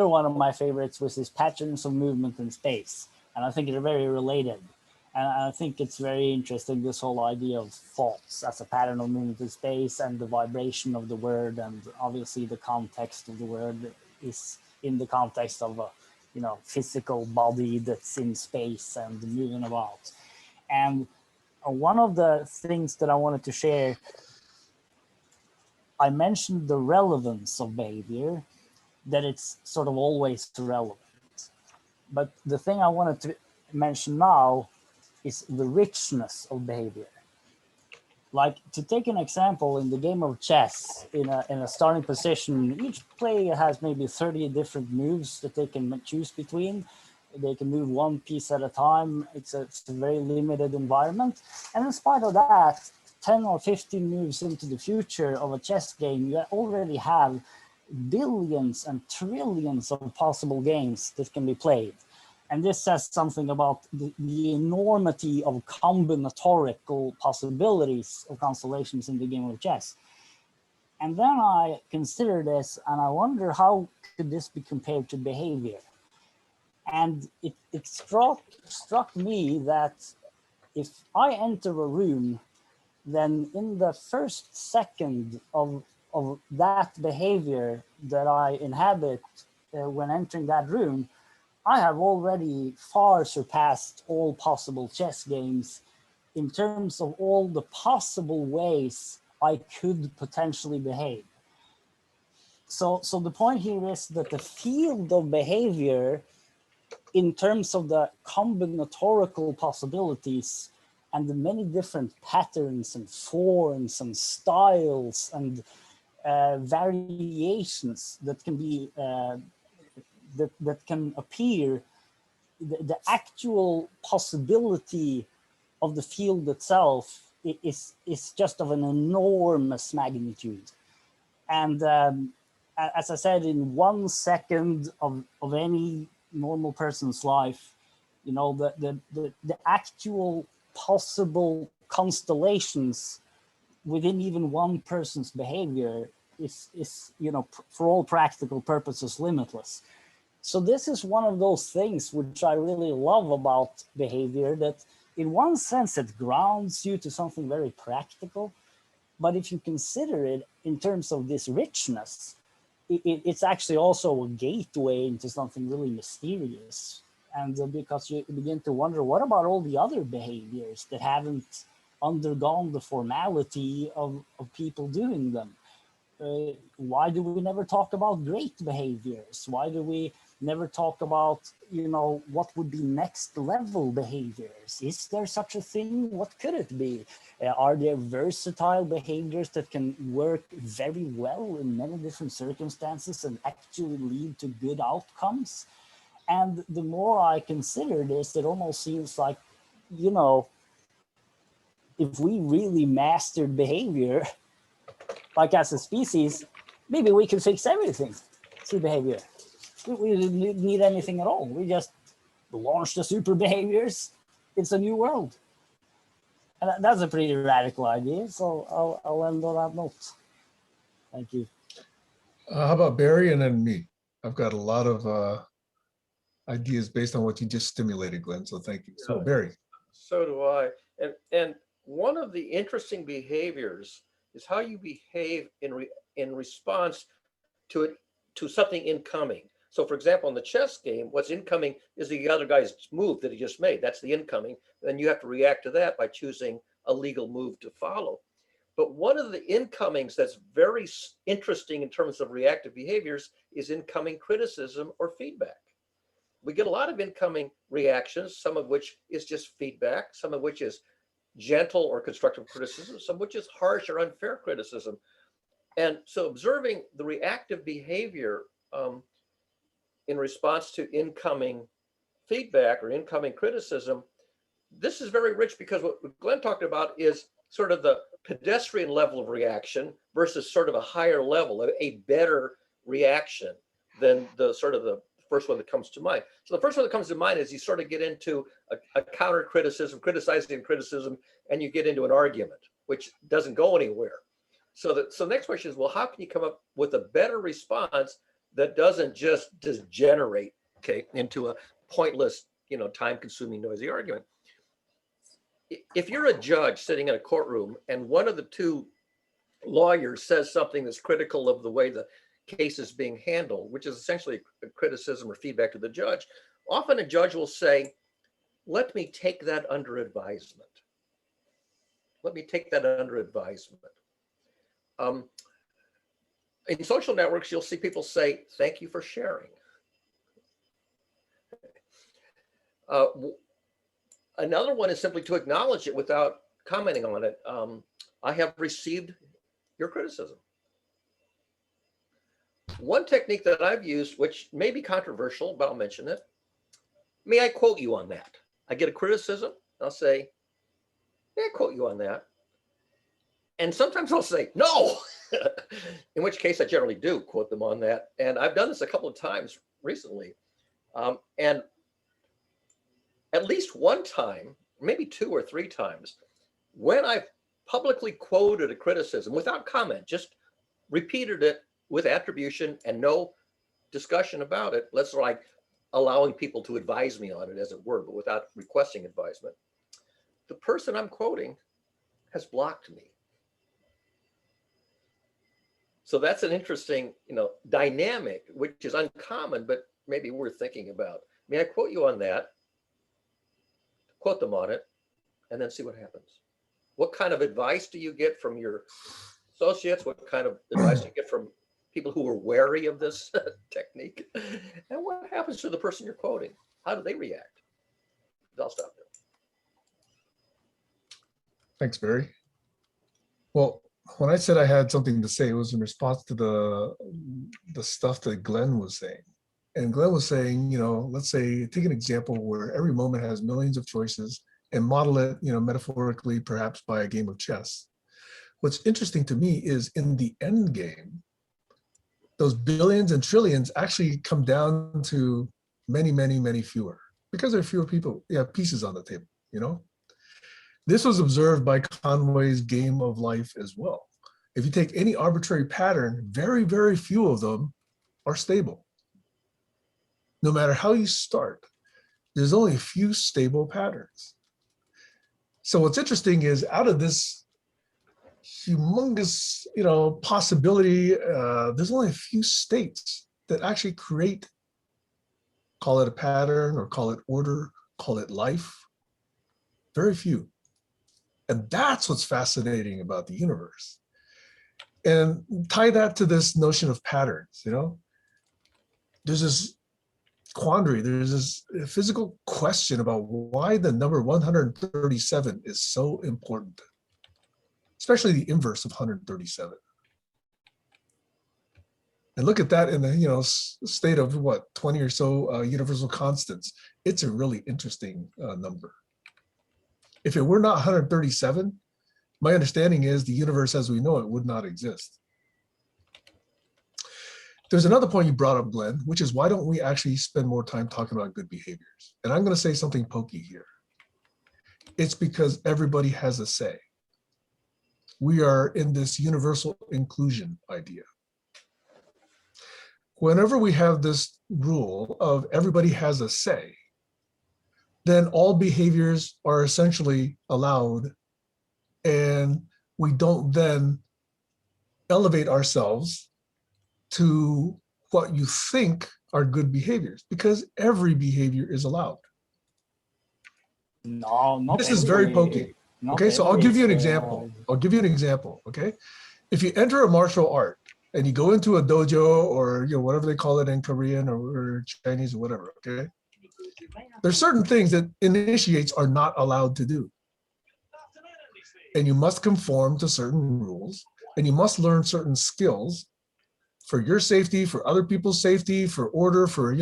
one of my favorites, which is patterns of movement in space. And I think they're very related. And I think it's very interesting, this whole idea of thoughts as a pattern of movement in space and the vibration of the word. And obviously the context of the word is in the context of a physical body that's in space and moving about. And one of the things that I wanted to share, I mentioned the relevance of behavior, that it's sort of always relevant. But the thing I wanted to mention now is the richness of behavior. Like, to take an example, in the game of chess, in a starting position, each player has maybe 30 different moves that they can choose between. They can move one piece at a time. It's a very limited environment. And in spite of that, 10 or 15 moves into the future of a chess game, you already have billions and trillions of possible games that can be played. And this says something about the enormity of combinatorical possibilities of constellations in the game of chess. And then I consider this, and I wonder, how could this be compared to behavior? And it struck me that if I enter a room, then in the first second of that behavior that I inhabit when entering that room, I have already far surpassed all possible chess games in terms of all the possible ways I could potentially behave. So the point here is that the field of behavior, in terms of the combinatorical possibilities and the many different patterns and forms and styles and variations that can be that can appear, the actual possibility of the field itself is just of an enormous magnitude. And as I said, in 1 second of any normal person's life, the actual possible constellations within even one person's behavior is for all practical purposes, limitless. So this is one of those things which I really love about behavior, that in one sense it grounds you to something very practical. But if you consider it in terms of this richness, it's actually also a gateway into something really mysterious. And because you begin to wonder, what about all the other behaviors that haven't undergone the formality of people doing them? Why do we never talk about great behaviors? Why do we never talk about, what would be next level behaviors? Is there such a thing? What could it be? Are there versatile behaviors that can work very well in many different circumstances and actually lead to good outcomes? And the more I consider this, it almost seems like, if we really mastered behavior, like as a species, maybe we can fix everything through behavior. We didn't need anything at all. We just launched the super behaviors. It's a new world. And that's a pretty radical idea. So I'll end on that note. Thank you. How about Barry and then me? I've got a lot of ideas based on what you just stimulated, Glenn. So thank you. So Barry. So do I. And one of the interesting behaviors is how you behave in response to something incoming. So for example, in the chess game, what's incoming is the other guy's move that he just made. That's the incoming. Then you have to react to that by choosing a legal move to follow. But one of the incomings that's very interesting in terms of reactive behaviors is incoming criticism or feedback. We get a lot of incoming reactions, some of which is just feedback, some of which is gentle or constructive criticism, some of which is harsh or unfair criticism. And so observing the reactive behavior in response to incoming feedback or incoming criticism, this is very rich because what Glenn talked about is sort of the pedestrian level of reaction versus sort of a higher level, a better reaction than the sort of the first one that comes to mind. So the first one that comes to mind is you sort of get into a counter criticism, criticizing criticism, and you get into an argument, which doesn't go anywhere. So the next question is, well, how can you come up with a better response that doesn't just degenerate, into a pointless, time-consuming, noisy argument? If you're a judge sitting in a courtroom and one of the two lawyers says something that's critical of the way the case is being handled, which is essentially a criticism or feedback to the judge, often a judge will say, let me take that under advisement. Let me take that under advisement. In social networks, you'll see people say, thank you for sharing. Another one is simply to acknowledge it without commenting on it. I have received your criticism. One technique that I've used, which may be controversial, but I'll mention it. May I quote you on that? I get a criticism, I'll say, may I quote you on that? And sometimes I'll say, no, in which case I generally do quote them on that. And I've done this a couple of times recently. And at least one time, maybe 2 or 3 times, when I've publicly quoted a criticism without comment, just repeated it with attribution and no discussion about it, let's like allowing people to advise me on it, as it were, but without requesting advisement, the person I'm quoting has blocked me. So that's an interesting, dynamic, which is uncommon, but maybe worth thinking about. May I quote you on that? Quote them on it, and then see what happens. What kind of advice do you get from your associates? What kind of advice do you get from people who are wary of this technique? And what happens to the person you're quoting? How do they react? I'll stop there. Thanks, Barry. Well, when I said I had something to say, it was in response to the stuff that Glenn was saying. And Glenn was saying, let's say, take an example where every moment has millions of choices and model it, metaphorically, perhaps by a game of chess. What's interesting to me is in the end game, those billions and trillions actually come down to many, many, many fewer because there are fewer people, pieces on the table, This was observed by Conway's Game of Life as well. If you take any arbitrary pattern, very, very few of them are stable. No matter how you start, there's only a few stable patterns. So what's interesting is out of this humongous, possibility. There's only a few states that actually create, call it a pattern or call it order, call it life. Very few. And that's what's fascinating about the universe. And tie that to this notion of patterns, there's this quandary, there's this physical question about why the number 137 is so important, especially the inverse of 137. And look at that in the state of what, 20 or so universal constants. It's a really interesting number. If it were not 137, my understanding is the universe as we know it would not exist. There's another point you brought up, Glenn, which is why don't we actually spend more time talking about good behaviors? And I'm going to say something pokey here. It's because everybody has a say. We are in this universal inclusion idea. Whenever we have this rule of everybody has a say, then all behaviors are essentially allowed, and we don't then elevate ourselves to what you think are good behaviors, because every behavior is allowed. No, not This is very every- pokey. not Okay, so I'll give you an every, example. Okay? If you enter a martial art and you go into a dojo or whatever they call it in Korean or Chinese or whatever, okay? There's certain things that initiates are not allowed to do. And you must conform to certain rules, and you must learn certain skills for your safety, for other people's safety, for order, for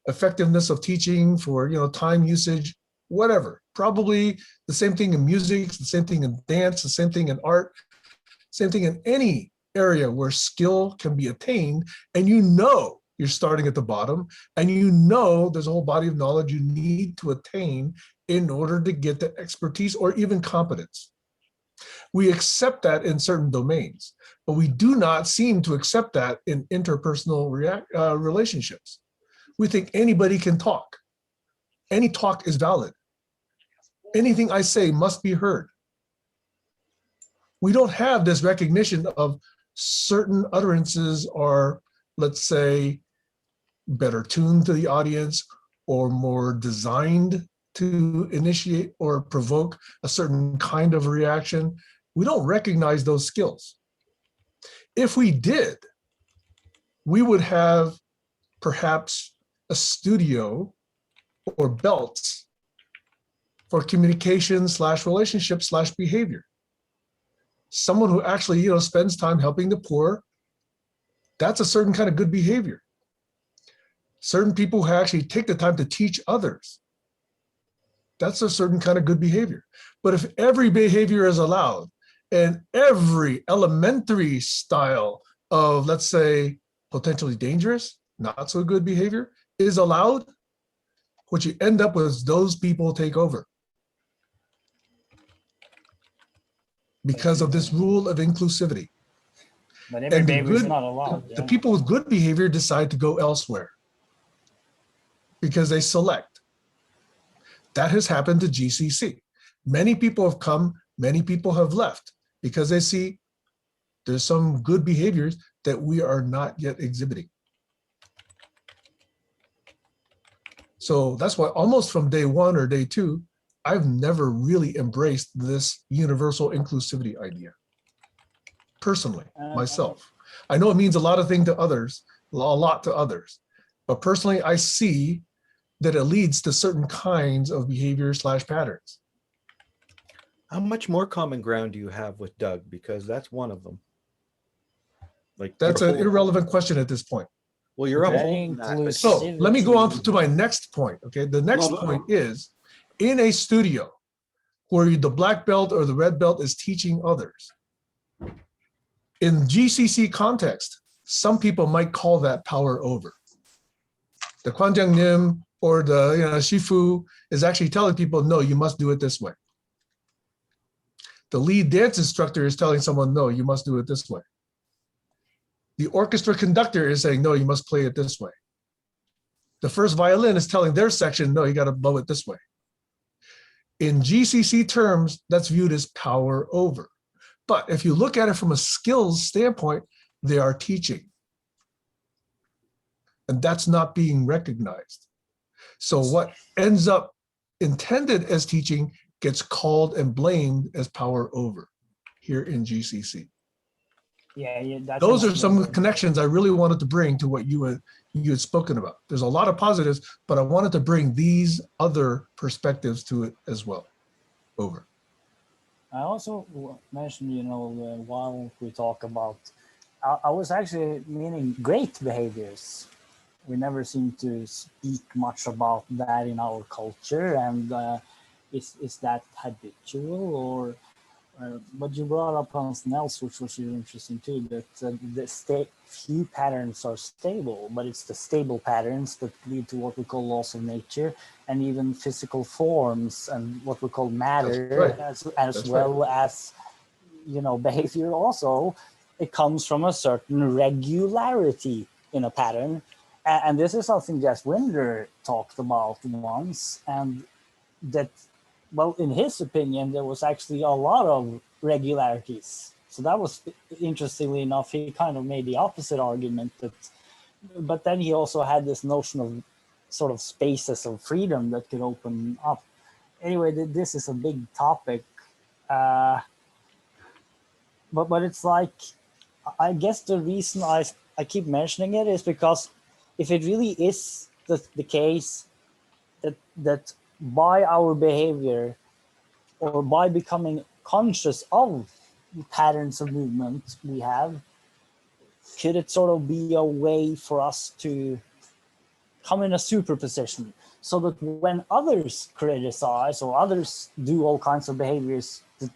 effectiveness of teaching, for time usage, whatever. Probably the same thing in music, the same thing in dance, the same thing in art, same thing in any area where skill can be attained, and you're starting at the bottom, and there's a whole body of knowledge you need to attain in order to get the expertise or even competence. We accept that in certain domains, but we do not seem to accept that in interpersonal relationships. We think anybody can talk. Any talk is valid. Anything I say must be heard. We don't have this recognition of certain utterances are, let's say, better tuned to the audience or more designed to initiate or provoke a certain kind of reaction. We don't recognize those skills. If we did, we would have perhaps a studio or belts for communication / relationship / behavior. Someone who actually, spends time helping the poor, that's a certain kind of good behavior. Certain people who actually take the time to teach others, that's a certain kind of good behavior. But if every behavior is allowed and every elementary style of, let's say, potentially dangerous, not so good behavior is allowed, what you end up with is those people take over. Because of this rule of inclusivity. But every And behavior is not allowed. the people with good behavior decide to go elsewhere because they select. That has happened to GCC. Many people have come, many people have left because they see there's some good behaviors that we are not yet exhibiting. So that's why almost from day one or day two, I've never really embraced this universal inclusivity idea. Personally, myself. I know it means a lot of things to others, a lot to others, but personally, I see that it leads to certain kinds of behaviors / patterns. How much more common ground do you have with Doug? Because that's one of them. Like That's an irrelevant question at this point. Well, you're Okay. up. That, So let me go on to my next point. Okay, the next point is in a studio where the black belt or the red belt is teaching others. In GCC context, some people might call that power over. The Kwanjang Nim or the Shifu is actually telling people, no, you must do it this way. The lead dance instructor is telling someone, no, you must do it this way. The orchestra conductor is saying, no, you must play it this way. The first violin is telling their section, no, you got to blow it this way. In GCC terms, that's viewed as power over. But if you look at it from a skills standpoint, they are teaching. And that's not being recognized. So what ends up intended as teaching gets called and blamed as power over here in GCC. Yeah, that's Those are some another- connections I really wanted to bring to what you had spoken about. There's a lot of positives, but I wanted to bring these other perspectives to it as well. Over. I also mentioned, while we talk about, I was actually meaning great behaviors. We never seem to speak much about that in our culture, and is that habitual or? But you brought up something else, which was really interesting too. That few patterns are stable, but it's the stable patterns that lead to what we call laws of nature, and even physical forms and what we call matter, as well as behavior. Also, it comes from a certain regularity in a pattern, and this is something Jess Winder talked about once, and that. Well, in his opinion, there was actually a lot of regularities. So that was, interestingly enough, he kind of made the opposite argument. But then he also had this notion of sort of spaces of freedom that could open up. Anyway, this is a big topic. But it's like, I guess the reason I keep mentioning it is because if it really is the case that by our behavior or by becoming conscious of patterns of movement we have, could it sort of be a way for us to come in a superposition so that when others criticize or others do all kinds of behaviors that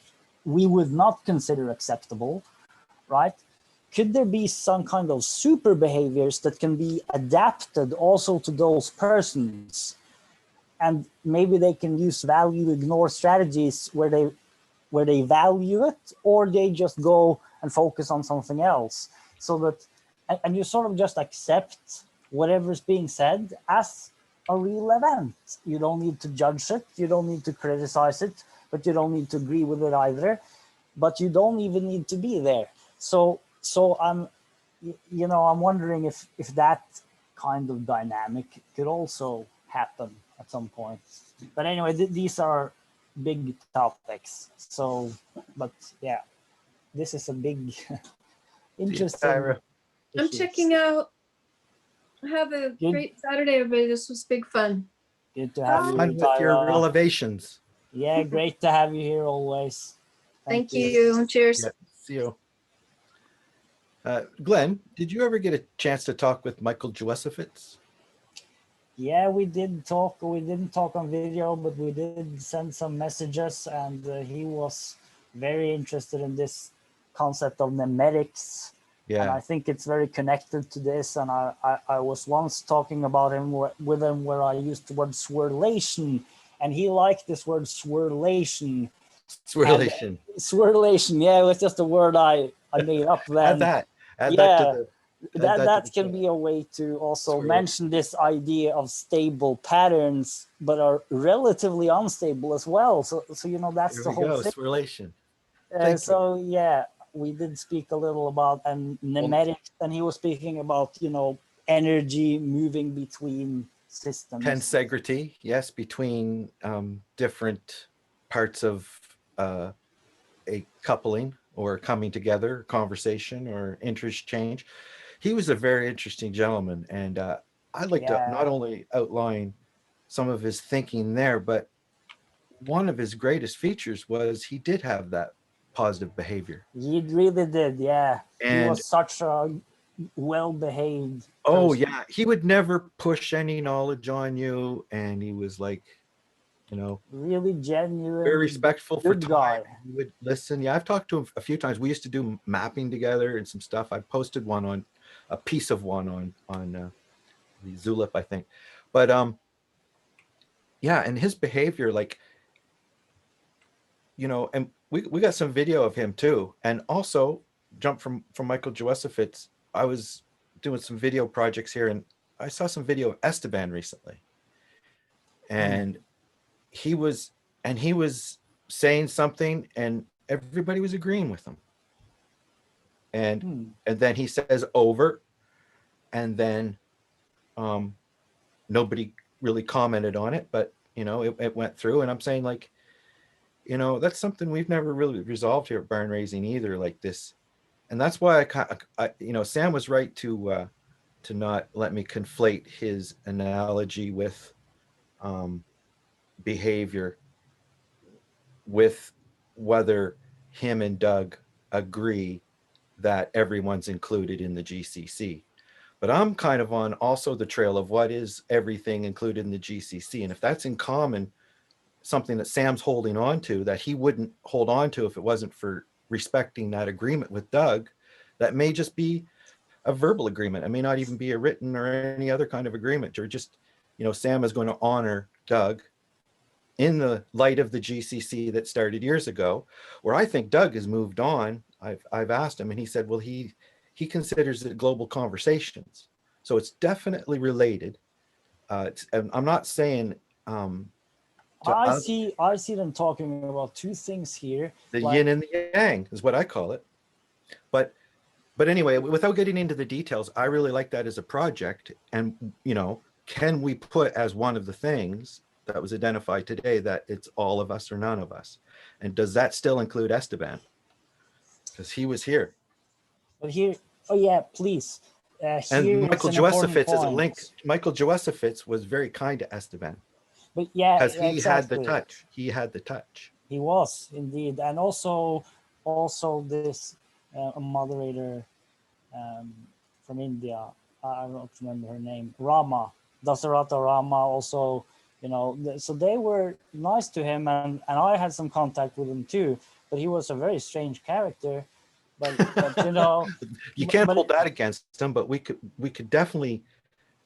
we would not consider acceptable, right? Could there be some kind of super behaviors that can be adapted also to those persons? And maybe they can use value ignore strategies where they value it, or they just go and focus on something else. So that, and you sort of just accept whatever's being said as a real event. You don't need to judge it, you don't need to criticize it, but you don't need to agree with it either. But you don't even need to be there. So I'm wondering if that kind of dynamic could also happen at some point. But anyway, these are big topics. So, but yeah, this is a big, interesting. I'm checking out. Have a great Saturday, everybody. This was big fun. Good to have you, Fun with your Tyra. revelations. Yeah, great to have you here always. Thank you. Cheers. Yeah, see you. Glenn, did you ever get a chance to talk with Michael Jewesowitz? Yeah, we did talk. We didn't talk on video, but we did send some messages, and he was very interested in this concept of nemetics. Yeah. And I think it's very connected to this. And I was once talking about him with him where I used the word swirlation, and he liked this word swirlation. Swirlation. Swirlation, yeah, it was just a word I made up then. Add that to the that can be a way to also mention this idea of stable patterns, but are relatively unstable as well. So that's There the we whole go, thing. swirlation. Yeah, we did speak a little about nemetics, and he was speaking about energy moving between systems. Tensegrity, yes, between different parts of a coupling or coming together, conversation or interchange. He was a very interesting gentleman, and I'd like to not only outline some of his thinking there, but one of his greatest features was he did have that positive behavior. He really did, yeah. And he was such a well-behaved oh person. yeah, he would never push any knowledge on you, and he was like, really genuine, very respectful for time. Guy. He would listen. Yeah, I've talked to him a few times. We used to do mapping together and some stuff. I posted one on a piece of one on the Zulip, I think. But yeah, and his behavior, like, and we got some video of him too. And also jump from Michael Jewesowitz. I was doing some video projects here, and I saw some video of Esteban recently. And he was saying something and everybody was agreeing with him. and then he says over, and then nobody really commented on it, but you know, it went through, and I'm saying, like, you know, that's something we've never really resolved here at Barn Raising either, like this. And that's why I you know, Sam was right to not let me conflate his analogy with behavior with whether him and Doug agree that everyone's included in the GCC. But I'm kind of on also the trail of what is everything included in the GCC. And if that's in common, something that Sam's holding on to that he wouldn't hold on to if it wasn't for respecting that agreement with Doug, that may just be a verbal agreement. It may not even be a written or any other kind of agreement, or just, you know, Sam is going to honor Doug in the light of the GCC that started years ago, where I think Doug has moved on. I've asked him, and he said, well, he considers it global conversations. So it's definitely related. I'm not saying I see them talking about two things here. the like, yin and the yang is what I call it. But anyway, without getting into the details, I really like that as a project. And, you know, can we put as one of the things that was identified today that it's all of us or none of us? And does that still include Esteban? Because he was here. But here, oh yeah, please. And Here Michael it's an important Josefitz is a point. link. Michael Josefitz was very kind to Esteban But yeah, because he had the exactly. touch. He had the touch. He was indeed, and also this moderator from India. I don't remember her name. Rama, Dasarata Rama. Also, you know, so they were nice to him, and I had some contact with him too. But he was a very strange character. But you know, you can't hold that against him. But we could definitely,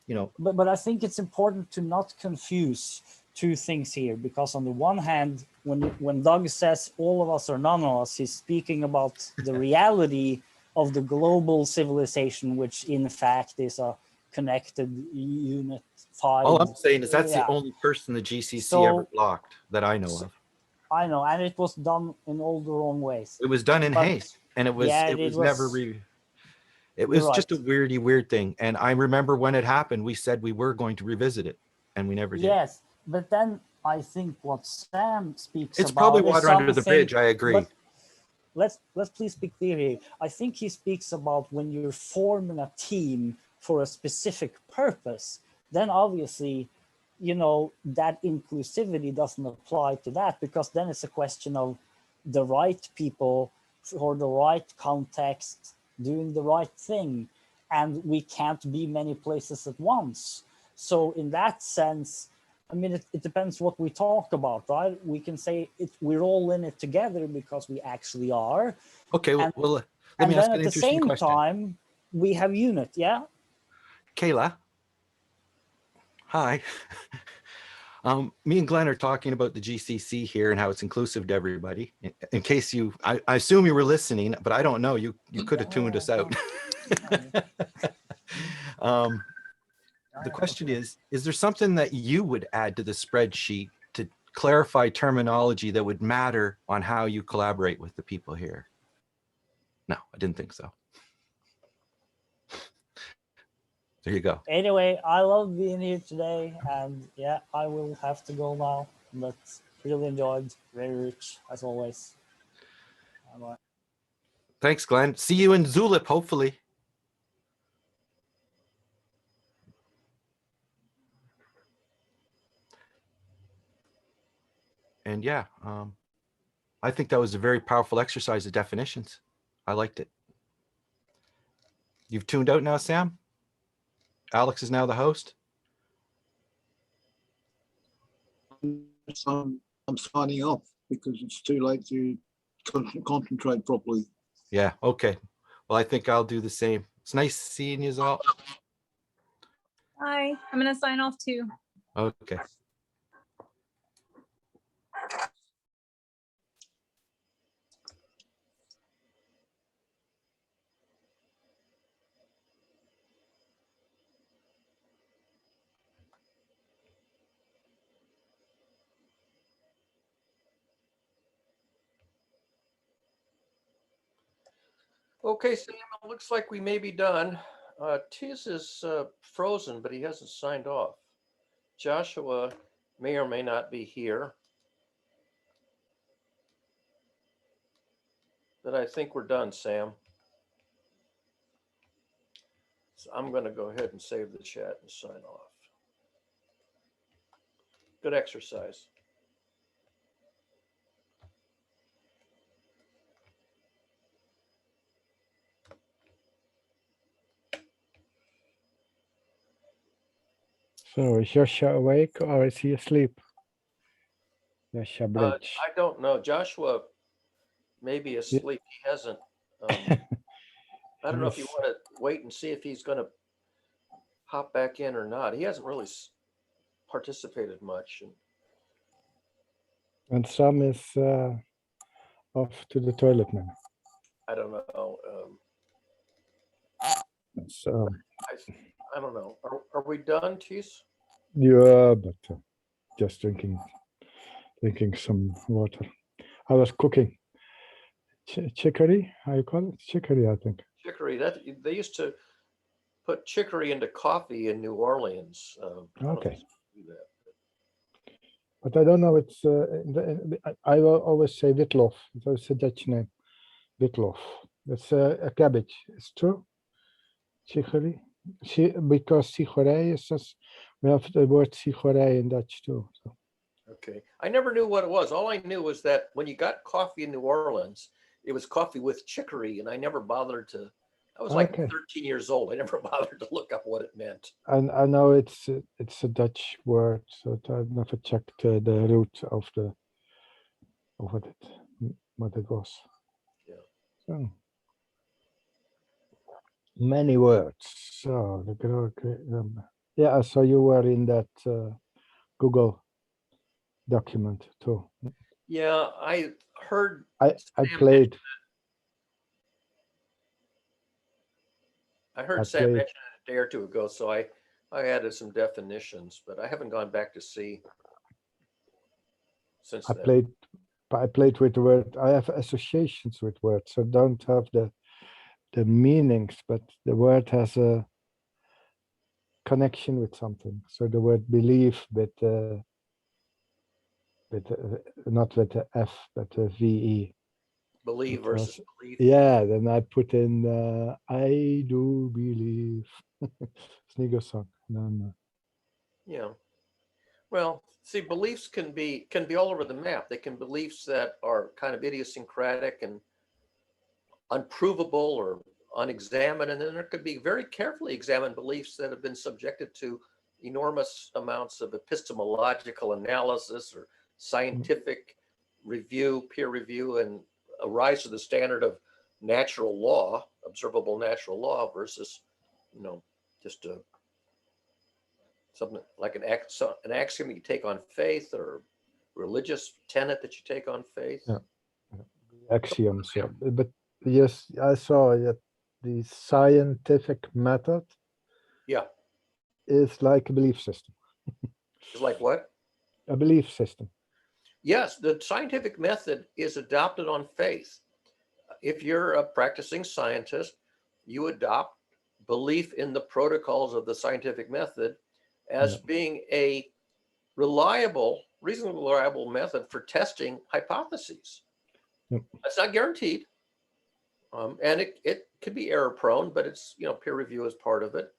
you know. But I think it's important to not confuse two things here, because on the one hand, when Doug says all of us or none of us, he's speaking about the reality of the global civilization, which in fact is a connected unified. All I'm saying is that's the only person the GCC ever blocked that I know of. I know, and it was done in all the wrong ways. It was done in haste, and it was never it was just a weird thing. And I remember when it happened, we said we were going to revisit it, and we never did. Yes, but then I think what Sam speaks it's about probably water under the bridge. I agree. Let's please be clear here. I think he speaks about when you're forming a team for a specific purpose, then obviously, you know, that inclusivity doesn't apply to that, because then it's a question of the right people for the right context doing the right thing, and we can't be many places at once. So in that sense, I mean, it depends what we talk about, right? We can say we're all in it together because we actually are. Okay, and, well, let me ask an interesting question. At the same time, we have unit, yeah? Kayla, hi. Me and Glenn are talking about the GCC here and how it's inclusive to everybody. In case I assume you were listening, but I don't know. You could have tuned us out. The question is there something that you would add to the spreadsheet to clarify terminology that would matter on how you collaborate with the people here? No, I didn't think so. There you go. Anyway, I love being here today, and yeah, I will have to go now, but really enjoyed, very rich as always. Bye. Thanks, Glenn. See you in Zulip, hopefully. And yeah, I think that was a very powerful exercise of definitions. I liked it. You've tuned out now, Sam? Alex is now the host. I'm signing off because it's too late to concentrate properly. Yeah, okay. Well, I think I'll do the same. It's nice seeing you all. Hi, I'm going to sign off too. Okay. Okay, Sam, it looks like we may be done. Tiz is frozen, but he hasn't signed off. Joshua may or may not be here. But I think we're done, Sam. So I'm going to go ahead and save the chat and sign off. Good exercise. So is Joshua awake or is he asleep? Joshua Bridge. I don't know. Joshua may be asleep. He hasn't. I don't know if you Yes. want to wait and see if he's going to hop back in or not. He hasn't really participated much. And Sam is off to the toilet now. I don't know. So I don't know. Are we done, Tiz? yeah, but just drinking some water. I was cooking chicory. How you call it? Chicory, I think. Chicory. That they used to put chicory into coffee in New Orleans. I don't know if Okay. they still do that. But I don't know. It's I will always say witlof. It's a Dutch name. Witlof. It's a cabbage. It's true. Chicory. Because sigoré is just, we have the word sigoré in Dutch too. So. Okay. I never knew what it was. All I knew was that when you got coffee in New Orleans, it was coffee with chicory, and I never bothered to. I was like Okay. 13 years old. I never bothered to look up what it meant. I know it's a Dutch word, so I've never checked the root of what it was. Yeah. So many words. So yeah. So you were in that Google document too. Yeah, I heard. I Sam played. I heard I Sam played. mention it a day or two ago, so I added some definitions, but I haven't gone back to see since then. I played with the word. I have associations with words, so don't have the meanings, but the word has a connection with something. So the word believe with not with the F, but the VE. Believe It versus was, belief. yeah, then I put in I do believe. Sneaker song. No. Yeah. Well, see, beliefs can be all over the map. They can beliefs that are kind of idiosyncratic and unprovable or unexamined, and then there could be very carefully examined beliefs that have been subjected to enormous amounts of epistemological analysis or scientific review, peer review, and a rise to the standard of natural law, observable natural law, versus, just something like an axiom you take on faith, or religious tenet that you take on faith. Yeah. Axioms. Yeah. But yes, I saw that the scientific method. Yeah. Is like a belief system. It's like what? A belief system. Yes, the scientific method is adopted on faith. If you're a practicing scientist, you adopt belief in the protocols of the scientific method as being a reasonably reliable method for testing hypotheses. Yep. That's not guaranteed. And it could be error prone, but it's, peer review is part of it.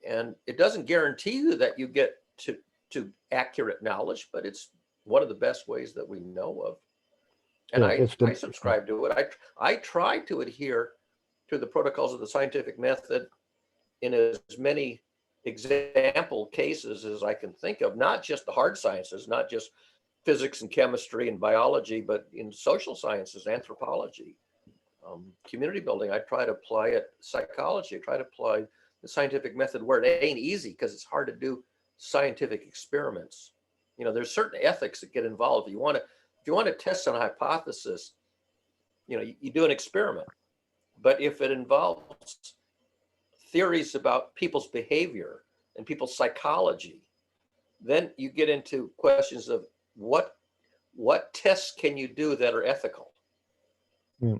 And it doesn't guarantee you that you get to accurate knowledge, but it's one of the best ways that we know of. And I subscribe to it. I try to adhere to the protocols of the scientific method in as many example cases as I can think of, not just the hard sciences, not just physics and chemistry and biology, but in social sciences, anthropology, community building. I try to apply it, psychology. I try to apply the scientific method where it ain't easy, because it's hard to do scientific experiments. There's certain ethics that get involved. If you want to test on a hypothesis, you do an experiment. But if it involves theories about people's behavior and people's psychology, then you get into questions of what tests can you do that are ethical? Yeah.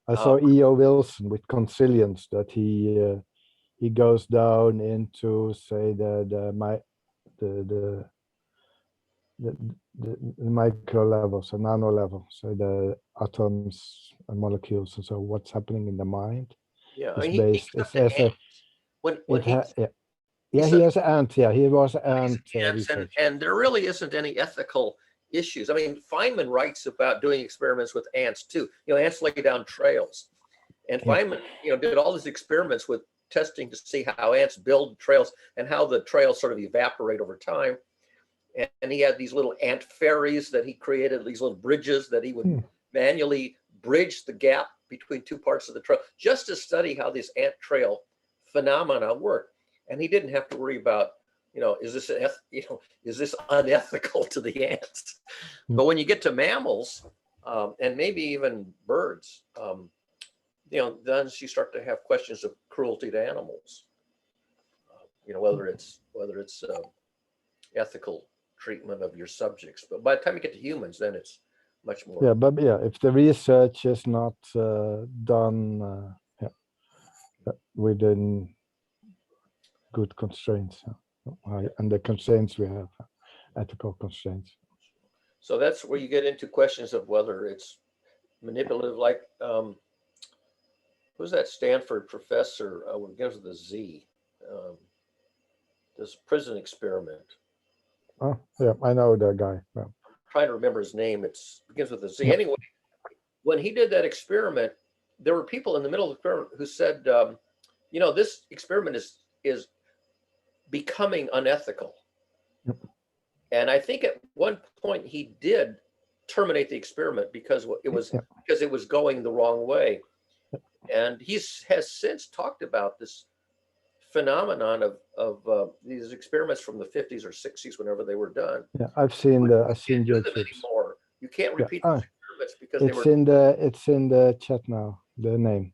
I saw E.O. Wilson with consilience that he goes down into say the micro levels, so nano level, so the atoms and molecules, and so what's happening in the mind Yeah, is he based. got It's the as a ants. When he yeah, he said has ant. Yeah, he was ant ants, research. and there really isn't any ethical issues. I mean, Feynman writes about doing experiments with ants too. You know, ants lay down trails, and Yeah. Feynman, did all these experiments with testing to see how ants build trails and how the trails sort of evaporate over time. And he had these little ant ferries that he created, these little bridges that he would manually bridge the gap between two parts of the trail, just to study how this ant trail phenomena work. And he didn't have to worry about, is this unethical to the ants? But when you get to mammals, and maybe even birds, then you start to have questions of cruelty to animals. Whether it's ethical treatment of your subjects. But by the time you get to humans, then it's much more. Yeah, but yeah, if the research is not done within good constraints, and the constraints we have, ethical constraints. So that's where you get into questions of whether it's manipulative, like who's that Stanford professor? It begins with a Z. This prison experiment. Oh, yeah, I know that guy. Yeah. I'm trying to remember his name. It begins with a Z. Yep. Anyway, when he did that experiment, there were people in the middle of the experiment who said, this experiment is becoming unethical. Yep. And I think at one point he did terminate the experiment because it was going the wrong way. And he has since talked about this phenomenon of these experiments from the 50s or 60s, whenever they were done. Yeah, I've seen your clips. You can't repeat those experiments because it's in the chat now. The name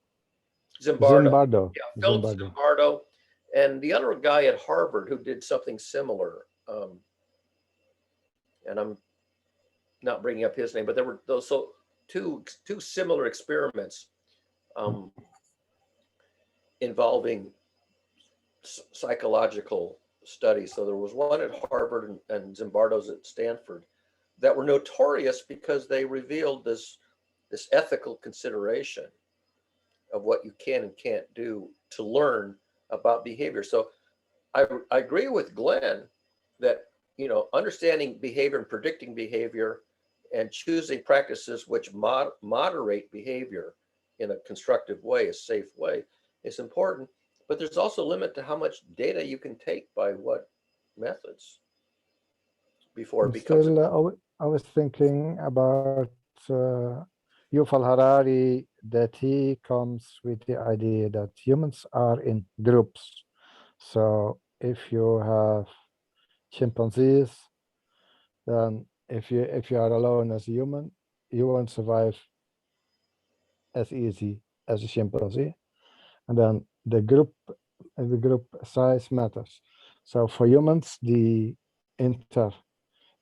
Zimbardo. Yeah, Philip Zimbardo, and the other guy at Harvard who did something similar. And I'm not bringing up his name, but there were those two similar experiments involving psychological studies. So there was one at Harvard and Zimbardo's at Stanford that were notorious because they revealed this ethical consideration of what you can and can't do to learn about behavior. So I agree with Glenn that understanding behavior and predicting behavior and choosing practices which moderate behavior in a constructive way, a safe way, is important. But there's also a limit to how much data you can take by what methods before it becomes. I was thinking about Yuval Harari, that he comes with the idea that humans are in groups. So if you have chimpanzees, then if you are alone as a human, you won't survive as easy as a chimpanzee. And then the group size matters. So for humans, the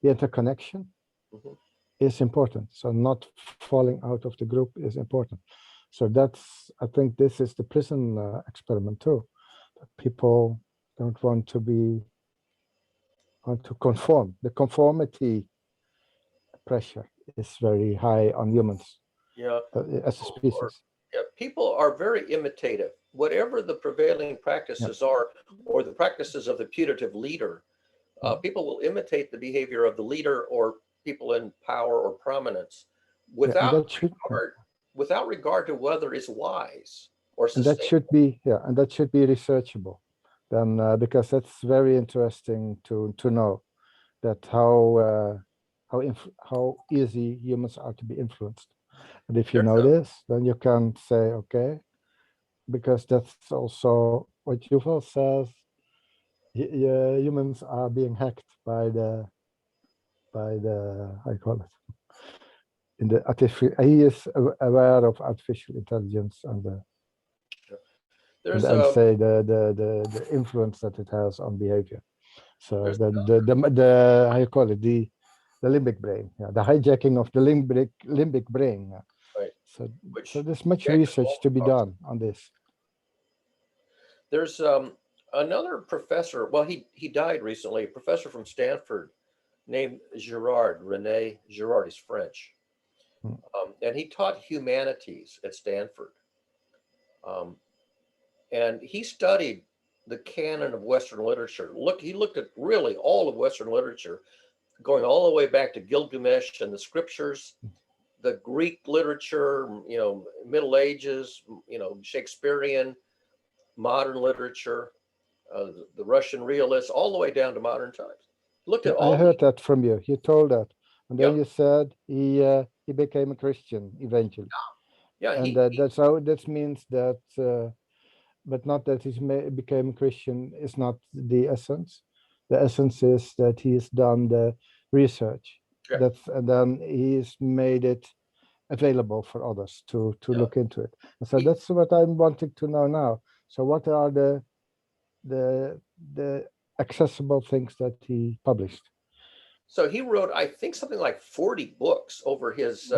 interconnection is important. So not falling out of the group is important. So I think this is the prison experiment too. That people don't want to conform. The conformity pressure is very high on humans. Yeah. As a species. People are very imitative. Whatever the prevailing practices are, or the practices of the putative leader, people will imitate the behavior of the leader or people in power or prominence without regard to whether it's wise or sustainable. And that should be researchable. Then because that's very interesting to know that how easy humans are to be influenced. And if you know this, then you can say, okay, because that's also what Yuval says, humans are being hacked by the I call it, in the artificial, he is aware of artificial intelligence and say the influence that it has on behavior. So the how you call it, the limbic brain, the hijacking of the limbic brain. Right. So, which so there's much Jack research to be Wolf- done on this. There's another professor, well, he died recently, a professor from Stanford named Rene Girard, he's French. And he taught humanities at Stanford. And he studied the canon of Western literature. He looked at really all of Western literature, going all the way back to Gilgamesh and the scriptures, the Greek literature, Middle Ages, Shakespearean, modern literature, the Russian realists, all the way down to modern times. Looked at all. I heard that from you. You told that, and then Yeah. you said he became a Christian eventually. Yeah, And that's how that means that, but not that he became a Christian is not the essence. The essence is that he's done the research. Yeah. And then he's made it available for others to look into it. And so that's what I'm wanting to know now. So what are the accessible things that he published? So he wrote, I think, something like 40 books over his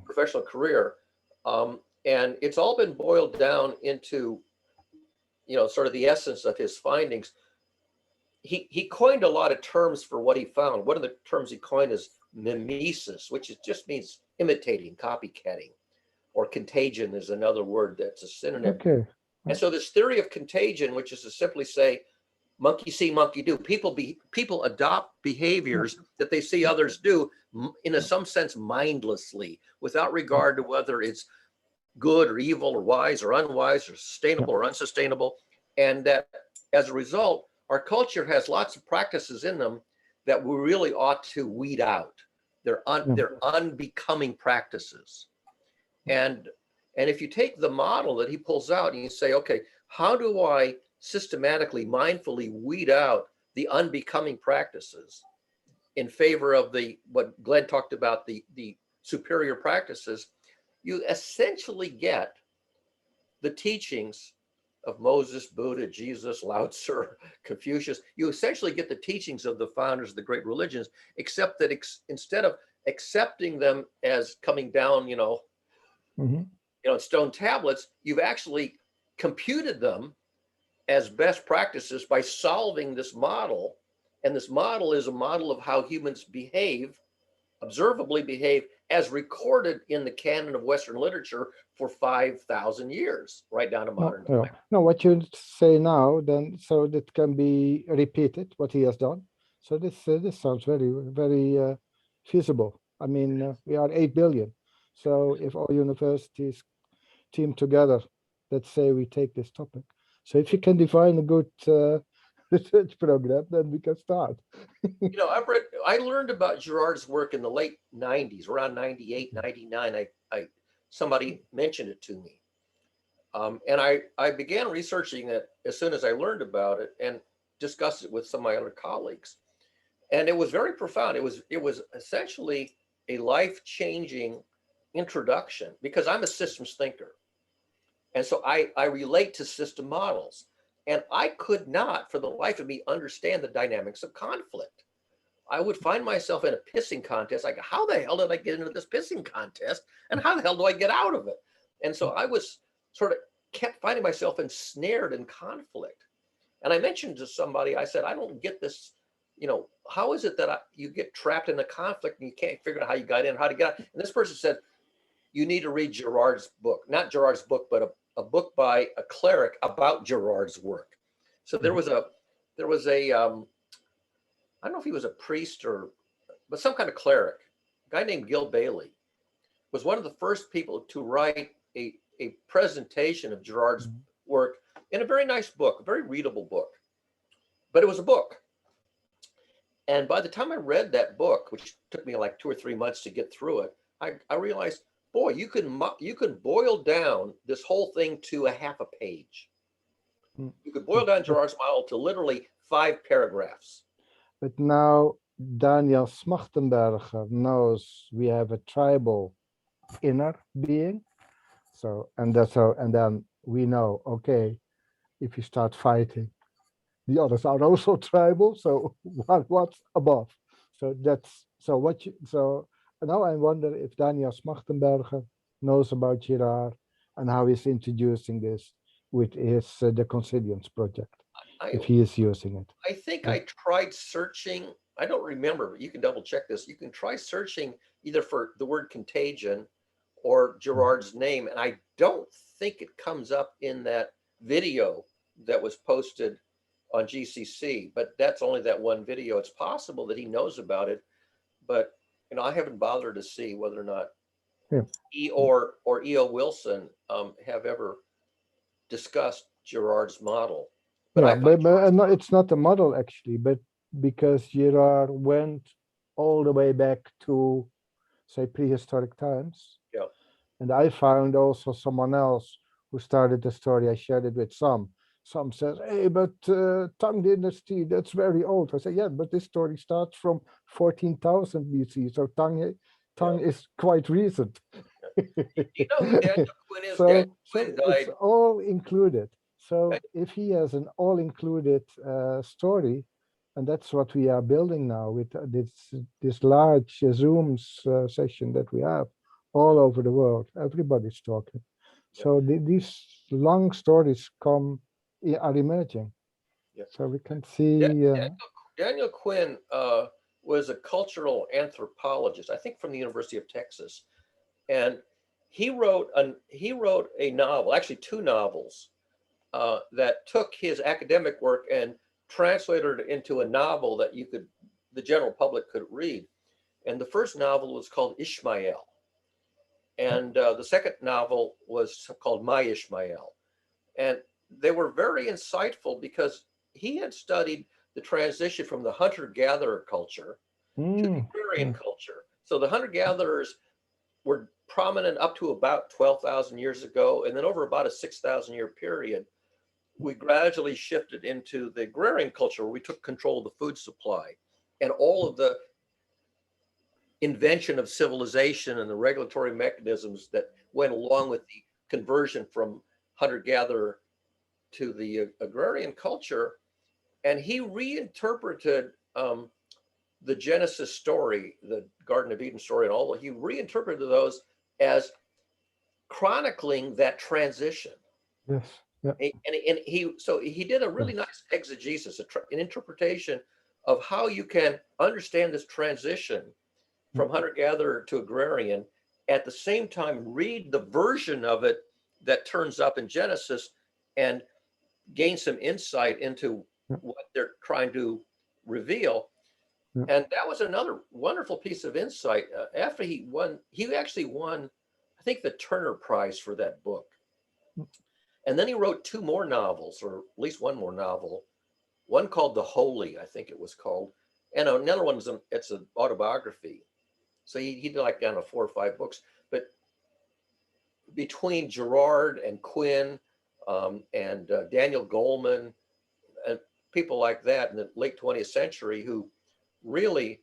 professional career. And it's all been boiled down into, sort of the essence of his findings. He coined a lot of terms for what he found. One of the terms he coined is mimesis, which just means imitating, copycatting, or contagion is another word that's a synonym. Okay. And so this theory of contagion, which is to simply say, monkey see, monkey do. People adopt behaviors that they see others do in some sense mindlessly, without regard to whether it's good or evil or wise or unwise or sustainable or unsustainable. And that as a result, our culture has lots of practices in them that we really ought to weed out. They're unbecoming practices. And if you take the model that he pulls out and you say, okay, how do I systematically, mindfully weed out the unbecoming practices in favor of what Glenn talked about, the superior practices, you essentially get the teachings of Moses, Buddha, Jesus, Lao Tzu, Confucius. You essentially get the teachings of the founders of the great religions, except that instead of accepting them as coming down, in stone tablets, you've actually computed them as best practices by solving this model. And this model is a model of how humans behave, observably behave, as recorded in the canon of Western literature for 5,000 years, right down to modern time. No, what you say now, then, so that can be repeated, what he has done. So this sounds very, very feasible. I mean, we are 8 billion. So if all universities team together, let's say we take this topic. So if you can define a good research program, then we can start. I learned about Girard's work in the late 90s, around 98, 99. Somebody mentioned it to me. And I began researching it as soon as I learned about it and discussed it with some of my other colleagues. And it was very profound. It was essentially a life-changing introduction, because I'm a systems thinker. And so I relate to system models. And I could not, for the life of me, understand the dynamics of conflict. I would find myself in a pissing contest. Like, how the hell did I get into this pissing contest? And how the hell do I get out of it? And so I was kept finding myself ensnared in conflict. And I mentioned to somebody, I said, I don't get this, how is it that you get trapped in a conflict and you can't figure out how you got in, how to get out? And this person said, you need to read Girard's book, not Girard's book, but a book by a cleric about Girard's work. So there was a I don't know if he was a priest but some kind of cleric, a guy named Gil Bailey, was one of the first people to write a presentation of Girard's work in a very nice book, a very readable book. But it was a book. And by the time I read that book, which took me like 2 or 3 months to get through it, I realized, boy, you can boil down this whole thing to a half a page. You could boil down Girard's model to literally 5 paragraphs. But now Daniel Smachtenberger knows we have a tribal inner being. So, and then we know, okay, if you start fighting, the others are also tribal. So what's above? So now I wonder if Daniel Smachtenberger knows about Girard and how he's introducing this with his the Consilience project, if he is using it. I think I tried searching. I don't remember, but you can double check this. You can try searching either for the word contagion or Girard's name, and I don't think it comes up in that video that was posted on GCC, but that's only that one video. It's possible that he knows about it, but I haven't bothered to see whether or not he or E.O. Wilson have ever discussed Girard's model. But no, it's not a model actually, but because Girard went all the way back to, say, prehistoric times. Yeah. And I found also someone else who started the story. I shared it with some. Some says, hey, but Tang Dynasty, that's very old. I say, yeah, but this story starts from 14,000 BC. So Tang is quite recent. You know who Daniel Quinn is? So, Daniel so Quinn died. it's all included. So if he has an all-included story, and that's what we are building now with this large Zoom session that we have all over the world, everybody's talking. So these long stories are emerging. Yeah. So we can see. Daniel Quinn was a cultural anthropologist, I think from the University of Texas, and he wrote a novel, actually two novels, that took his academic work and translated it into a novel that the general public could read. And the first novel was called Ishmael. And the second novel was called My Ishmael. And they were very insightful because he had studied the transition from the hunter-gatherer culture to the agrarian culture. So the hunter-gatherers were prominent up to about 12,000 years ago. And then over about a 6,000 year period, we gradually shifted into the agrarian culture where we took control of the food supply, and all of the invention of civilization and the regulatory mechanisms that went along with the conversion from hunter-gatherer to the agrarian culture. And he reinterpreted the Genesis story, the Garden of Eden story, and all. He reinterpreted those as chronicling that transition. Yes. Yeah. And he did a really nice exegesis, an interpretation of how you can understand this transition from hunter-gatherer to agrarian, at the same time read the version of it that turns up in Genesis and gain some insight into what they're trying to reveal. And that was another wonderful piece of insight. After he actually won, I think, the Turner Prize for that book. And then he wrote two more novels, or at least one more novel, one called The Holy, I think it was called, and another one it's an autobiography. So he did like 4 or 5 books. But between Girard and Quinn and Daniel Goleman and people like that in the late 20th century who really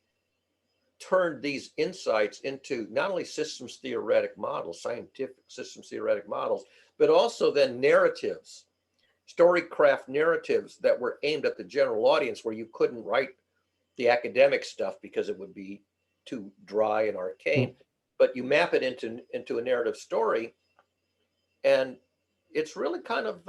turned these insights into not only systems theoretic models, scientific systems theoretic models, but also then narratives, storycraft narratives that were aimed at the general audience, where you couldn't write the academic stuff because it would be too dry and arcane, but you map it into a narrative story, and it's really kind of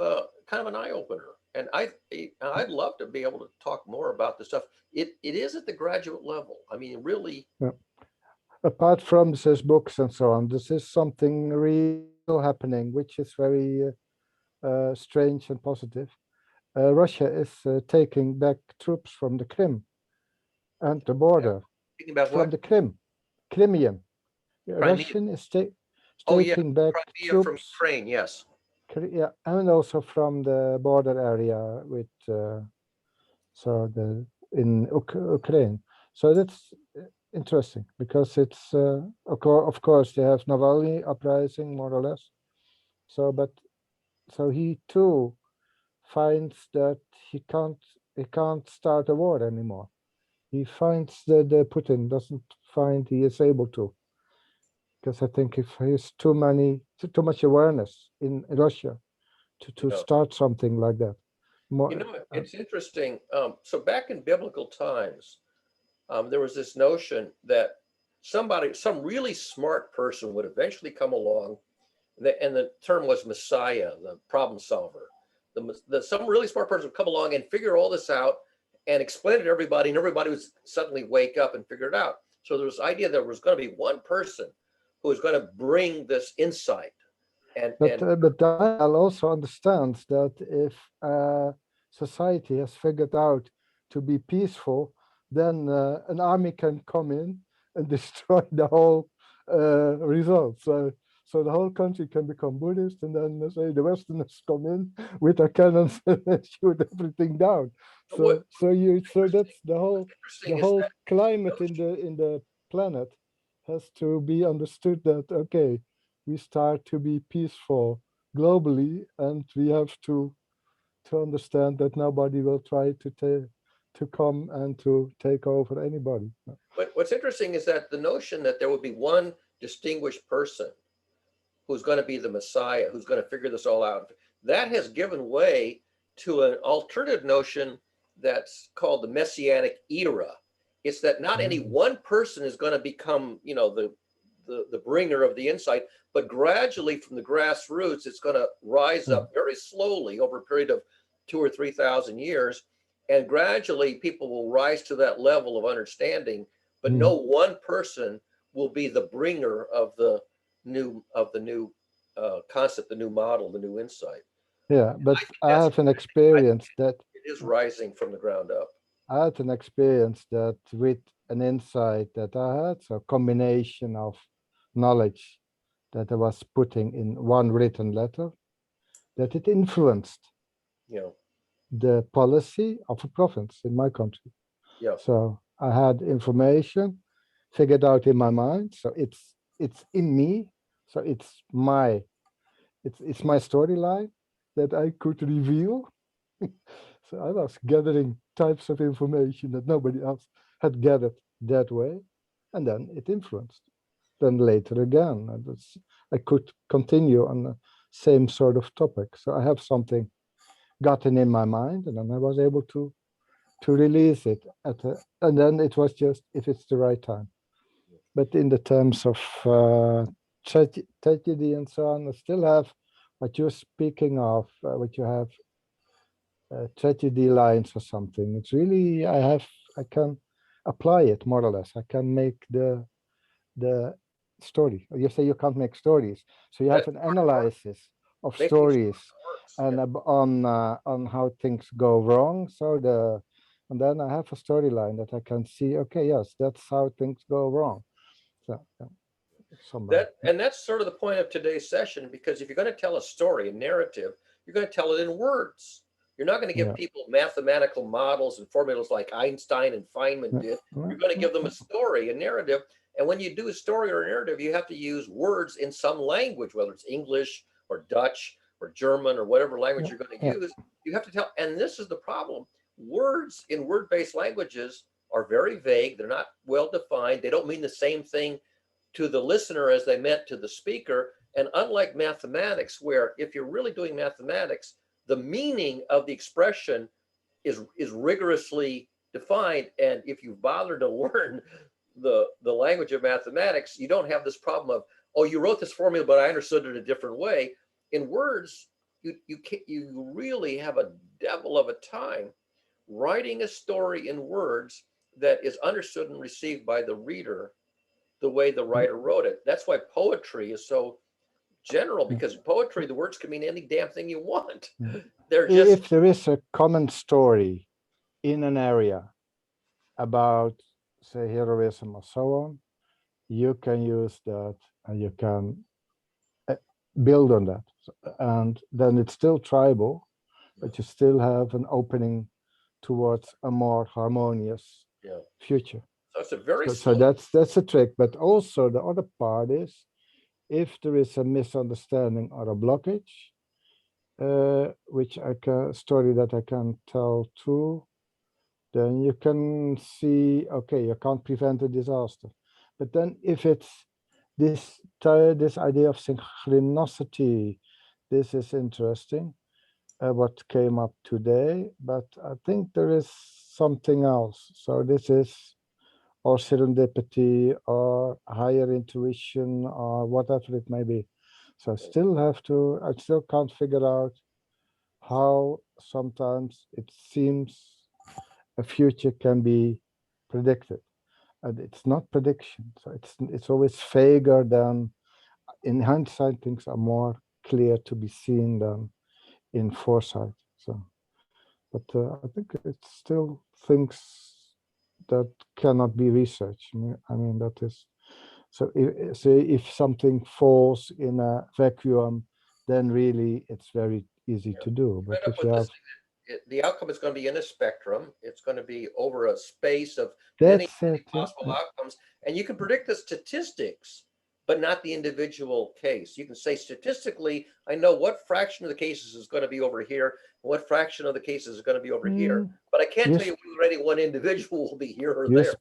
an eye opener. And I'd love to be able to talk more about this stuff. It is at the graduate level. I mean, really. Yeah. Apart from these books and so on, this is something real happening, which is very strange and positive. Russia is taking back troops from the Crimea and the border. Thinking about from what? the Crimean. Russian is taking back Crimea troops from Ukraine, yes. Yeah, and also from the border area with in Ukraine. So that's interesting because it's of course they have Navalny uprising more or less. So he too finds that he can't start a war anymore. He finds that Putin doesn't find he is able to, because I think if there's too much awareness in Russia to start something like that. It's interesting. So back in biblical times, there was this notion that some really smart person would eventually come along, and the term was Messiah, the problem solver. Some really smart person would come along and figure all this out and explain it to everybody, and everybody would suddenly wake up and figure it out. So there was the idea there was going to be one person who was going to bring this insight. But Daniel also understands that if society has figured out to be peaceful, then an army can come in and destroy the whole result. So the whole country can become Buddhist, and then say the Westerners come in with their cannons and shoot everything down. So that's the whole climate in the planet has to be understood that okay, we start to be peaceful globally, and we have to understand that nobody will try to come and to take over anybody. But what's interesting is that the notion that there would be one distinguished person who's going to be the Messiah, who's going to figure this all out, that has given way to an alternative notion that's called the Messianic era. It's that not any one person is going to become, the bringer of the insight, but gradually from the grassroots, it's going to rise up very slowly over a period of 2,000 or 3,000 years, and gradually people will rise to that level of understanding. But no one person will be the bringer of the new concept, the new model, the new insight. Yeah, but I have an experience that it is rising from the ground up. I had an experience that with an insight that I had, so a combination of knowledge that I was putting in one written letter, that it influenced the policy of a province in my country. Yeah. So I had information figured out in my mind. So it's in me. So it's my storyline that I could reveal. So I was gathering types of information that nobody else had gathered that way, and then it influenced. Then later again, I could continue on the same sort of topic. So I have something gotten in my mind, and then I was able to release it and then it was just if it's the right time. But in the terms of tragedy and so on, I still have what you're speaking of, what you have tragedy lines or something. It's really I can apply it more or less. I can make the story. You say you can't make stories, so you have an analysis of stories and on how things go wrong. So and then I have a storyline that I can see. Okay, yes, that's how things go wrong. So that's sort of the point of today's session, because if you're going to tell a story, a narrative, you're going to tell it in words. You're not going to give people mathematical models and formulas like Einstein and Feynman did. You're going to give them a story, a narrative. And when you do a story or a narrative, you have to use words in some language, whether it's English or Dutch or German or whatever language you're going to use. You have to tell, and this is the problem. Words in word-based languages are very vague. They're not well defined. They don't mean the same thing to the listener as they meant to the speaker. And unlike mathematics, where if you're really doing mathematics, the meaning of the expression is rigorously defined. And if you bother to learn the language of mathematics, you don't have this problem of, oh, you wrote this formula, but I understood it a different way. In words, you really have a devil of a time writing a story in words that is understood and received by the reader the way the writer wrote it. That's why poetry is so general, because poetry, the words can mean any damn thing you want. They're just, if there is a common story in an area about, say, heroism or so on, you can use that and you can build on that. And then it's still tribal, but you still have an opening towards a more harmonious future. So it's a very so that's a trick. But also the other part is, if there is a misunderstanding or a blockage, which story that I can tell too, then you can see, okay, you can't prevent a disaster. But then if it's this idea of synchronicity, this is interesting, what came up today, but I think there is something else. So this is or serendipity or higher intuition or whatever it may be. So I still can't figure out how sometimes it seems a future can be predicted. And it's not prediction. So it's always vaguer than, in hindsight, things are more clear to be seen than in foresight. So, but I think it's still things that cannot be researched. I mean that is, so if something falls in a vacuum, then really it's very easy to do. But if you have, the outcome is going to be in a spectrum. It's going to be over a space of that's many it. possible outcomes. And you can predict the statistics, but not the individual case. You can say statistically, I know what fraction of the cases is going to be over here, what fraction of the cases is going to be over here, but I can't tell you whether any one individual will be here or there.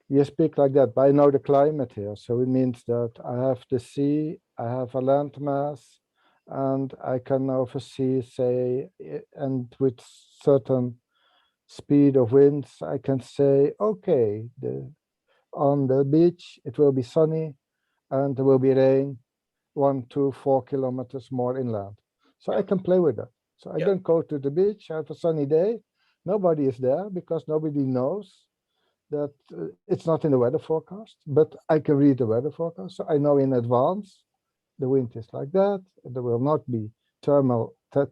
You speak like that, but I know the climate here. So it means that I have the sea, I have a land mass, and I can oversee, say, and with certain speed of winds, I can say, okay, on the beach, it will be sunny and there will be rain 1, 2, 4 kilometers more inland. So I can play with that. So I don't go to the beach, I have a sunny day. Nobody is there because nobody knows that it's not in the weather forecast, but I can read the weather forecast. So I know in advance the wind is like that. There will not be thermal, how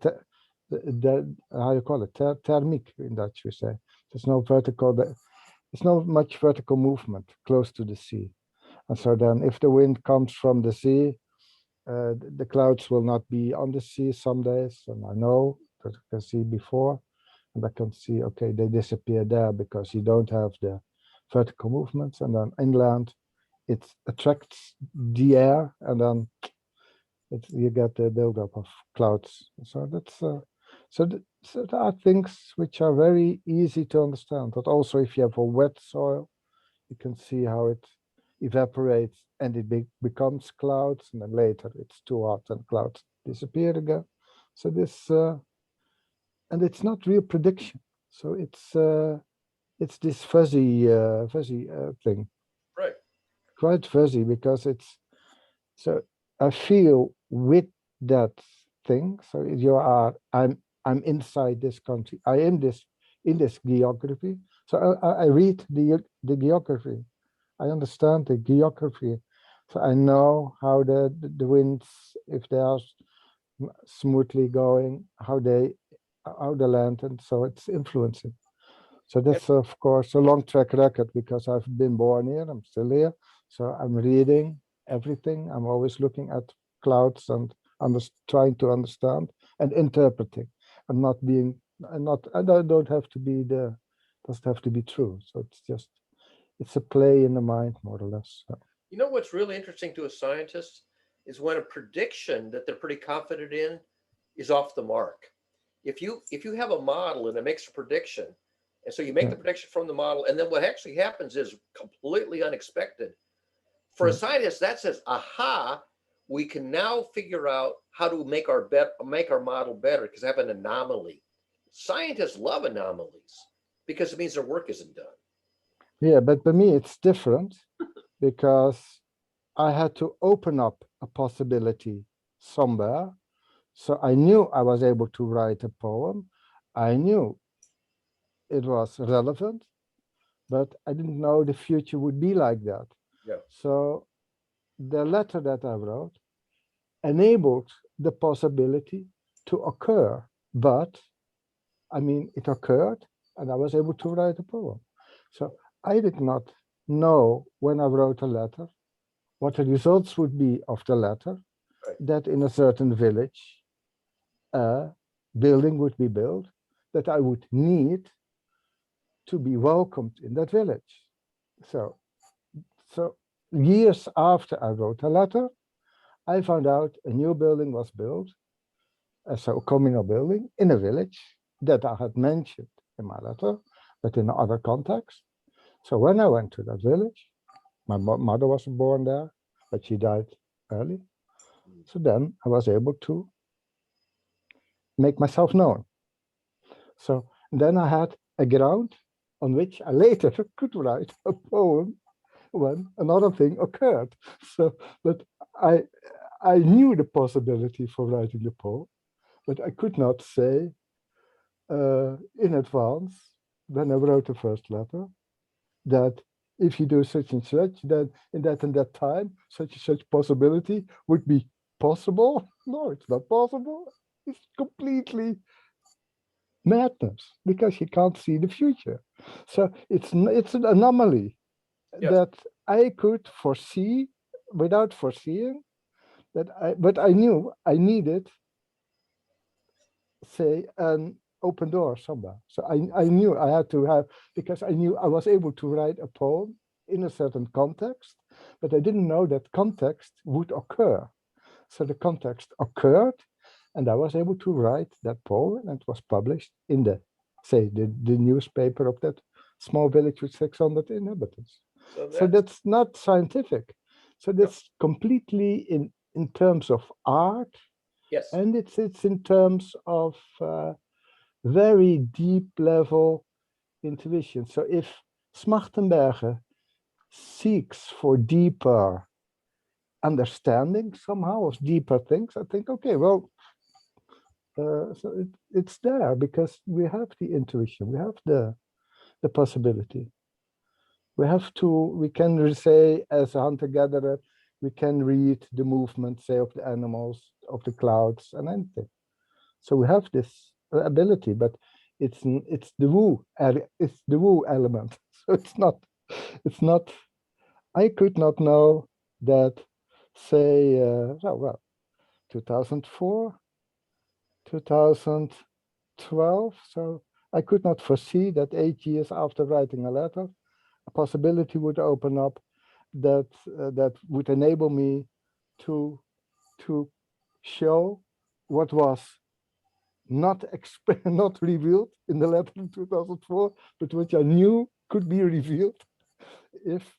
you call it, thermic in Dutch we say. There's no vertical, there's not much vertical movement close to the sea. And so then if the wind comes from the sea, the clouds will not be on the sea some days. And I know that I can see before, and I can see, okay, they disappear there because you don't have the vertical movements. And then inland, it attracts the air, and then you get the buildup of clouds. So that's so there are things which are very easy to understand. But also, if you have a wet soil, you can see how it evaporates and it becomes clouds, and then later it's too hot and clouds disappear again. So this and it's not real prediction. So it's this fuzzy thing, right? Quite fuzzy, because it's, so I feel with that thing. So I'm inside this country. I am in this geography. So I read the geography. I understand the geography. So I know how the winds, if they are smoothly going, how the land, and so it's influencing. So that's of course a long track record because I've been born here, I'm still here. So I'm reading everything. I'm always looking at clouds and trying to understand and interpreting, and not being, I don't have to be doesn't have to be true. So it's a play in the mind, more or less. So. You know what's really interesting to a scientist is when a prediction that they're pretty confident in is off the mark. If you have a model and it makes a prediction, and so you make the prediction from the model, and then what actually happens is completely unexpected. For a scientist, that says, aha, we can now figure out how to make our model better because I have an anomaly. Scientists love anomalies because it means their work isn't done. Yeah, but for me it's different because I had to open up a possibility somewhere. So I knew I was able to write a poem. I knew it was relevant, but I didn't know the future would be like that. Yeah. So the letter that I wrote enabled the possibility to occur, but I mean, it occurred and I was able to write a poem. So I did not know when I wrote a letter what the results would be of the letter, that in a certain village, a building would be built, that I would need to be welcomed in that village. So years after I wrote a letter, I found out a new building was built, so a communal building in a village that I had mentioned in my letter, but in other context. So when I went to that village, my mother wasn't born there, but she died early. So then I was able to make myself known. So then I had a ground on which I later could write a poem when another thing occurred. So, but I knew the possibility for writing the poem, but I could not say in advance when I wrote the first letter that if you do such and such, then in that and that time, such and such possibility would be possible. No, it's not possible. It's completely madness because you can't see the future. So it's an anomaly that I could foresee without foreseeing but I knew I needed, say, an open door somewhere. So I knew I had to have, because I knew I was able to write a poem in a certain context, but I didn't know that context would occur. So the context occurred, and I was able to write that poem, and it was published in the, say, the newspaper of that small village with 600 inhabitants. So that's not scientific. So that's completely in terms of art. Yes. And it's in terms of very deep level intuition. So if Smachtenberger seeks for deeper understanding somehow of deeper things, I think, okay, well, so it's there because we have the intuition, we have the possibility. We can say as a hunter-gatherer, we can read the movement, say, of the animals, of the clouds and anything. So we have this ability, but it's the woo element. So it's not, I could not know that, say, 2004, 2012. So I could not foresee that 8 years after writing a letter, a possibility would open up that would enable me to show what was not not revealed in the letter in 2004, but which I knew could be revealed if,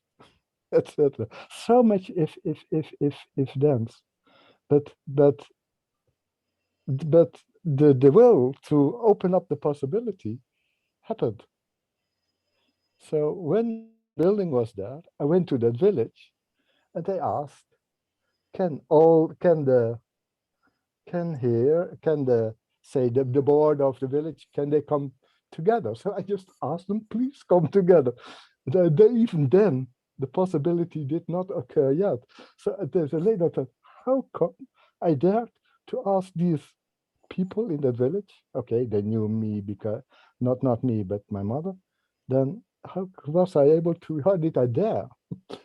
etc. So much if thens, but the will to open up the possibility happened. So when building was there, I went to that village, and they asked, can the board of the village, can they come together? So I just asked them, please come together. Even then, the possibility did not occur yet. So there's a later thought, how come I dared to ask these people in that village? Okay, they knew me because, not me, but my mother. Then how was I able to, how did I dare?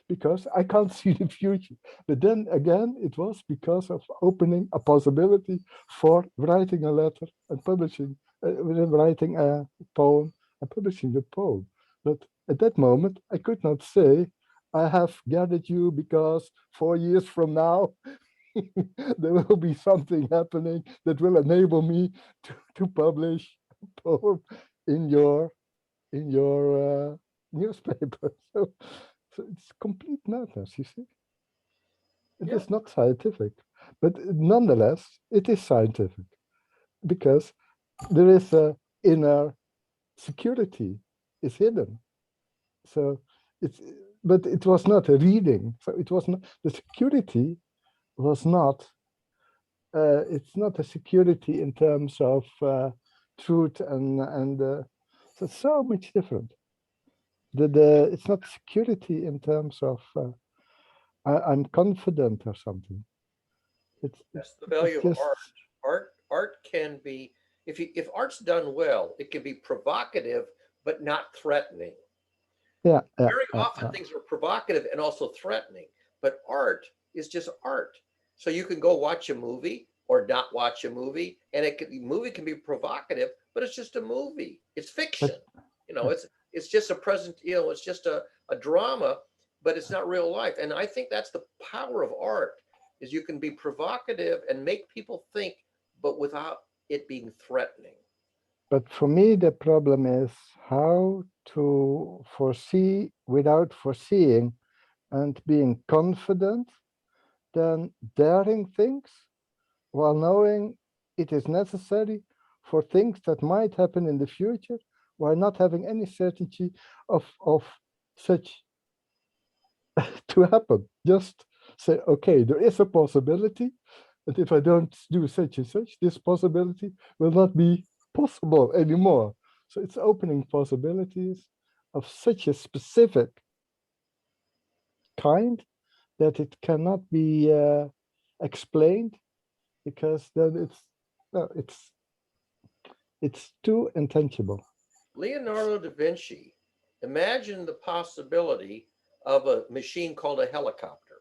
Because I can't see the future. But then again, it was because of opening a possibility for writing a letter and publishing, writing a poem and publishing the poem. But at that moment, I could not say, I have gathered you because 4 years from now, there will be something happening that will enable me to publish a poem in your newspaper. So it's complete madness, you see. It is not scientific, but nonetheless, it is scientific because there is a inner security is hidden. So but it was not a reading. So it was not, the security was not, it's not a security in terms of truth and so much different. It's not security in terms of I'm confident or something. That's the value of art. Art can be, if art's done well, it can be provocative but not threatening. Very often things are provocative and also threatening, but art is just art. So you can go watch a movie or not watch a movie, and movie can be provocative, but it's just a movie. It's fiction. It's just a present, it's just a drama, but it's not real life. And I think that's the power of art, is you can be provocative and make people think, but without it being threatening. But for me, the problem is how to foresee without foreseeing and being confident, then daring things while knowing it is necessary for things that might happen in the future, while not having any certainty of such to happen. Just say, okay, there is a possibility, and if I don't do such and such, this possibility will not be possible anymore. So it's opening possibilities of such a specific kind that it cannot be explained, because then it's too intangible. Leonardo da Vinci imagined the possibility of a machine called a helicopter.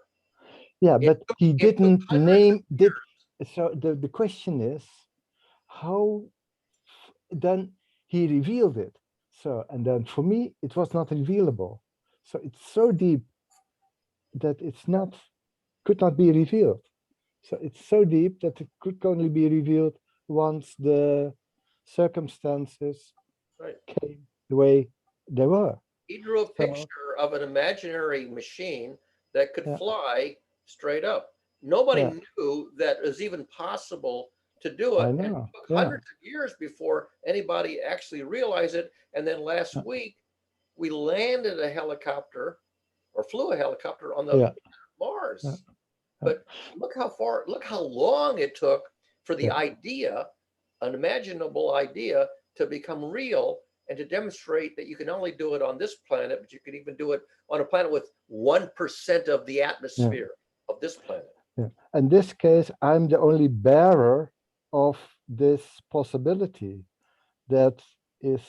Yeah, It but took- he it took didn't hundreds of name did. years. So the question is, how then he revealed it. So, and then for me, it was not revealable. So it's so deep that it's not, could not be revealed. So it's so deep that it could only be revealed once the circumstances Right. came the way they were. He drew a So- picture of an imaginary machine that could Yeah. fly straight up. Nobody Yeah. knew that it was even possible to do it. I And know, it took yeah. hundreds of years before anybody actually realized it. And then last Yeah. week, we landed a helicopter or flew a helicopter on the Yeah. Mars. Yeah. But look how long it took for the Yeah. idea, an imaginable idea, to become real and to demonstrate that you can only do it on this planet, but you can even do it on a planet with 1% of the atmosphere of this planet. Yeah. In this case, I'm the only bearer of this possibility that is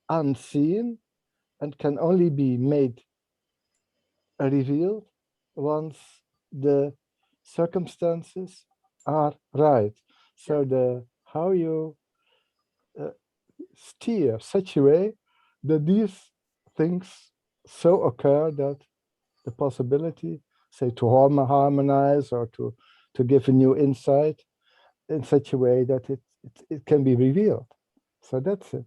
unseen and can only be made revealed once the circumstances are right. So the how you steer such a way that these things so occur that the possibility, say, to harmonize or to give a new insight in such a way that it can be revealed. So that's it.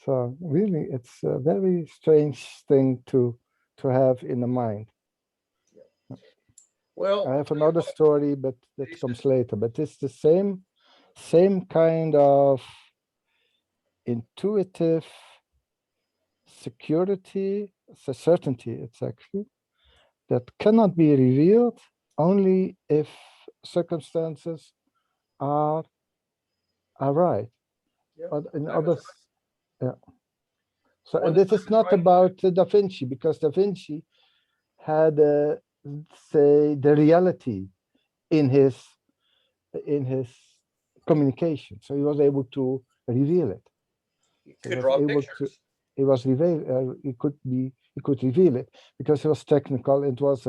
So really, it's a very strange thing to have in the mind. Well, I have another story, but that comes later. But it's the same kind of intuitive security, certainty. It's actually that cannot be revealed only if circumstances are right. yeah, In I was others, yeah. So, Well, and this this is is not right. about Da Vinci, because Da Vinci had, say, the reality in his communication. So he was able to reveal it. You He could was draw able pictures. to. He could reveal it because it was technical. It was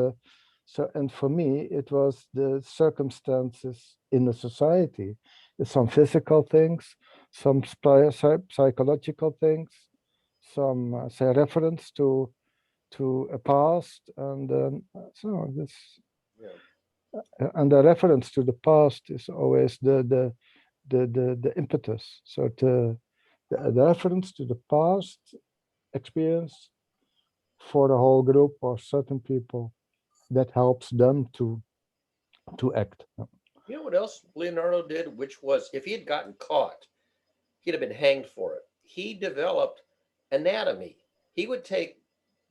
and for me, it was the circumstances in the society, some physical things, some psychological things, some say reference to a past, and so this. Yeah. And the reference to the past is always the impetus. So the reference to the past experience for the whole group or certain people, that helps them to act. You know what else Leonardo did, which was if he had gotten caught, he'd have been hanged for it. He developed anatomy. He would take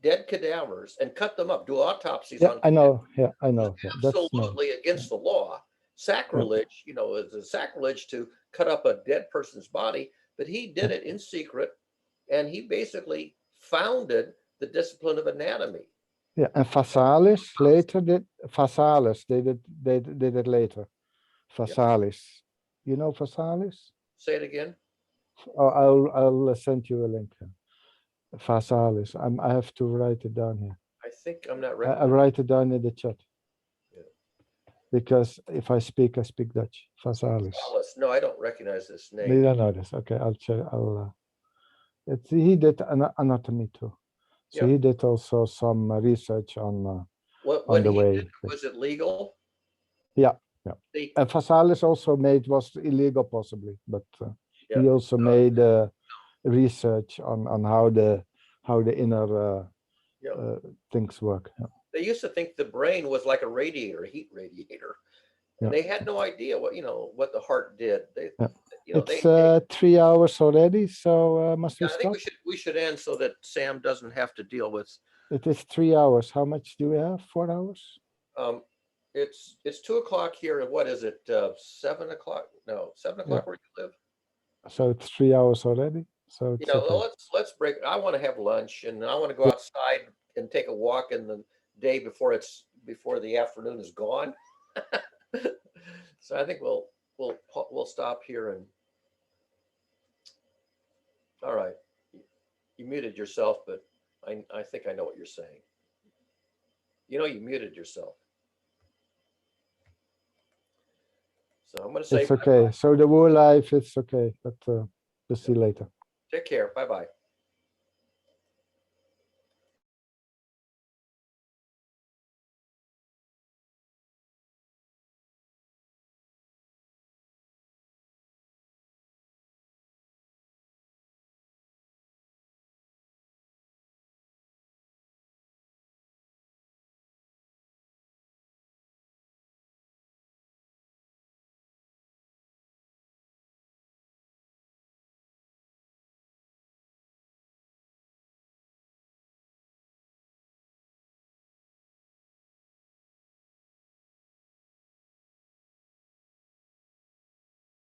dead cadavers and cut them up, do autopsies Yeah, on I know. Yeah, I know. Yeah, that's no. absolutely against the law. Sacrilege, it's a sacrilege to cut up a dead person's body, but he did it in secret, and he basically founded the discipline of anatomy. Yeah, and Phasalis later did. Phasalis, they did it later. Phasalis, you know Phasalis? Say it again. Oh, I'll send you a link. Phasalis. I have to write it down here. I think I'm not I write it down in the chat. Yeah. Because if I speak Dutch. Phasalis. No, I don't recognize this name. You don't know this. Okay, I'll check. He did anatomy too. So he did also some research on the way. Was it legal? Yeah. And Phasalis also was illegal possibly, but he also made research on how the inner things work. Yeah. They used to think the brain was like a radiator, a heat radiator. And they had no idea what the heart did. It's 3 hours already, so must we I think stop? we should end so that Sam doesn't have to deal with It is 3 hours. How much do we have? 4 hours? It's 2 o'clock here. And what is it? 7 o'clock? No, 7 o'clock where you live. So it's 3 hours already. So You it's know, okay. let's break. I want to have lunch and I want to go outside and take a walk in the day before the afternoon is gone. So I think we'll stop here and. All right, you muted yourself, but I think I know what you're saying. You know, you muted yourself. So I'm going to say It's okay. bye-bye. So the whole life, it's okay. But we'll see later. Take care. Bye-bye.